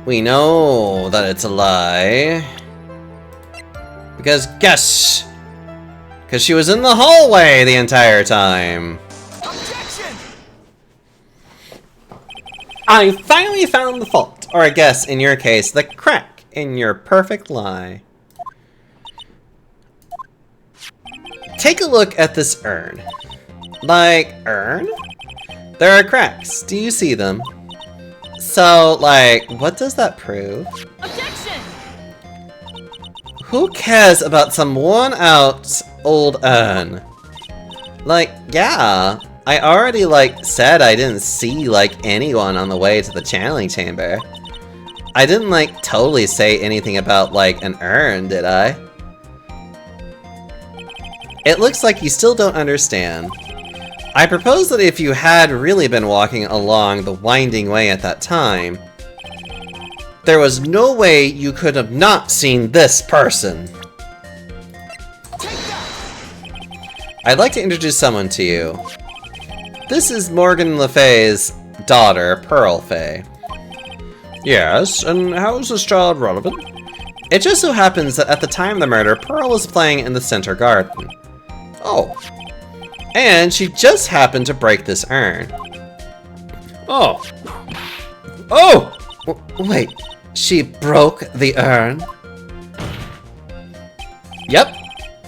We know that it's a lie. Because guess! Because she was in the hallway the entire time. Objection! I finally found the fault, or I guess in your case, the crack in your perfect lie. Take a look at this urn. Like, urn? There are cracks. Do you see them? So, like, what does that prove? Objection! Who cares about some worn-out old urn? Like, yeah, I already, like, said I didn't see, like, anyone on the way to the channeling chamber. I didn't, like, totally say anything about, like, an urn, did I? It looks like you still don't understand. I propose that if you had really been walking along the winding way at that time, there was no way you could have not seen this person. I'd like to introduce someone to you. This is Morgan Le Fay's daughter, Pearl Fay. Yes, and how is this child relevant? It just so happens that at the time of the murder, Pearl was playing in the center garden. Oh. And she just happened to break this urn. Oh. Oh! Wait, she broke the urn? Yep.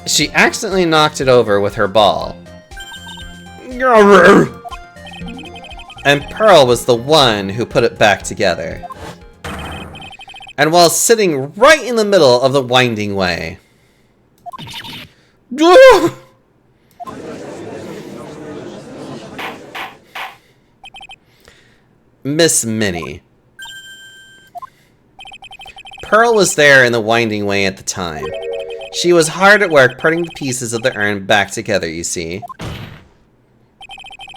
She accidentally knocked it over with her ball. And Pearl was the one who put it back together. And while sitting right in the middle of the winding way. Miss Minnie. Pearl was there in the winding way at the time. She was hard at work putting the pieces of the urn back together, you see.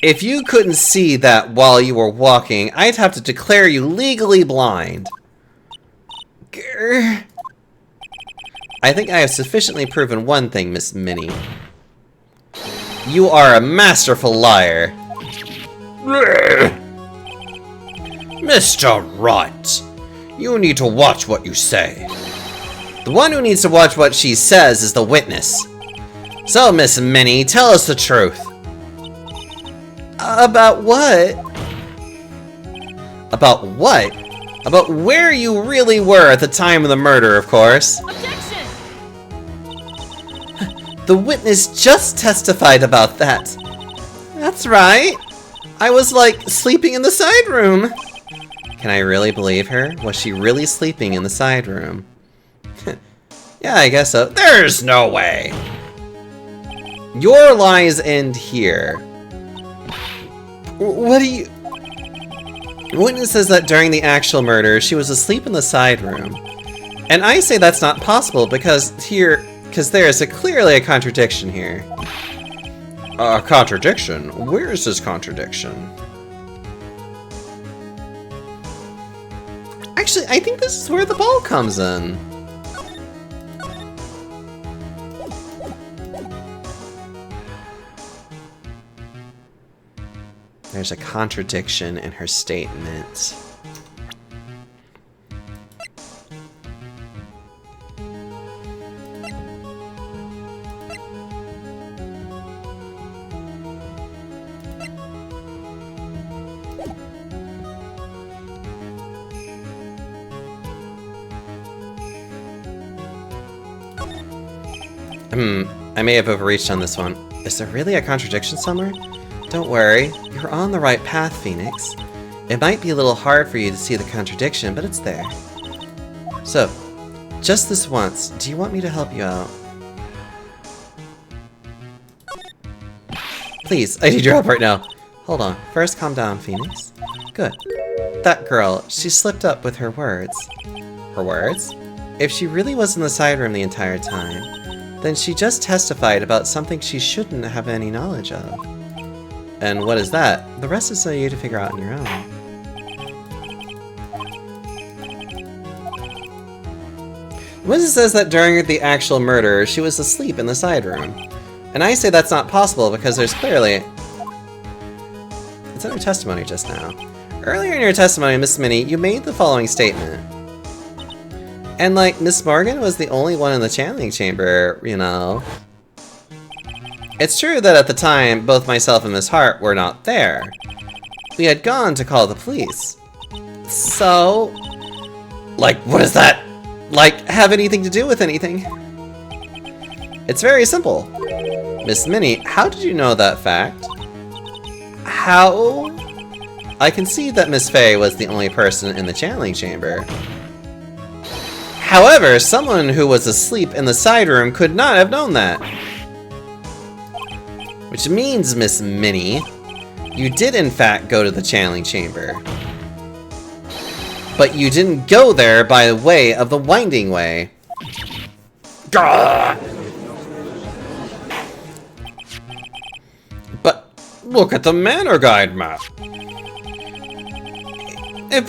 If you couldn't see that while you were walking, I'd have to declare you legally blind. Grr. I think I have sufficiently proven one thing, Miss Minnie. You are a masterful liar. Mr. Wright, you need to watch what you say. The one who needs to watch what she says is the witness. So, Miss Minnie, tell us the truth. About what? About what? About where you really were at the time of the murder, of course. Objection! The witness just testified about that. That's right. I was, like, sleeping in the side room. Can I really believe her? Was she really sleeping in the side room? Yeah, I guess so. There's no way. Your lies end here. What do you... The witness says that during the actual murder, she was asleep in the side room. And I say that's not possible because there's clearly a contradiction here. A contradiction? Where is this contradiction? Actually, I think this is where the ball comes in. There's a contradiction in her statement. I may have overreached on this one. Is there really a contradiction somewhere? Don't worry, you're on the right path, Phoenix. It might be a little hard for you to see the contradiction, but it's there. So, just this once, do you want me to help you out? Please, I need your help right now. Hold on, first calm down, Phoenix. Good. That girl, she slipped up with her words. Her words? If she really was in the side room the entire time, then she just testified about something she shouldn't have any knowledge of. And what is that? The rest is for you to figure out on your own. The witness says that during the actual murder, she was asleep in the side room. And I say that's not possible because there's clearly... It's in her testimony just now. Earlier in your testimony, Miss Minnie, you made the following statement. And, like, Miss Morgan was the only one in the channeling chamber, you know. It's true that at the time, both myself and Miss Hart were not there. We had gone to call the police. So... Like, what does that, like, have anything to do with anything? It's very simple. Miss Minnie, how did you know that fact? How? I can see that Miss Fey was the only person in the channeling chamber. However, someone who was asleep in the side room could not have known that. Which means, Miss Minnie, you did in fact go to the channeling chamber. But you didn't go there by the way of the winding way. Gah! But look at the manor guide map. If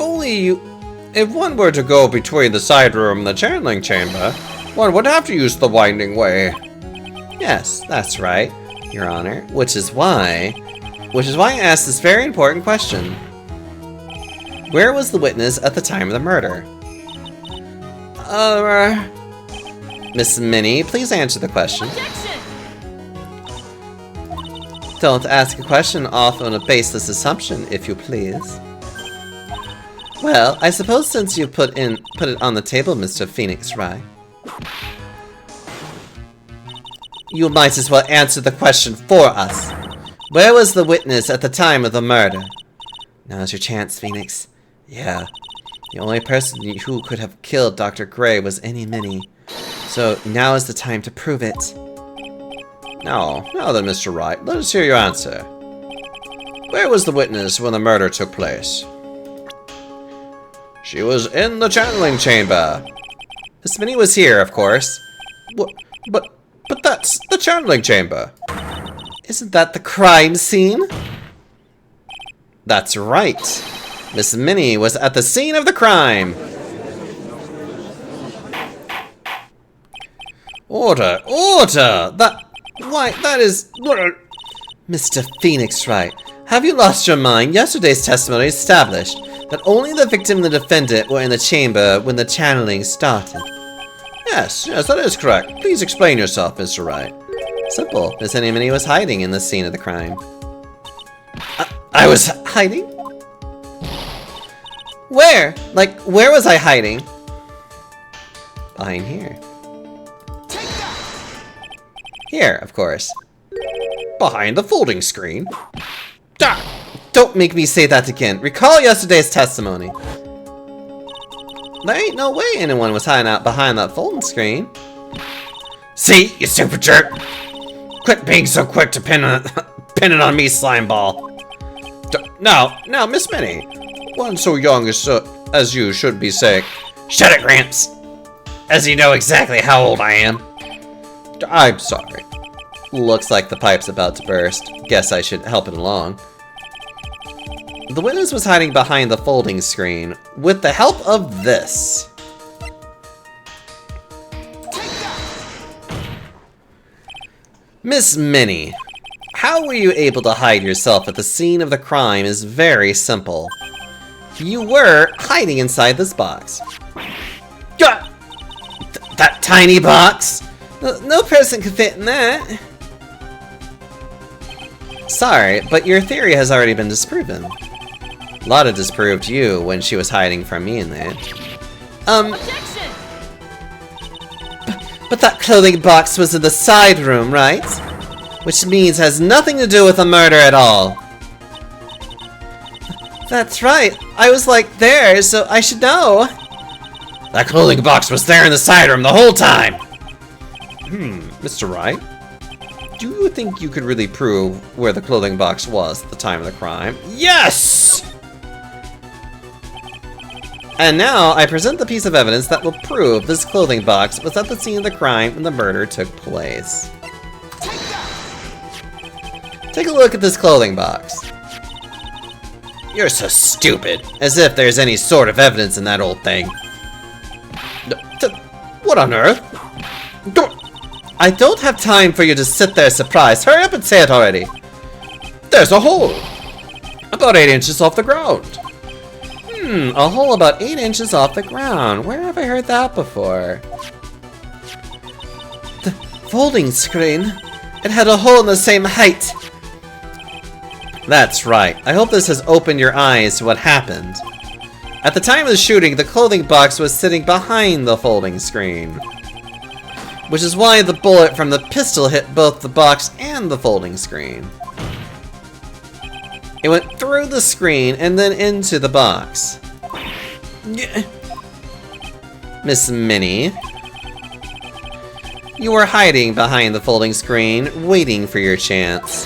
one were to go between the side room and the channeling chamber, one would have to use the winding way. Yes, that's right, Your Honor. Which is why I asked this very important question. Where was the witness at the time of the murder? Miss Minnie, please answer the question. Objection! Don't ask a question off on a baseless assumption, if you please. Well, I suppose since you put it on the table, Mr. Phoenix Wright, you might as well answer the question for us. Where was the witness at the time of the murder? Now's your chance, Phoenix. Yeah, the only person who could have killed Dr. Gray was Any Minnie. So now is the time to prove it. Now then, Mr. Wright, let us hear your answer. Where was the witness when the murder took place? She was in the channeling chamber. Miss Minnie was here, of course. But that's the channeling chamber. Isn't that the crime scene? That's right. Miss Minnie was at the scene of the crime. Order! That is... Mr. Phoenix Wright, have you lost your mind? Yesterday's testimony established that only the victim and the defendant were in the chamber when the channeling started. Yes, that is correct. Please explain yourself, Mr. Wright. Simple. Miss Any Minnie was hiding in the scene of the crime. I was hiding? Where? Like, where was I hiding? Behind here. Here, of course. Behind the folding screen. Don't make me say that again. Recall yesterday's testimony. There ain't no way anyone was hiding out behind that folding screen. See, you super jerk. Quit being so quick to pin it on me, slime ball. Now, Miss Minnie. One so young as you should be sick. Shut it, Gramps. As you know exactly how old I am. I'm sorry. Looks like the pipe's about to burst. Guess I should help it along. The witness was hiding behind the folding screen with the help of this. Miss Minnie, how were you able to hide yourself at the scene of the crime is very simple. You were hiding inside this box. That tiny box? No person could fit in that. Sorry, but your theory has already been disproven. Lotta disproved you when she was hiding from me in there. Objection! But that clothing box was in the side room, right? Which means has nothing to do with the murder at all. That's right. I was like there, so I should know. That clothing box was there in the side room the whole time. Mr. Wright? Do you think you could really prove where the clothing box was at the time of the crime? Yes! And now I present the piece of evidence that will prove this clothing box was at the scene of the crime when the murder took place. Take a look at this clothing box. You're so stupid, as if there's any sort of evidence in that old thing. What on earth? I don't have time for you to sit there surprised. Hurry up and say it already. There's a hole. About 8 inches off the ground. A hole about 8 inches off the ground. Where have I heard that before? The folding screen. It had a hole in the same height. That's right. I hope this has opened your eyes to what happened. At the time of the shooting, the clothing box was sitting behind the folding screen. Which is why the bullet from the pistol hit both the box and the folding screen. It went through the screen and then into the box. Miss Minnie, you were hiding behind the folding screen, waiting for your chance.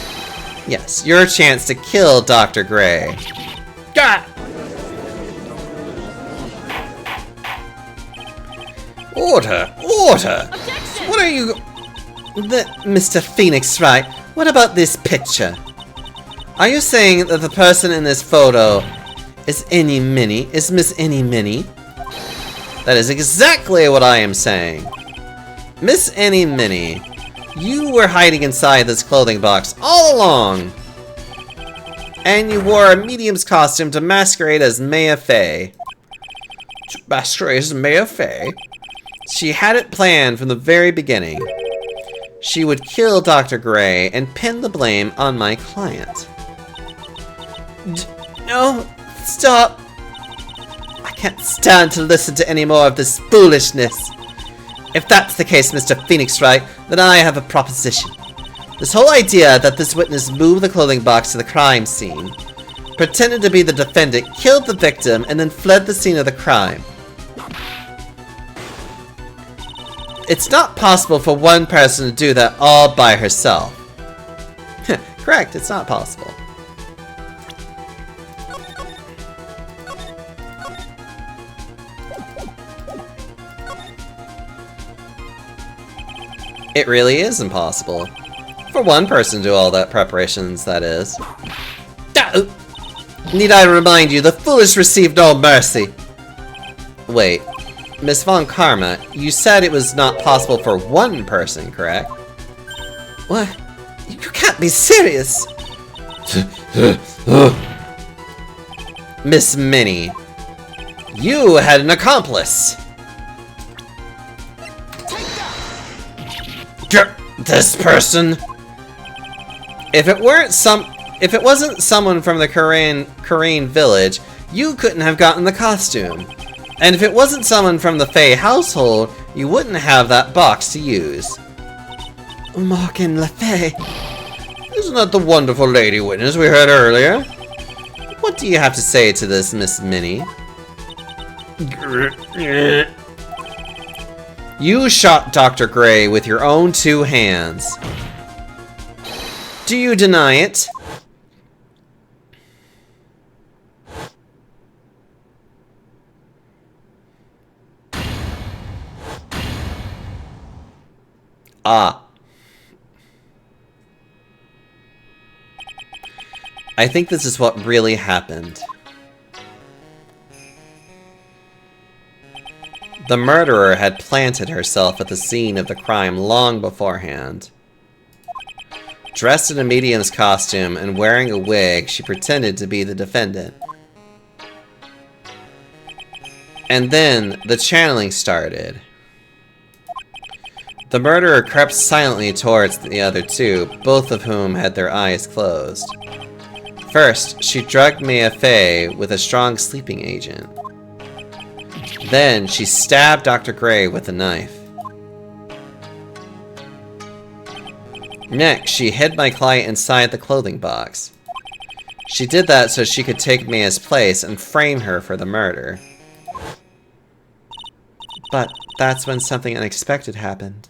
Yes, your chance to kill Dr. Gray. Gah! Order! Order! Objection! What are you... Mr. Phoenix Wright, what about this picture? Are you saying that the person in this photo is Miss Any Minnie? That is exactly what I am saying. Miss Any Minnie, you were hiding inside this clothing box all along. And you wore a medium's costume to masquerade as Maya Fey. To masquerade as Maya Fey? She had it planned from the very beginning. She would kill Dr. Gray and pin the blame on my client. No, stop. I can't stand to listen to any more of this foolishness. If that's the case, Mr. Phoenix Wright, then I have a proposition. This whole idea that this witness moved the clothing box to the crime scene, pretended to be the defendant, killed the victim, and then fled the scene of the crime. It's not possible for one person to do that all by herself. Correct, it's not possible. It really is impossible. For one person to do all that preparations, that is. Need I remind you, the foolish receive no mercy. Wait, Miss Von Karma, you said it was not possible for one person, correct? What? You can't be serious! Miss Minnie, you had an accomplice! This person? If it wasn't someone from the Korean village, you couldn't have gotten the costume. And if it wasn't someone from the Fae household, you wouldn't have that box to use. Morgan Le Fay. Isn't that the wonderful lady witness we heard earlier? What do you have to say to this, Miss Minnie? You shot Dr. Gray with your own 2 hands. Do you deny it? Ah. I think this is what really happened. The murderer had planted herself at the scene of the crime long beforehand. Dressed in a medium's costume and wearing a wig, she pretended to be the defendant. And then the channeling started. The murderer crept silently towards the other 2, both of whom had their eyes closed. First, she drugged Mia Fey with a strong sleeping agent. Then, she stabbed Dr. Gray with a knife. Next, she hid my client inside the clothing box. She did that so she could take Mia's place and frame her for the murder. But that's when something unexpected happened.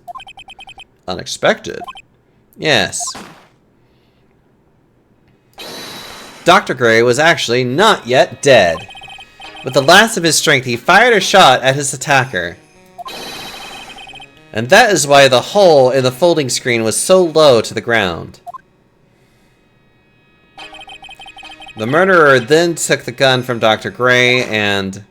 Unexpected? Yes. Dr. Gray was actually not yet dead. With the last of his strength, he fired a shot at his attacker. And that is why the hole in the folding screen was so low to the ground. The murderer then took the gun from Dr. Gray and...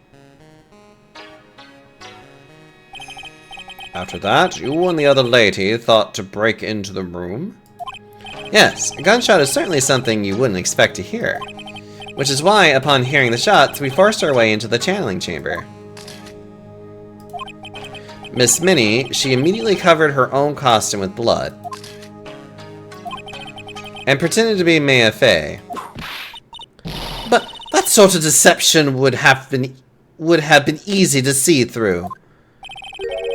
After that, you and the other lady thought to break into the room? Yes, a gunshot is certainly something you wouldn't expect to hear. Which is why, upon hearing the shots, we forced our way into the channeling chamber. Miss Minnie, she immediately covered her own costume with blood. And pretended to be Mia Fey. But that sort of deception would have been easy to see through.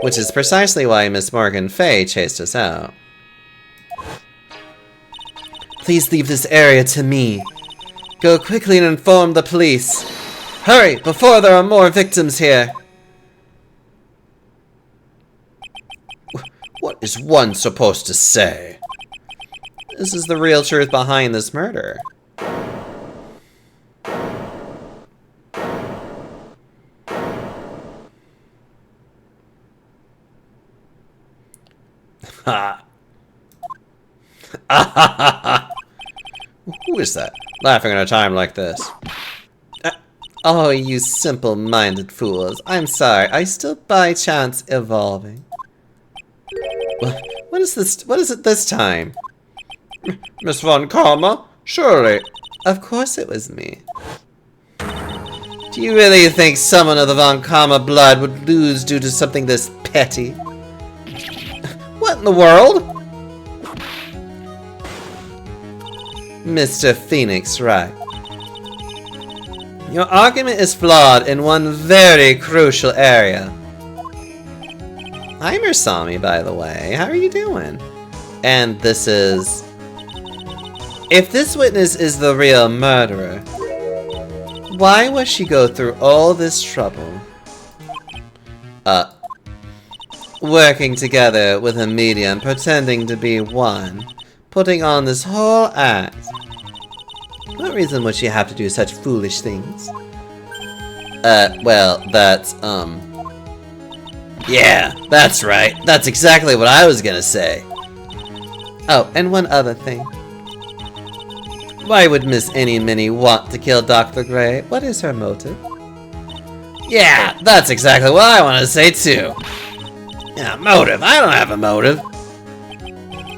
Which is precisely why Miss Morgan Fey chased us out. Please leave this area to me. Go quickly and inform the police. Hurry, before there are more victims here. What is one supposed to say? This is the real truth behind this murder. Ha! Who is that, laughing at a time like this? Oh, you simple-minded fools. I'm sorry, I still by chance evolving. What is this? What is it this time? Miss Von Karma? Surely. Of course it was me. Do you really think someone of the Von Karma blood would lose due to something this petty? What in the world? Mr. Phoenix, right. Your argument is flawed in one very crucial area. I'm Ursami, by the way. How are you doing? And this is... If this witness is the real murderer, why would she go through all this trouble? Working together with a medium, pretending to be one, putting on this whole act. What reason would she have to do such foolish things? Well, that's, yeah, that's right. That's exactly what I was gonna say. Oh, and one other thing. Why would Miss Any Minnie want to kill Dr. Gray? What is her motive? Yeah, that's exactly what I want to say too. Yeah, motive. I don't have a motive.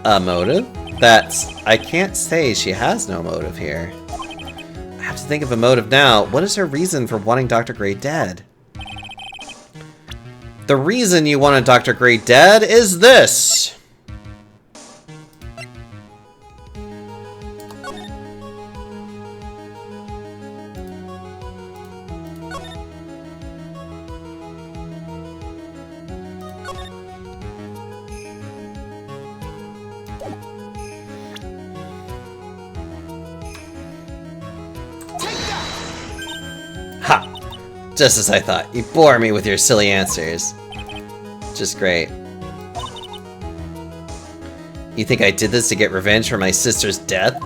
A motive? I can't say she has no motive here. I have to think of a motive now. What is her reason for wanting Dr. Gray dead? The reason you wanted Dr. Gray dead is this. Just as I thought. You bore me with your silly answers. Just great. You think I did this to get revenge for my sister's death?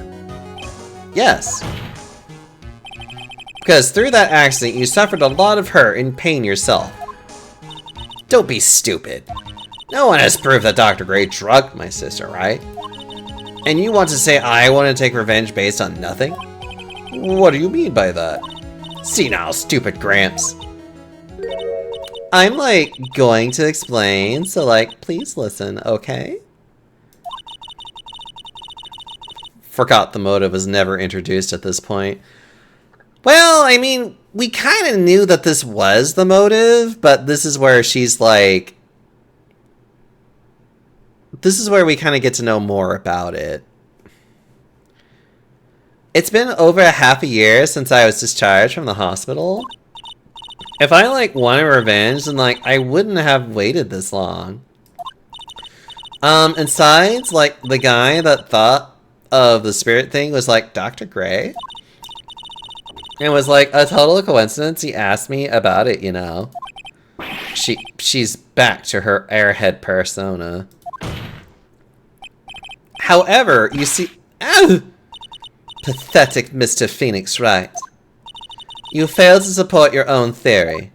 Yes. Because through that accident, you suffered a lot of hurt and pain yourself. Don't be stupid. No one has proof that Dr. Gray drugged my sister, right? And you want to say I want to take revenge based on nothing? What do you mean by that? See now, stupid Gramps. I'm, like, going to explain, so, like, please listen, okay? Forgot the motive was never introduced at this point. Well, I mean, we kind of knew that this was the motive, but this is where she's like... This is where we kind of get to know more about it. It's been over a half a year since I was discharged from the hospital. If I, like, wanted revenge, then, like, I wouldn't have waited this long. And besides, like, the guy that thought of the spirit thing was, like, Dr. Gray. It was, like, a total coincidence he asked me about it, you know. She's back to her airhead persona. However, you see... Ow! Pathetic Mr. Phoenix Wright. You failed to support your own theory.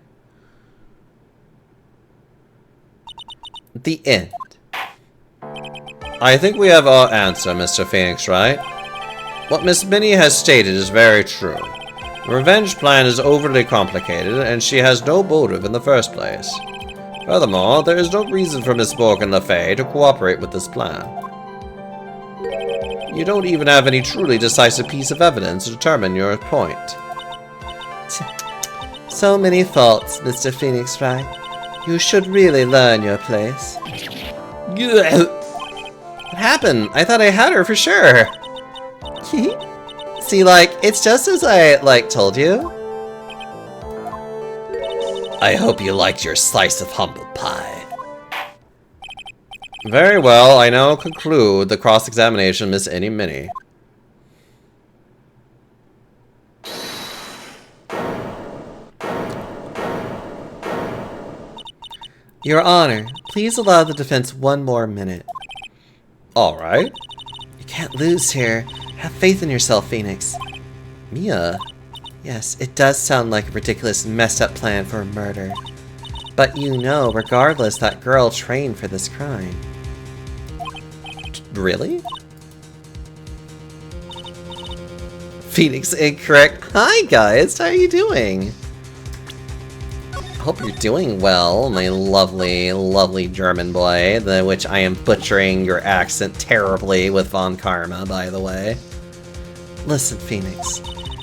The end. I think we have our answer, Mr. Phoenix Wright. What Miss Minnie has stated is very true. The revenge plan is overly complicated, and she has no motive in the first place. Furthermore, there is no reason for Miss Morgan Le Fay to cooperate with this plan. You don't even have any truly decisive piece of evidence to determine your point. So many faults, Mr. Phoenix Wright. You should really learn your place. What happened? I thought I had her for sure. See, like, it's just as I, like, told you. I hope you liked your slice of humble pie. Very well, I now conclude the cross-examination, Miss Any Minnie. Your Honor, please allow the defense one more minute. All right. You can't lose here. Have faith in yourself, Phoenix. Mia? Yes, it does sound like a ridiculous, messed up plan for a murder. But you know, regardless, that girl trained for this crime. Really? Phoenix incorrect. Hi guys, how are you doing? Hope you're doing well, my lovely, lovely German boy, which I am butchering your accent terribly with Von Karma, by the way. Listen, Phoenix.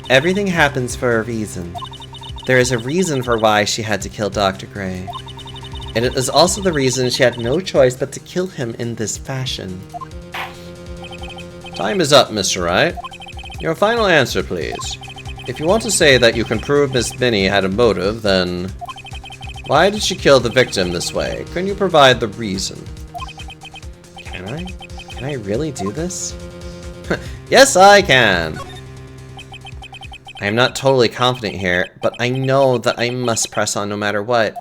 Everything happens for a reason. There is a reason for why she had to kill Dr. Gray. And it is also the reason she had no choice but to kill him in this fashion. Time is up, Mr. Wright. Your final answer, please. If you want to say that you can prove Miss Minnie had a motive, then... why did she kill the victim this way? Can you provide the reason? Can I? Can I really do this? Yes, I can! I am not totally confident here, but I know that I must press on no matter what.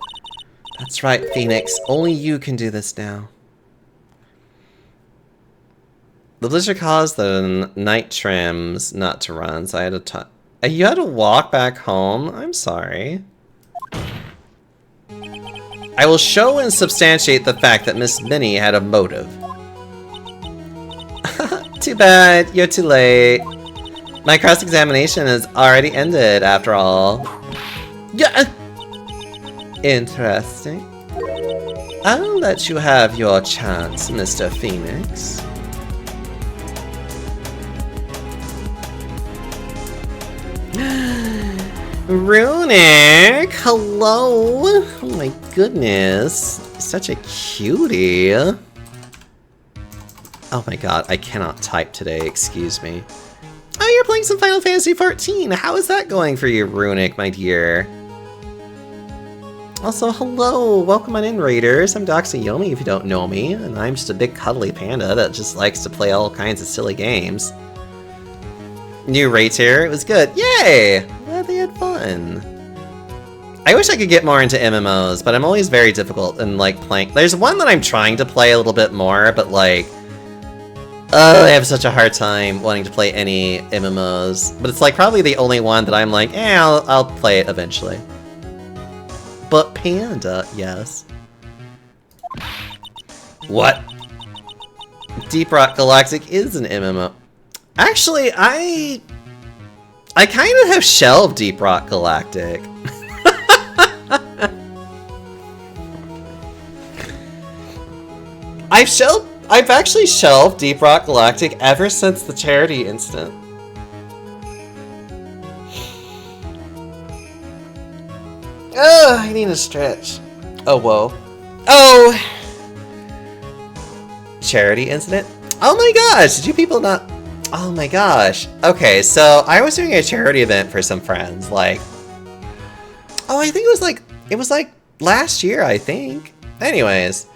That's right, Phoenix. Only you can do this now. The blizzard caused the night trims not to run, so I had to... you had to walk back home? I'm sorry. I will show and substantiate the fact that Miss Minnie had a motive. Too bad, you're too late. My cross-examination has already ended, after all. Yeah. Interesting. I'll let you have your chance, Mr. Phoenix. Runic! Hello! Oh my goodness. Such a cutie. Oh my god, I cannot type today, excuse me. Oh, you're playing some Final Fantasy XIV! How is that going for you, Runic, my dear? Also, hello! Welcome on in, Raiders. I'm Doxayomi, if you don't know me, and I'm just a big cuddly panda that just likes to play all kinds of silly games. New raid here, it was good. Yay! Glad they had fun. I wish I could get more into MMOs, but I'm always very difficult in, like, playing. There's one that I'm trying to play a little bit more, but, like, I have such a hard time wanting to play any MMOs. But it's, like, probably the only one that I'm like, I'll play it eventually. But Panda, yes. What? Deep Rock Galactic is an MMO. Actually, I kind of have shelved Deep Rock Galactic. I've actually shelved Deep Rock Galactic ever since the charity incident. Oh, I need a stretch. Oh, whoa. Oh! Charity incident? Oh my gosh, did you people not... Oh my gosh. Okay, so I was doing a charity event for some friends, like... Oh, I think it was like last year, I think. Anyways.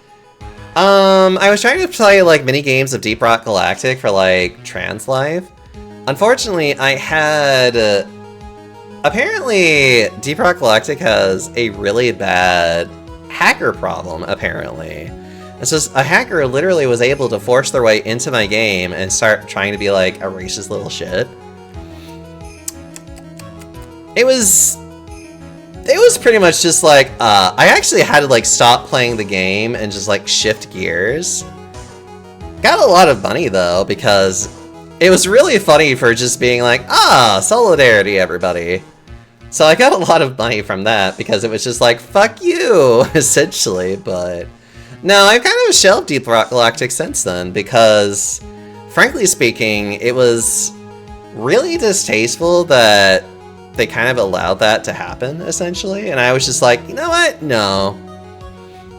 I was trying to play, like, mini games of Deep Rock Galactic for, like, Trans Life. Unfortunately, I had... apparently, Deep Rock Galactic has a really bad hacker problem, apparently. It's just, a hacker literally was able to force their way into my game and start trying to be, like, a racist little shit. It was pretty much just like, I actually had to, like, stop playing the game and just, like, shift gears. Got a lot of money, though, because it was really funny for just being like, solidarity, everybody. So I got a lot of money from that, because it was just like, fuck you, essentially, but... No, I've kind of shelved Deep Rock Galactic since then, because, frankly speaking, it was really distasteful that they kind of allowed that to happen, essentially, and I was just like, you know what? No.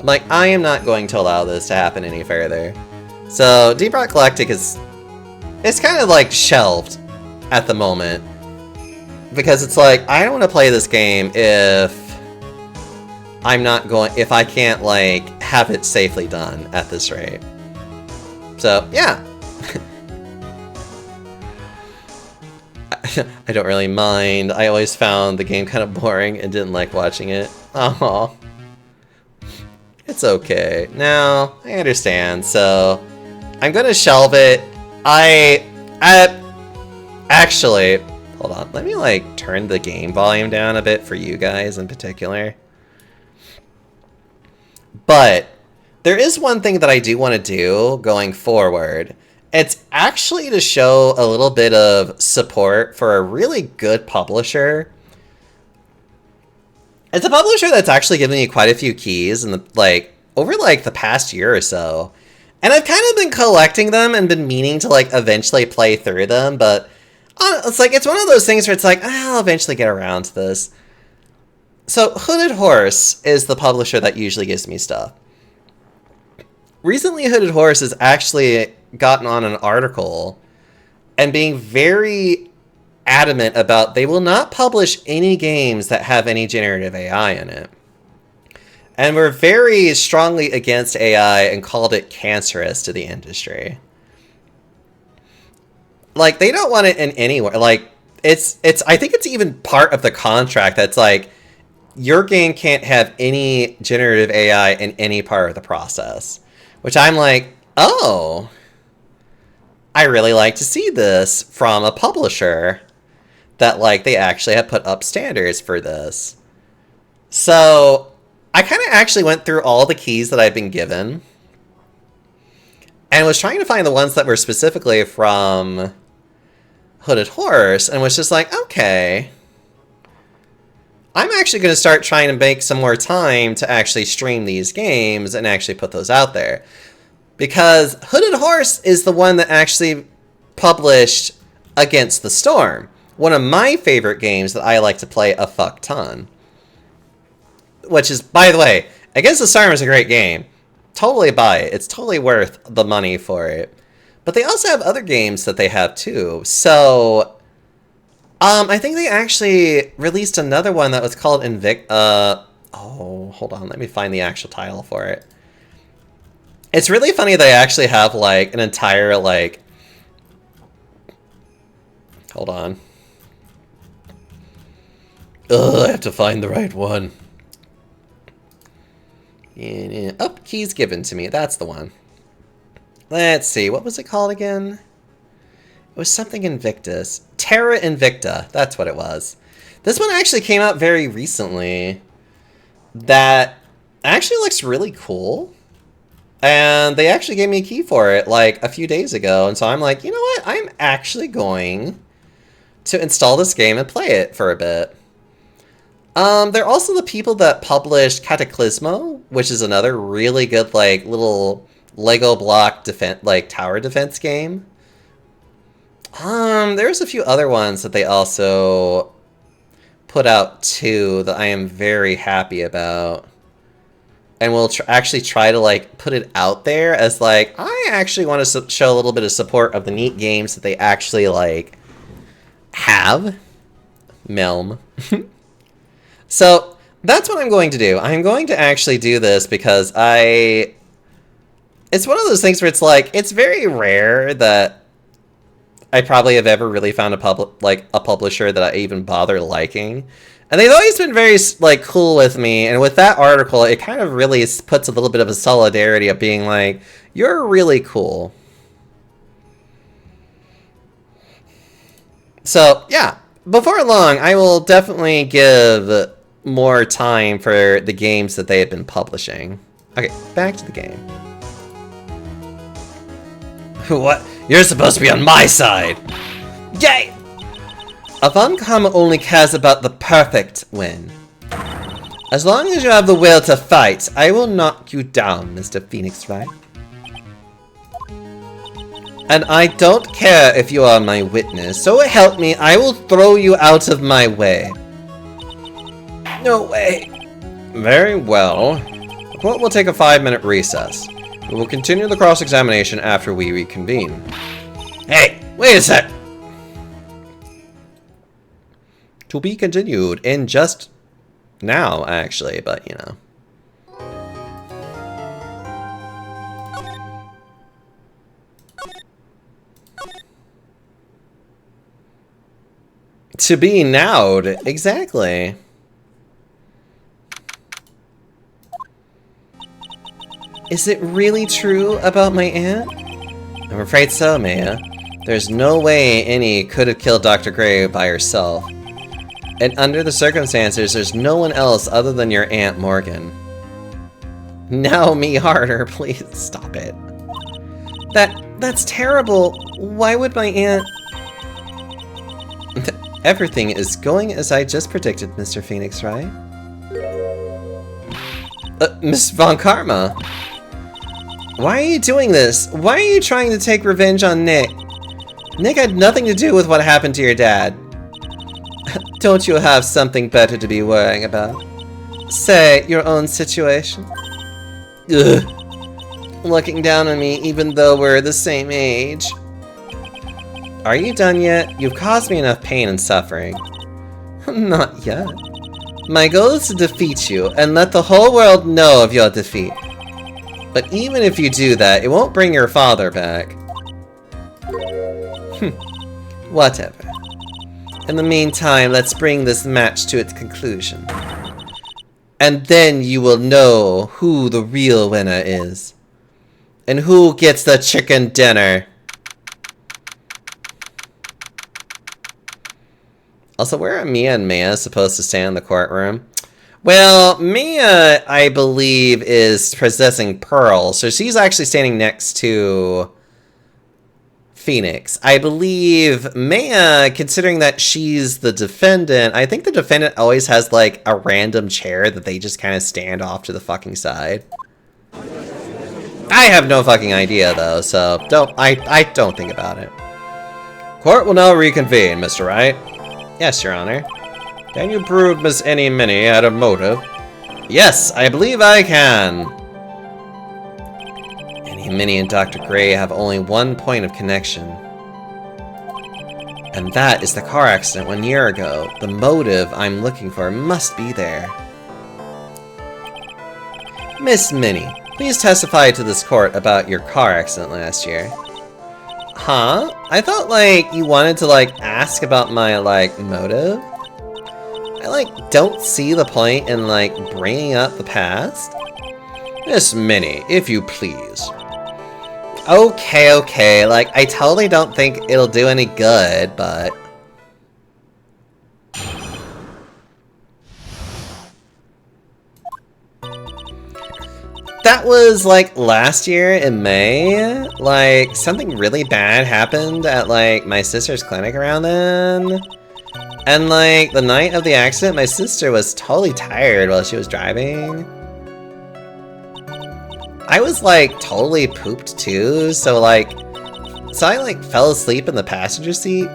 I'm like, I am not going to allow this to happen any further. So, Deep Rock Galactic it's kind of, like, shelved at the moment, because it's like, I don't want to play this game if I can't, like, have it safely done at this rate. So, yeah. I don't really mind. I always found the game kind of boring and didn't like watching it. Aww. It's okay. No, I understand. So, I'm gonna shelve it. Actually, hold on. Let me, like, turn the game volume down a bit for you guys in particular. But there is one thing that I do want to do going forward. It's actually to show a little bit of support for a really good publisher. It's a publisher that's actually given me quite a few keys in over the past year or so. And I've kind of been collecting them and been meaning to, like, eventually play through them, but it's one of those things where it's like, I'll eventually get around to this. So, Hooded Horse is the publisher that usually gives me stuff. Recently, Hooded Horse has actually gotten on an article and being very adamant about they will not publish any games that have any generative AI in it. And we're very strongly against AI and called it cancerous to the industry. Like, they don't want it in anywhere. Like, I think it's even part of the contract that's like, your game can't have any generative AI in any part of the process. Which I'm like, oh, I really like to see this from a publisher that, like, they actually have put up standards for this. So I kind of actually went through all the keys that I've been given and was trying to find the ones that were specifically from Hooded Horse and was just like, okay, I'm actually going to start trying to make some more time to actually stream these games and actually put those out there. Because Hooded Horse is the one that actually published Against the Storm, one of my favorite games that I like to play a fuck ton. Which is, by the way, Against the Storm is a great game. Totally buy it. It's totally worth the money for it. But they also have other games that they have too. So I think they actually released another one that was called oh, hold on. Let me find the actual title for it. It's really funny they actually have, like, an entire, like... Hold on. Ugh, I have to find the right one. Oh, keys given to me. That's the one. Let's see. What was it called again? It was something Invictus. Terra Invicta. That's what it was. This one actually came out very recently. That actually looks really cool. And they actually gave me a key for it like a few days ago. And so I'm like, you know what? I'm actually going to install this game and play it for a bit. They're also the people that published Cataclysmo, which is another really good like little Lego block defense, like tower defense game. There's a few other ones that they also put out too that I am very happy about. And we'll actually try to like put it out there as like, I actually want to show a little bit of support of the neat games that they actually like have. Melm. So that's what I'm going to do. I'm going to actually do this because it's one of those things where it's like, it's very rare that I probably have ever really found a publisher that I even bother liking. And they've always been very like cool with me, and with that article, it kind of really puts a little bit of a solidarity of being like, you're really cool. So yeah, before long, I will definitely give more time for the games that they have been publishing. Okay, back to the game. What? You're supposed to be on my side! Yay! Avancom only cares about the perfect win. As long as you have the will to fight, I will knock you down, Mr. Phoenix Wright. And I don't care if you are my witness, so help me, I will throw you out of my way. No way. Very well. The court will take a 5-minute recess. We will continue the cross-examination after we reconvene. Hey, wait a sec! To be continued in just now, actually, but you know. To be nowed, exactly. Is it really true about my aunt? I'm afraid so, Maya. There's no way Annie could have killed Dr. Gray by herself. And under the circumstances, there's no one else other than your Aunt Morgan. Now me harder, please stop it. That's terrible. Why would my aunt... Everything is going as I just predicted, Mr. Phoenix, right? Miss Von Karma. Why are you doing this? Why are you trying to take revenge on Nick? Nick had nothing to do with what happened to your dad. Don't you have something better to be worrying about? Say, your own situation? Ugh. Looking down on me even though we're the same age. Are you done yet? You've caused me enough pain and suffering. Not yet. My goal is to defeat you and let the whole world know of your defeat. But even if you do that, it won't bring your father back. Whatever. In the meantime, let's bring this match to its conclusion. And then you will know who the real winner is. And who gets the chicken dinner. Also, where are Mia and Maya supposed to stay in the courtroom? Well, Mia, I believe, is possessing Pearl, so she's actually standing next to Phoenix. I believe Maya, considering that she's the defendant, I think the defendant always has, like, a random chair that they just kind of stand off to the fucking side. I have no fucking idea, though, so I don't think about it. Court will now reconvene, Mr. Wright. Yes, Your Honor. Can you prove Miss Annie Minnie had a motive? Yes, I believe I can. Annie Minnie and Dr. Gray have only one point of connection. And that is the car accident 1 year ago. The motive I'm looking for must be there. Miss Minnie, please testify to this court about your car accident last year. Huh? I thought, like, you wanted to, like, ask about my, like, motive? I, like, don't see the point in, like, bringing up the past. Miss Minnie, if you please. Okay, like, I totally don't think it'll do any good, but... That was, like, last year in May. Like, something really bad happened at, like, my sister's clinic around then. And, like, the night of the accident, my sister was totally tired while she was driving. I was, like, totally pooped, too, so, like... So I, like, fell asleep in the passenger seat.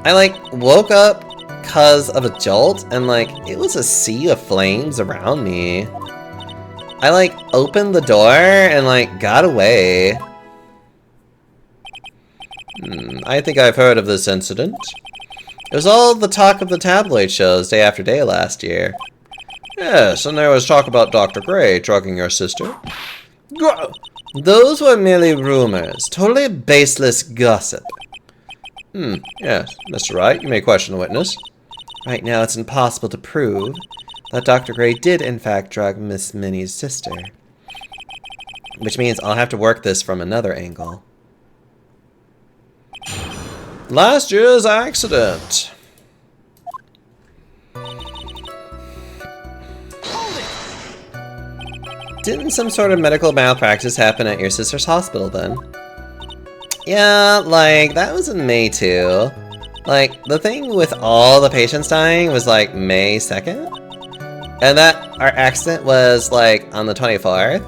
I, like, woke up because of a jolt, and, like, it was a sea of flames around me. I, like, opened the door and, like, got away. I think I've heard of this incident. It was all the talk of the tabloid shows day after day last year. Yes, and there was talk about Dr. Gray drugging your sister. Those were merely rumors, totally baseless gossip. Yes, Mr. Wright, you may question the witness. Right now, it's impossible to prove that Dr. Gray did, in fact, drug Miss Minnie's sister. Which means I'll have to work this from another angle. Last year's accident. Didn't some sort of medical malpractice happen at your sister's hospital then? Yeah, like, that was in May too. Like, the thing with all the patients dying was like May 2nd? And that our accident was like on the 24th?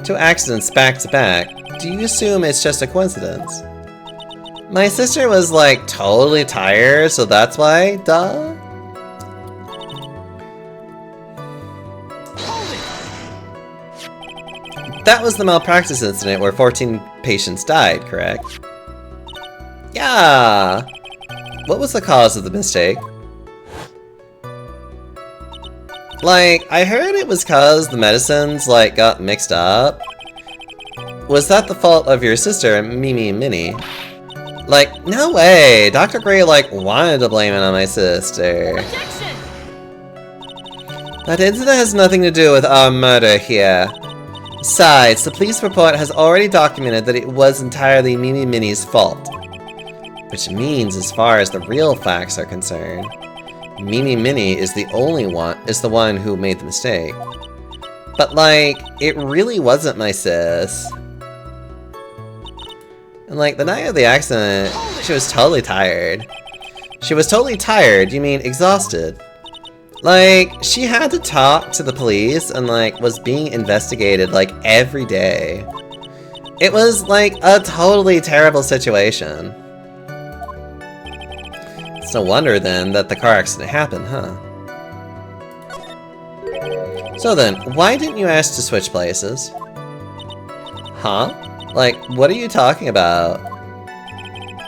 2 accidents back to back. Do you assume it's just a coincidence? My sister was like totally tired, so that's why, duh? That was the malpractice incident where 14 patients died, correct? Yeah! What was the cause of the mistake? Like, I heard it was cause the medicines, like, got mixed up. Was that the fault of your sister, Mimi Minnie? Like, no way! Dr. Gray, like, wanted to blame it on my sister. Objection! That incident has nothing to do with our murder here. Besides, the police report has already documented that it was entirely Mimi Minnie's fault. Which means, as far as the real facts are concerned, Mimi Minnie is the one who made the mistake. But, like, it really wasn't my sis. And, like, the night of the accident, she was totally tired. She was totally tired, you mean exhausted. Like, she had to talk to the police and, like, was being investigated, like, every day. It was, like, a totally terrible situation. It's no wonder, then, that the car accident happened, huh? So then, why didn't you ask to switch places? Huh? Like, what are you talking about?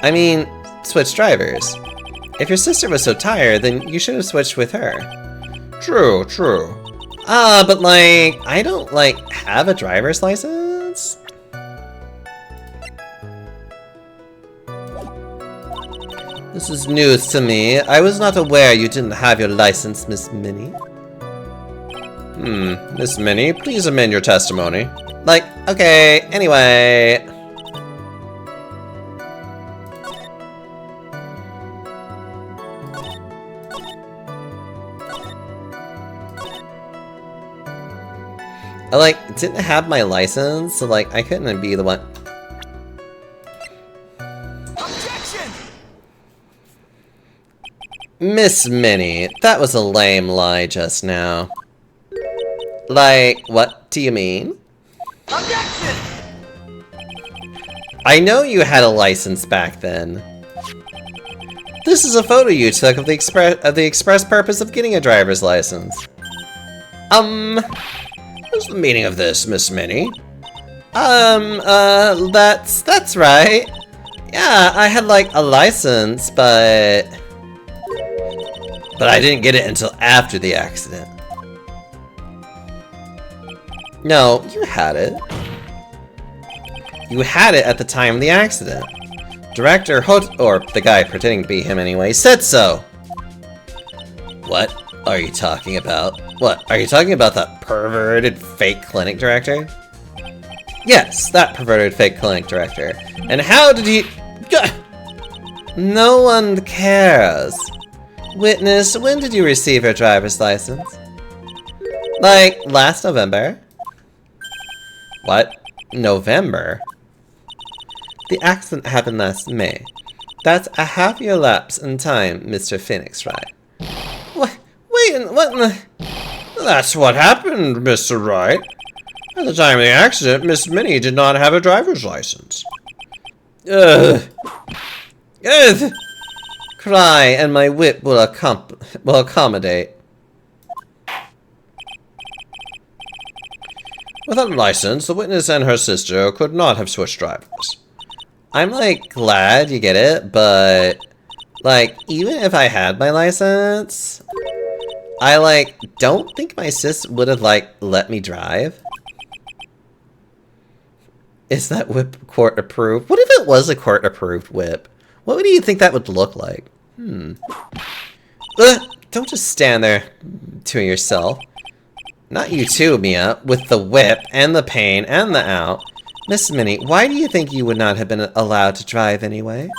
I mean, switch drivers. If your sister was so tired, then you should have switched with her. True. But like, I don't, like, have a driver's license? This is news to me. I was not aware you didn't have your license, Miss Minnie. Miss Minnie, please amend your testimony. Like, okay, anyway. I, like, didn't have my license, so, like, I couldn't be the one. Objection! Miss Minnie, that was a lame lie just now. Like, what do you mean? Objection! I know you had a license back then. This is a photo you took of the express purpose of getting a driver's license. What's the meaning of this, Miss Minnie? That's right. Yeah, I had, like, a license, but I didn't get it until after the accident. No, you had it. You had it at the time of the accident. Director or the guy pretending to be him anyway, said so. What are you talking about? What, are you talking about that perverted fake clinic director? Yes, that perverted fake clinic director. And how did he... Gah! No one cares. Witness, when did you receive your driver's license? Like, last November? What? November? The accident happened last May. That's a half-year lapse in time, Mr. Phoenix Wright. What? Wait, what in the... That's what happened, Mr. Wright. At the time of the accident, Miss Minnie did not have a driver's license. Ugh. Ugh. Cry, and my whip will accommodate. Without a license, the witness and her sister could not have switched drivers. I'm, like, glad you get it, but, like, even if I had my license, I, like, don't think my sis would have, like, let me drive. Is that whip court approved? What if it was a court approved whip? What do you think that would look like? Don't just stand there to yourself. Not you too, Mia, with the whip and the pain and the out. Miss Minnie, why do you think you would not have been allowed to drive anyway?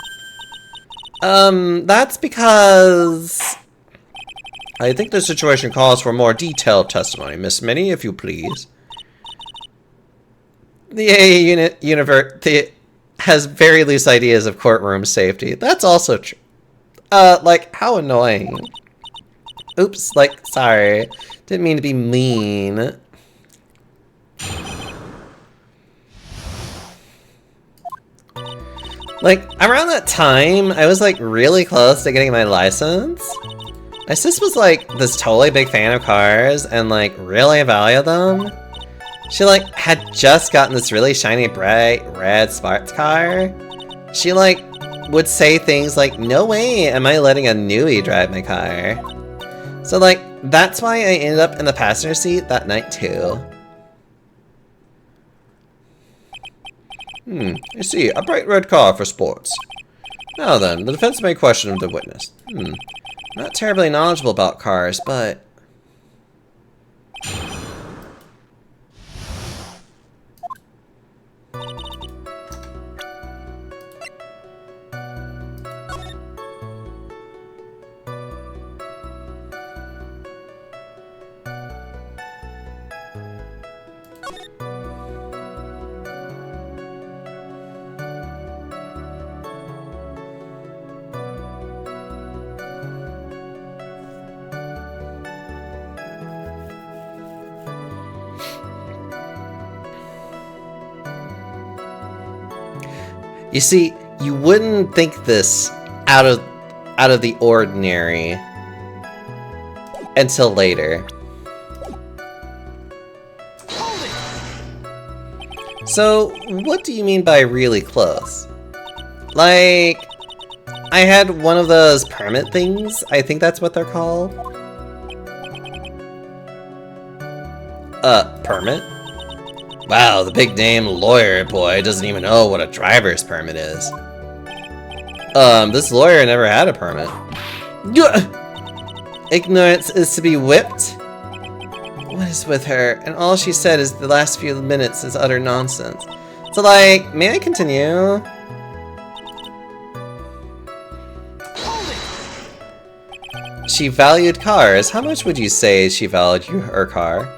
That's because... I think the situation calls for more detailed testimony. Miss Minnie, if you please. The AA unit has very loose ideas of courtroom safety. That's also true. Like, how annoying. Oops, like, sorry. Didn't mean to be mean. Like, around that time, I was, like, really close to getting my license. My sis was, like, this totally big fan of cars and, like, really valued them. She, like, had just gotten this really shiny, bright, red sports car. She, like, would say things like, no way am I letting a newbie drive my car. So, like, that's why I ended up in the passenger seat that night, too. I see. A bright red car for sports. Now then, the defense may question the witness. Not terribly knowledgeable about cars, but... You see, you wouldn't think this out of the ordinary until later. So, what do you mean by really close? Like, I had one of those permit things, I think that's what they're called. Permit? Wow, the big name lawyer boy doesn't even know what a driver's permit is. This lawyer never had a permit. Ignorance is to be whipped? What is with her? And all she said is the last few minutes is utter nonsense. So, like, may I continue? She valued cars. How much would you say she valued her car?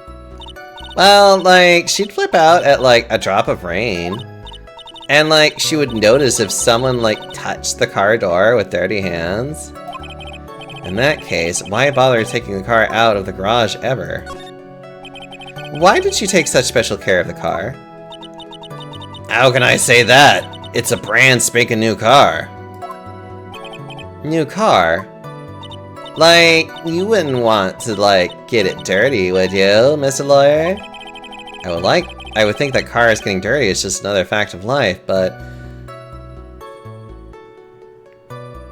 Well, like, she'd flip out at, like, a drop of rain. And, like, she would notice if someone, like, touched the car door with dirty hands. In that case, why bother taking the car out of the garage ever? Why did she take such special care of the car? How can I say that? It's a brand spanking new car. New car? Like, you wouldn't want to, like, get it dirty, would you, Mr. Lawyer? I would think that cars getting dirty is just another fact of life, but...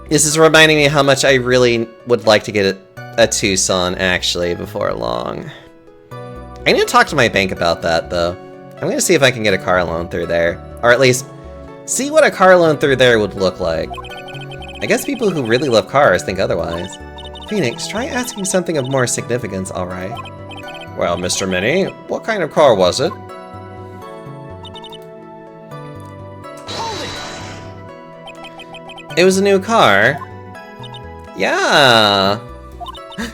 This is reminding me how much I really would like to get a Tucson, actually, before long. I need to talk to my bank about that, though. I'm going to see if I can get a car loan through there. Or at least, see what a car loan through there would look like. I guess people who really love cars think otherwise. Phoenix, try asking something of more significance, alright? Well, Mr. Minnie, what kind of car was it? It was a new car. Yeah.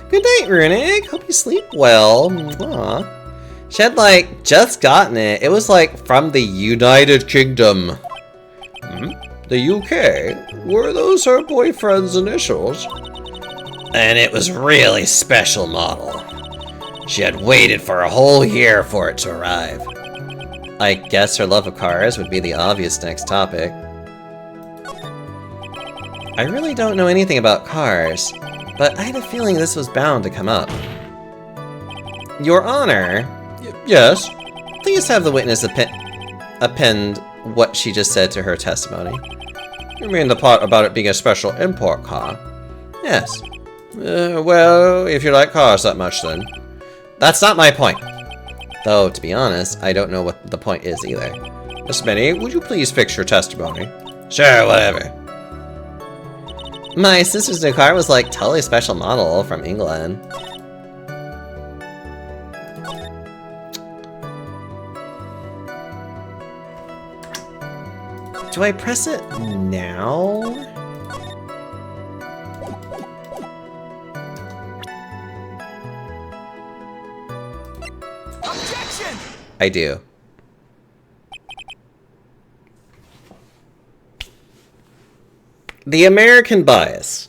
Good night, Runic. Hope you sleep well. Mwah. She had, like, just gotten it. It was, like, from the United Kingdom. The UK? Were those her boyfriend's initials? And it was really special model. She had waited for a whole year for it to arrive. I guess her love of cars would be the obvious next topic. I really don't know anything about cars, but I had a feeling this was bound to come up. Your Honor? Yes? Please have the witness append what she just said to her testimony. You mean the part about it being a special import car? Yes. Well, if you like cars that much then. That's not my point. Though, to be honest, I don't know what the point is either. Miss Minnie, would you please fix your testimony? Sure, whatever. My sister's new car was like totally special model from England. Do I press it now? Objection! I do. The American bias.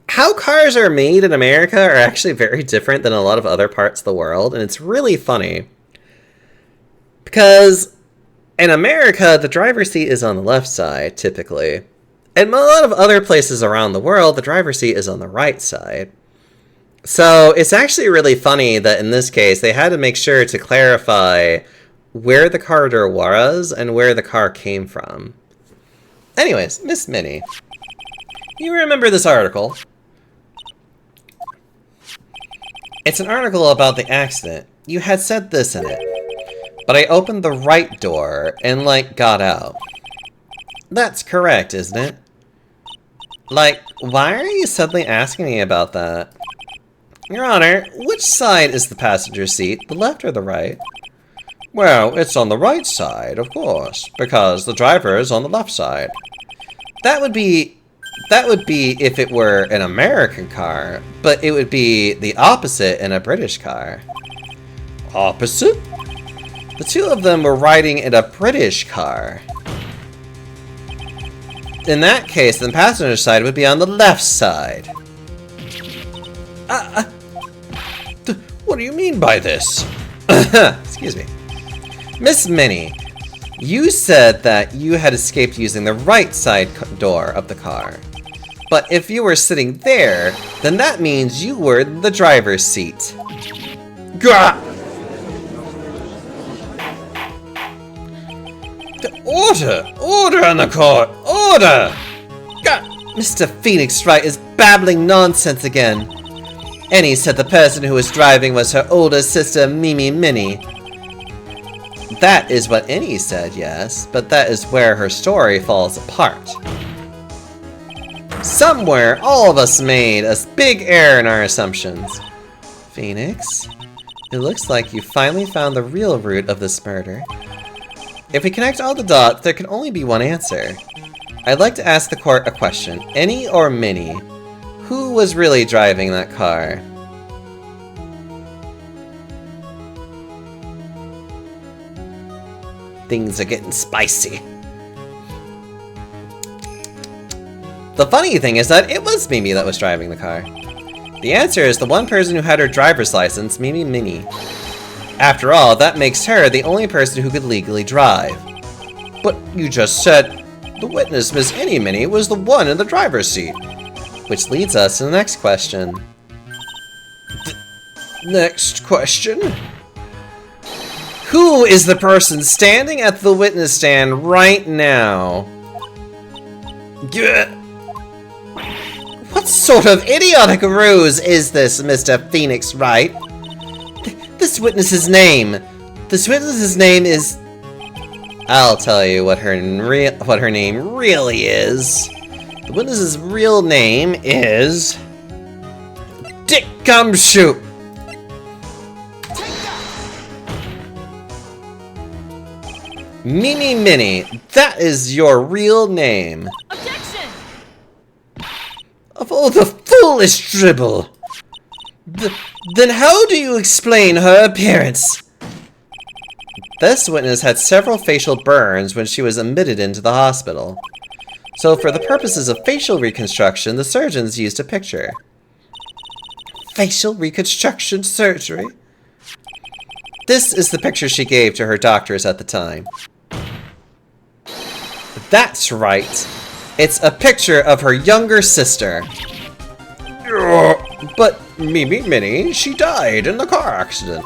How cars are made in America are actually very different than a lot of other parts of the world, and it's really funny. Because in America, the driver's seat is on the left side, typically. In a lot of other places around the world, the driver's seat is on the right side. So it's actually really funny that in this case, they had to make sure to clarify where the car door was and where the car came from. Anyways, Miss Minnie, you remember this article? It's an article about the accident. You had said this in it. But I opened the right door and, like, got out. That's correct, isn't it? Like, why are you suddenly asking me about that? Your Honor, which side is the passenger seat, the left or the right? Well, it's on the right side, of course, because the driver is on the left side. That would be if it were an American car, but it would be the opposite in a British car. Opposite? The two of them were riding in a British car. In that case, the passenger side would be on the left side. What do you mean by this? Excuse me. Miss Minnie, you said that you had escaped using the right side door of the car. But if you were sitting there, then that means you were in the driver's seat. Gah! Order on the court! Order! God, Mr. Phoenix Wright is babbling nonsense again. Annie said the person who was driving was her older sister, Mimi Minnie. That is what Annie said, yes, but that is where her story falls apart. Somewhere, all of us made a big error in our assumptions. Phoenix, it looks like you finally found the real root of this murder. If we connect all the dots, there can only be one answer. I'd like to ask the court a question. Annie or Minnie? Who was really driving that car? Things are getting spicy. The funny thing is that it was Mimi that was driving the car. The answer is the one person who had her driver's license, Mimi Minnie. After all, that makes her the only person who could legally drive. But you just said the witness, Miss Annie Minnie, was the one in the driver's seat. Which leads us to the next question. Next question? Who is the person standing at the witness stand right now? What sort of idiotic ruse is this, Mr. Phoenix Wright? This witness's name is... I'll tell you what her name really is. The witness's real name is... Dick Gumshoe! Mimi Minnie, that is your real name. Objection! Of all the foolish dribble! Then how do you explain her appearance? This witness had several facial burns when she was admitted into the hospital. So for the purposes of facial reconstruction, the surgeons used a picture. Facial reconstruction surgery? This is the picture she gave to her doctors at the time. That's right. It's a picture of her younger sister. But Mimi Minnie, she died in the car accident.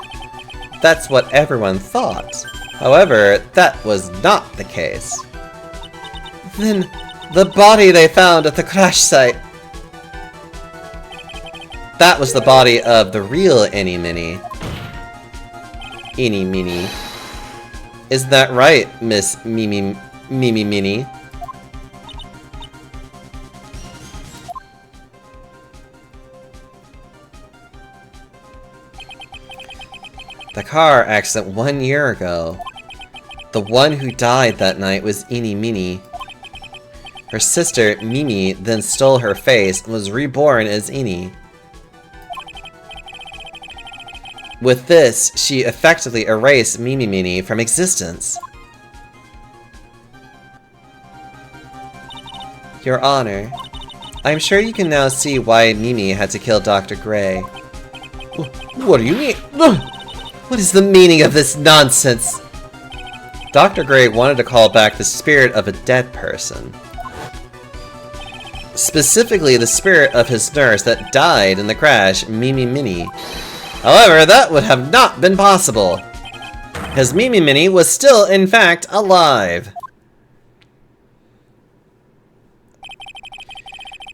That's what everyone thought. However, that was not the case. Then, the body they found at the crash site. That was the body of the real Eeny Minnie. Eeny Minnie. Isn't that right, Miss Mimi Minnie? The car accident 1 year ago. The one who died that night was Eeny Minnie. Her sister, Mimi, then stole her face and was reborn as Eeny. With this, she effectively erased Mimi Minnie from existence. Your Honor, I'm sure you can now see why Mimi had to kill Dr. Gray. What do you mean? What is the meaning of this nonsense? Dr. Gray wanted to call back the spirit of a dead person. Specifically, the spirit of his nurse that died in the crash, Mimi Minnie. However, that would have not been possible, as Mimi Minnie was still, in fact, alive.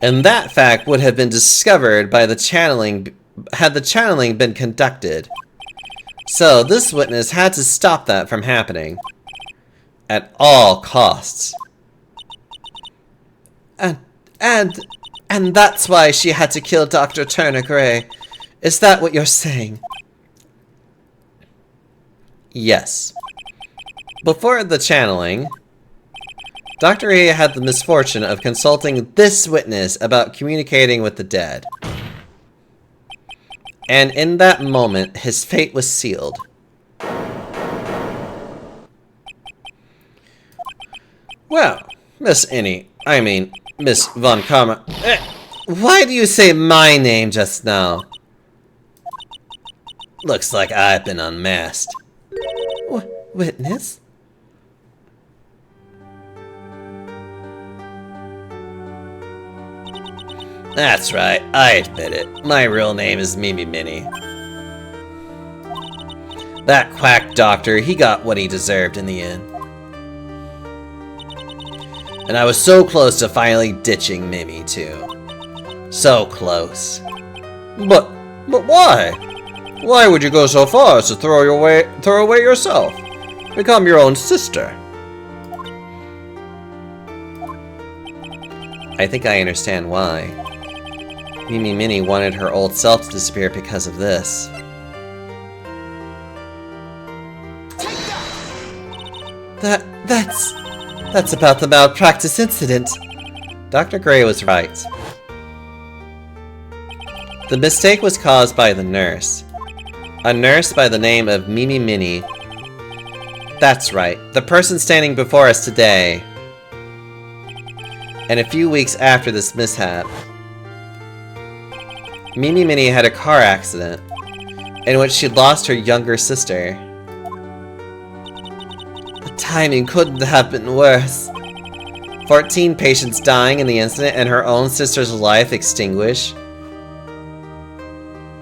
And that fact would have been discovered by the channeling, had the channeling been conducted. So, this witness had to stop that from happening. At all costs. And that's why she had to kill Dr. Turner Gray. Is that what you're saying? Yes. Before the channeling, Dr. A had the misfortune of consulting this witness about communicating with the dead. And in that moment, his fate was sealed. Well, Miss Von Karma... Why do you say my name just now? Looks like I've been unmasked. Witness? That's right, I admit it. My real name is Mimi Minnie. That quack doctor, he got what he deserved in the end. And I was so close to finally ditching Mimi, too. So close. But why? Why would you go so far as to throw away yourself? Become your own sister? I think I understand why. Mimi Minnie wanted her old self to disappear because of this. That's about the malpractice incident. Dr. Gray was right. The mistake was caused by the nurse. A nurse by the name of Mimi Minnie. That's right, the person standing before us today. And a few weeks after this mishap, Mimi Minnie had a car accident in which she lost her younger sister. The timing couldn't have been worse. 14 patients dying in the incident and her own sister's life extinguished.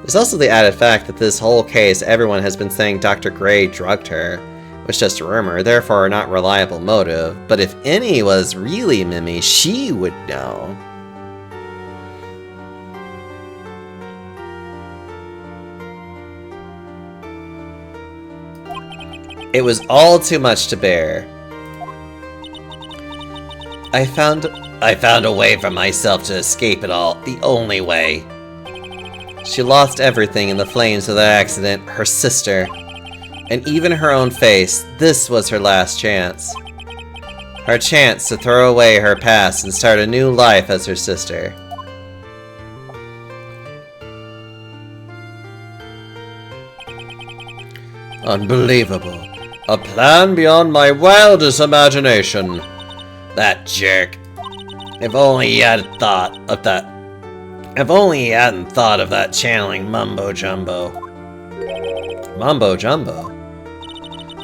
There's also the added fact that this whole case, everyone has been saying Dr. Gray drugged her, was just a rumor, therefore not reliable motive. But if any was really Mimi, she would know. It was all too much to bear. I found I found a way for myself to escape it all, the only way. She lost everything in the flames of that accident, her sister, and even her own face. This was her last chance. Her chance to throw away her past and start a new life as her sister. Unbelievable. A plan beyond my wildest imagination. That jerk. If only he had thought of that. If only he hadn't thought of that channeling mumbo jumbo. Mumbo jumbo?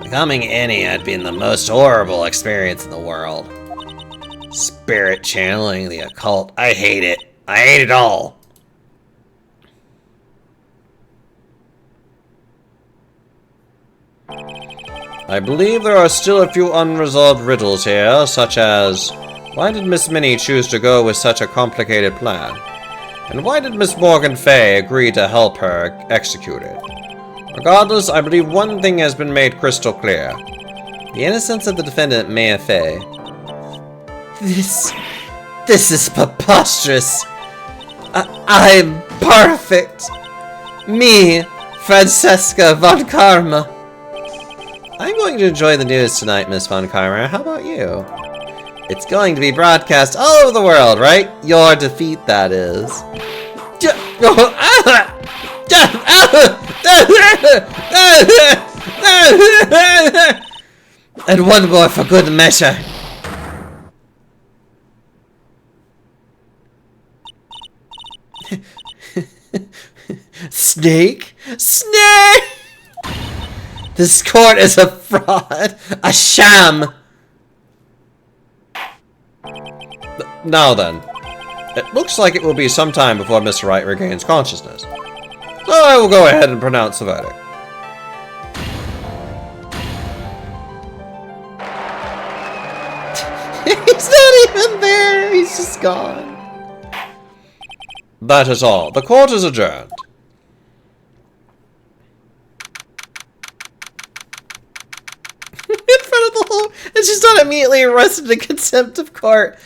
Becoming any had been the most horrible experience in the world. Spirit channeling, the occult. I hate it. I hate it all. I believe there are still a few unresolved riddles here, such as, why did Miss Minnie choose to go with such a complicated plan? And why did Miss Morgan Fay agree to help her execute it? Regardless, I believe one thing has been made crystal clear. The innocence of the defendant, Maya Fay. This is preposterous. I'm perfect. Me, Francesca von Karma. I'm going to enjoy the news tonight, Miss Von Karma. How about you? It's going to be broadcast all over the world, right? Your defeat, that is. And one more for good measure. Snake? Snake! This court is a fraud, a sham. Now then, it looks like it will be some time before Mr. Wright regains consciousness. So I will go ahead and pronounce the verdict. He's not even there, he's just gone. That is all. The court is adjourned. In front of the whole, and she's not immediately arrested in contempt of court.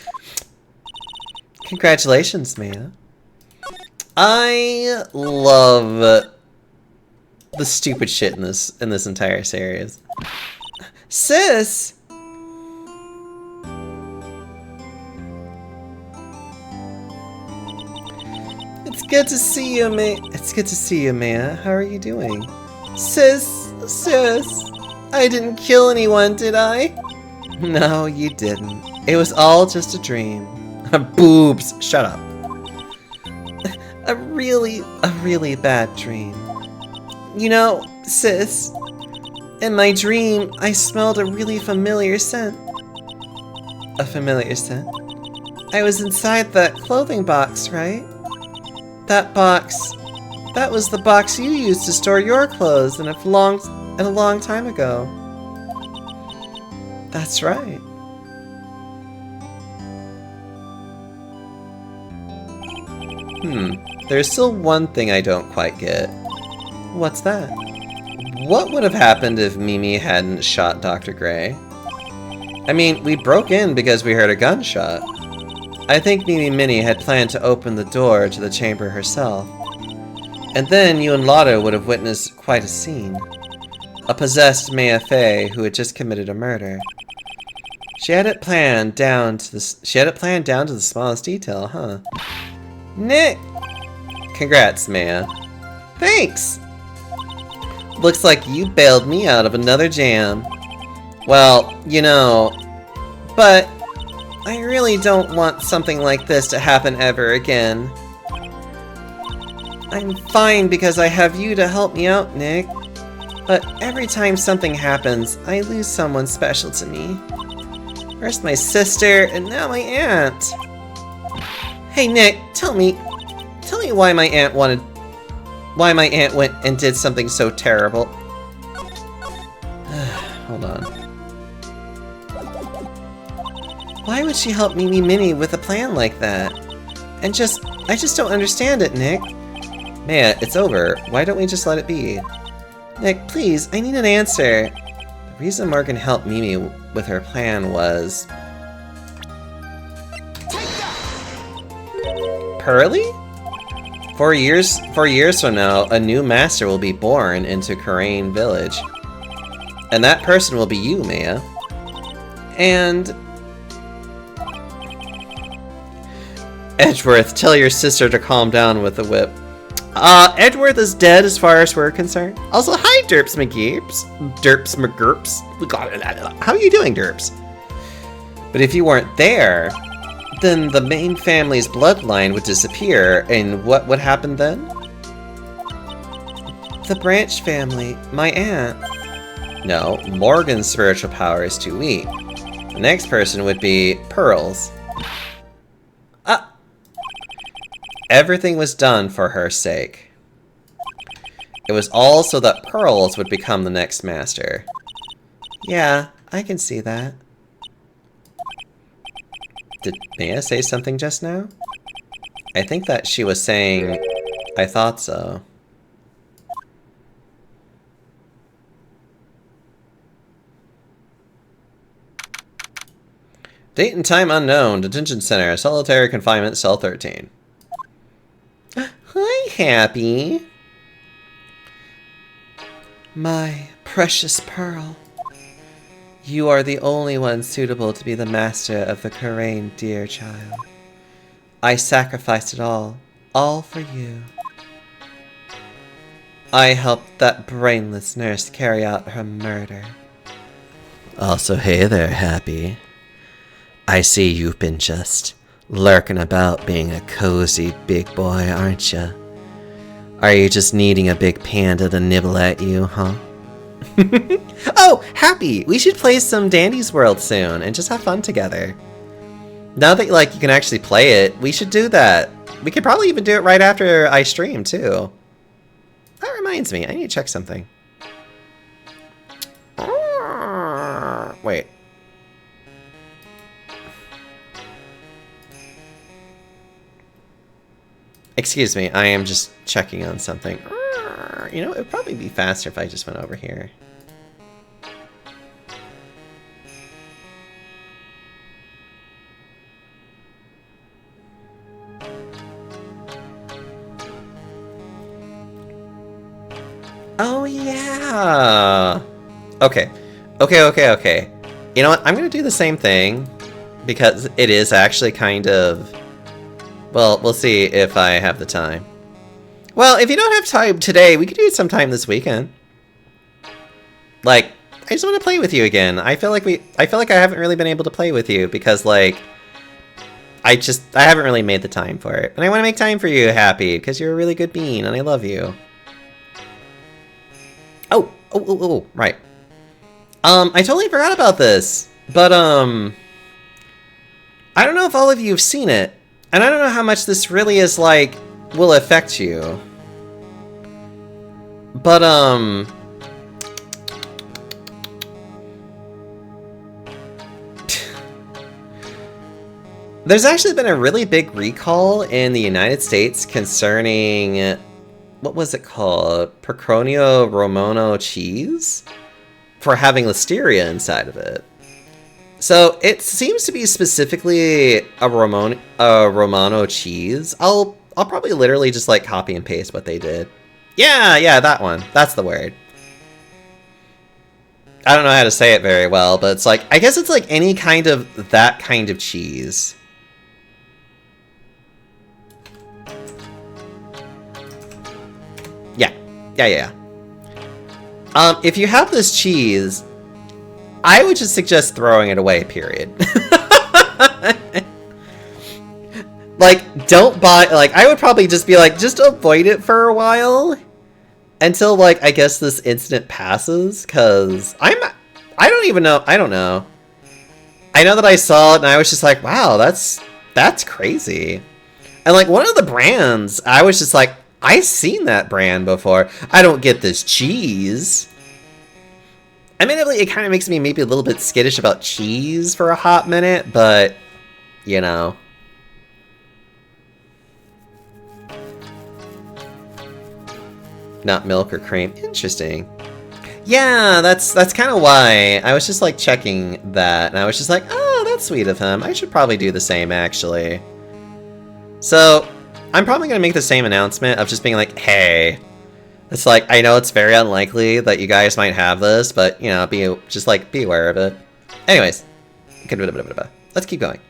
Congratulations, Mia. I love the stupid shit in this entire series. Sis. It's good to see you, Mia. It's good to see you, Mia. How are you doing? Sis. I didn't kill anyone, did I? No, you didn't. It was all just a dream. Boobs. Shut up. A really bad dream. You know, sis, in my dream, I smelled a really familiar scent. A familiar scent? I was inside that clothing box, right? That box. That was the box you used to store your clothes in a long time ago. That's right. There's still one thing I don't quite get. What's that? What would have happened if Mimi hadn't shot Dr. Gray? I mean, we broke in because we heard a gunshot. I think Mimi Minnie had planned to open the door to the chamber herself. And then you and Lotto would have witnessed quite a scene. A possessed Maya Fay who had just committed a murder. She had it planned down to the smallest detail, huh? Nick! Congrats, Maya. Thanks! Looks like you bailed me out of another jam. Well, you know, but I really don't want something like this to happen ever again. I'm fine because I have you to help me out, Nick. But every time something happens, I lose someone special to me. First my sister, and now my aunt. Hey Nick, tell me why my aunt went and did something so terrible. Hold on. Why would she help Mimi Minnie with a plan like that? I just don't understand it, Nick. Maya, it's over. Why don't we just let it be? Nick, please, I need an answer. The reason Morgan helped Mimi with her plan was... Take Pearly? 4 years from now, a new master will be born into Karain Village. And that person will be you, Maya. And... Edgeworth, tell your sister to calm down with the whip. Edgeworth is dead as far as we're concerned. Also, hi, Derps McGeeps. Derps McGurps. How are you doing, Derps? But if you weren't there, then the main family's bloodline would disappear, and what would happen then? The Branch family, my aunt. No, Morgan's spiritual power is too weak. The next person would be Pearls. Everything was done for her sake. It was all so that Pearls would become the next master. Yeah, I can see that. Did Maya say something just now? I think that she was saying, I thought so. Date and time unknown. Detention center. Solitary confinement. Cell 13. Hi, Happy. My precious Pearl. You are the only one suitable to be the master of the Karain, dear child. I sacrificed it all for you. I helped that brainless nurse carry out her murder. Also, hey there, Happy. I see you've been just lurking about being a cozy big boy, aren't you? Are you just needing a big panda to nibble at you, huh? Oh, Happy! We should play some Dandy's World soon and just have fun together. Now that you can actually play it, we should do that. We could probably even do it right after I stream too. That reminds me, I need to check something. Wait. Excuse me, I am just checking on something. You know, it would probably be faster if I just went over here. Oh, yeah. Okay. Okay. You know what? I'm going to do the same thing because it is actually kind of... Well, we'll see if I have the time. Well, if you don't have time today, we could do it sometime this weekend. Like, I just want to play with you again. I feel like I haven't really been able to play with you because, like, I haven't really made the time for it. And I want to make time for you, Happy, because you're a really good bean and I love you. Oh, right. I totally forgot about this, but, I don't know if all of you have seen it, and I don't know how much this really is, like, will affect you. But, there's actually been a really big recall in the United States concerning, what was it called? Pecorino Romano cheese? For having listeria inside of it. So it seems to be specifically a Romano cheese. I'll probably literally just like copy and paste what they did. Yeah, that one. That's the word. I don't know how to say it very well, but it's like, I guess it's like any kind of that kind of cheese. Yeah. If you have this cheese, I would just suggest throwing it away, period. Like, don't buy, like, I would probably just be like, just avoid it for a while until, like, I guess this incident passes, because I don't know. I know that I saw it and I was just like, wow, that's crazy. And, like, one of the brands, I was just like, I've seen that brand before. I don't get this cheese. Admittedly, it kind of makes me maybe a little bit skittish about cheese for a hot minute, but, you know. Not milk or cream. Interesting. Yeah, that's kind of why. I was just, like, checking that, and I was just like, oh, that's sweet of him. I should probably do the same, actually. So, I'm probably going to make the same announcement of just being like, hey, it's like, I know it's very unlikely that you guys might have this, but, you know, be aware of it. Anyways, let's keep going.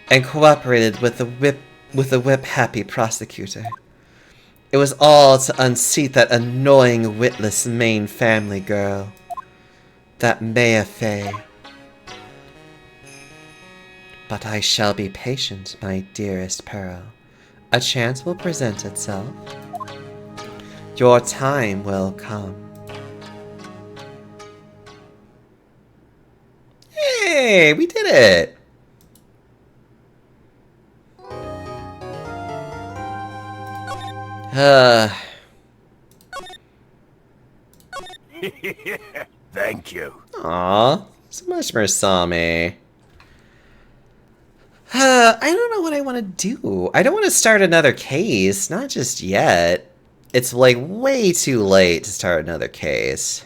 And cooperated with the whip-happy prosecutor. It was all to unseat that annoying, witless Maine family girl. That Maya Fey. But I shall be patient, my dearest Pearl. A chance will present itself. Your time will come. Hey, we did it! Thank you. Aw, so much more saw me. I don't know what I want to do. I don't want to start another case, not just yet. It's like way too late to start another case.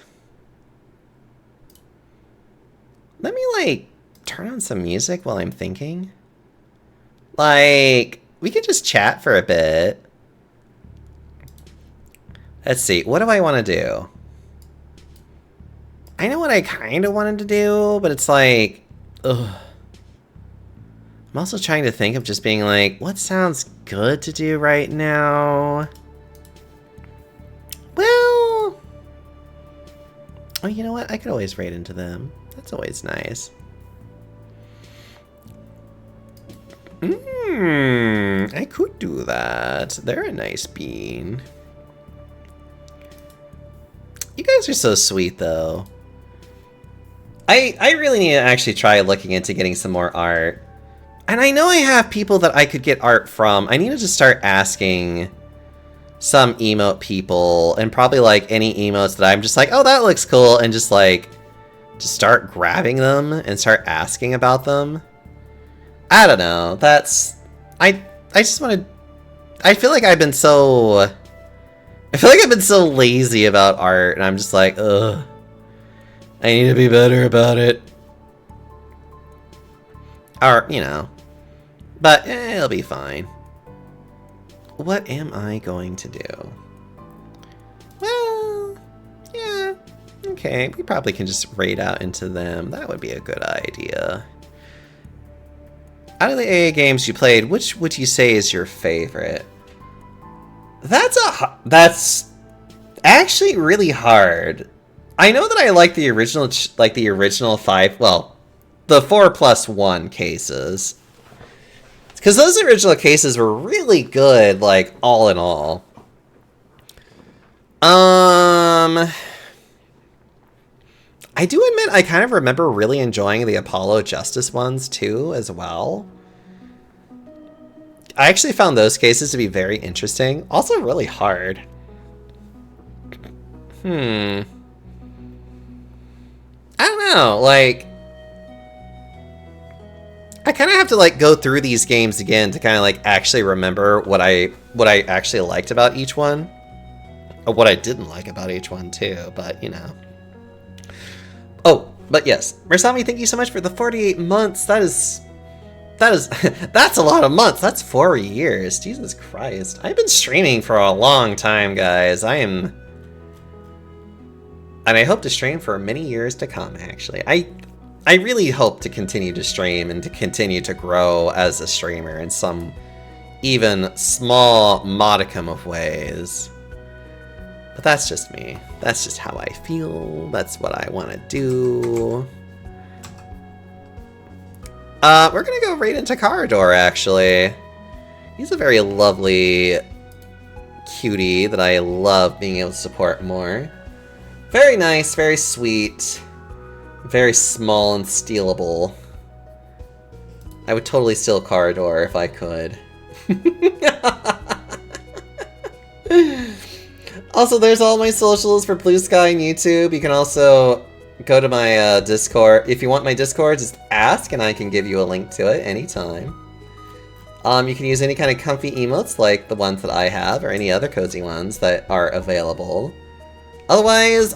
Let me like turn on some music while I'm thinking. Like, we could just chat for a bit. Let's see, what do I want to do? I know what I kind of wanted to do, but it's like, ugh. I'm also trying to think of just being like, what sounds good to do right now? Well, oh, you know what? I could always raid into them. That's always nice. I could do that. They're a nice bean. You guys are so sweet, though. I really need to actually try looking into getting some more art. And I know I have people that I could get art from. I need to just start asking some emote people, and probably like any emotes that I'm just like, oh, that looks cool, and just like, just start grabbing them and start asking about them. I don't know. That's, I just want to, I feel like I've been so lazy about art, and I'm just like, ugh. I need to be better about it. Or, you know. But, it'll be fine. What am I going to do? Well, yeah. Okay, we probably can just raid out into them. That would be a good idea. Out of the AA games you played, which would you say is your favorite? That's actually really hard. I know that I like the original 5, well, the 4+1 cases. Because those original cases were really good, like, all in all. I do admit I kind of remember really enjoying the Apollo Justice ones, too, as well. I actually found those cases to be very interesting. Also really hard. I don't know, like, I kind of have to like go through these games again to kind of like actually remember what I actually liked about each one, or what I didn't like about each one too. But you know. Oh, but yes, Mersami, thank you so much for the 48 months. That's a lot of months. That's 4 years. Jesus Christ, I've been streaming for a long time, guys. And I hope to stream for many years to come, actually. I really hope to continue to stream and to continue to grow as a streamer in some even small modicum of ways. But that's just me. That's just how I feel. That's what I want to do. We're gonna go right into Carador, actually. He's a very lovely cutie that I love being able to support more. Very nice, very sweet, very small and stealable. I would totally steal Carador if I could. Also, there's all my socials for Blue Sky and YouTube. You can also go to my Discord. If you want my Discord, just ask and I can give you a link to it anytime. You can use any kind of comfy emotes like the ones that I have or any other cozy ones that are available. Otherwise,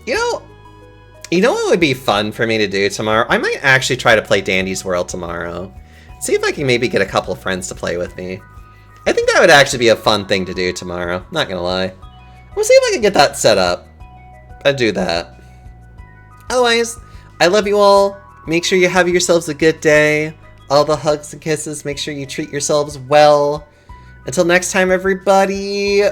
you know what would be fun for me to do tomorrow? I might actually try to play Dandy's World tomorrow. See if I can maybe get a couple friends to play with me. I think that would actually be a fun thing to do tomorrow, not gonna lie. We'll see if I can get that set up. I'd do that. Otherwise, I love you all. Make sure you have yourselves a good day. All the hugs and kisses, make sure you treat yourselves well. Until next time, everybody.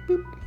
Boop.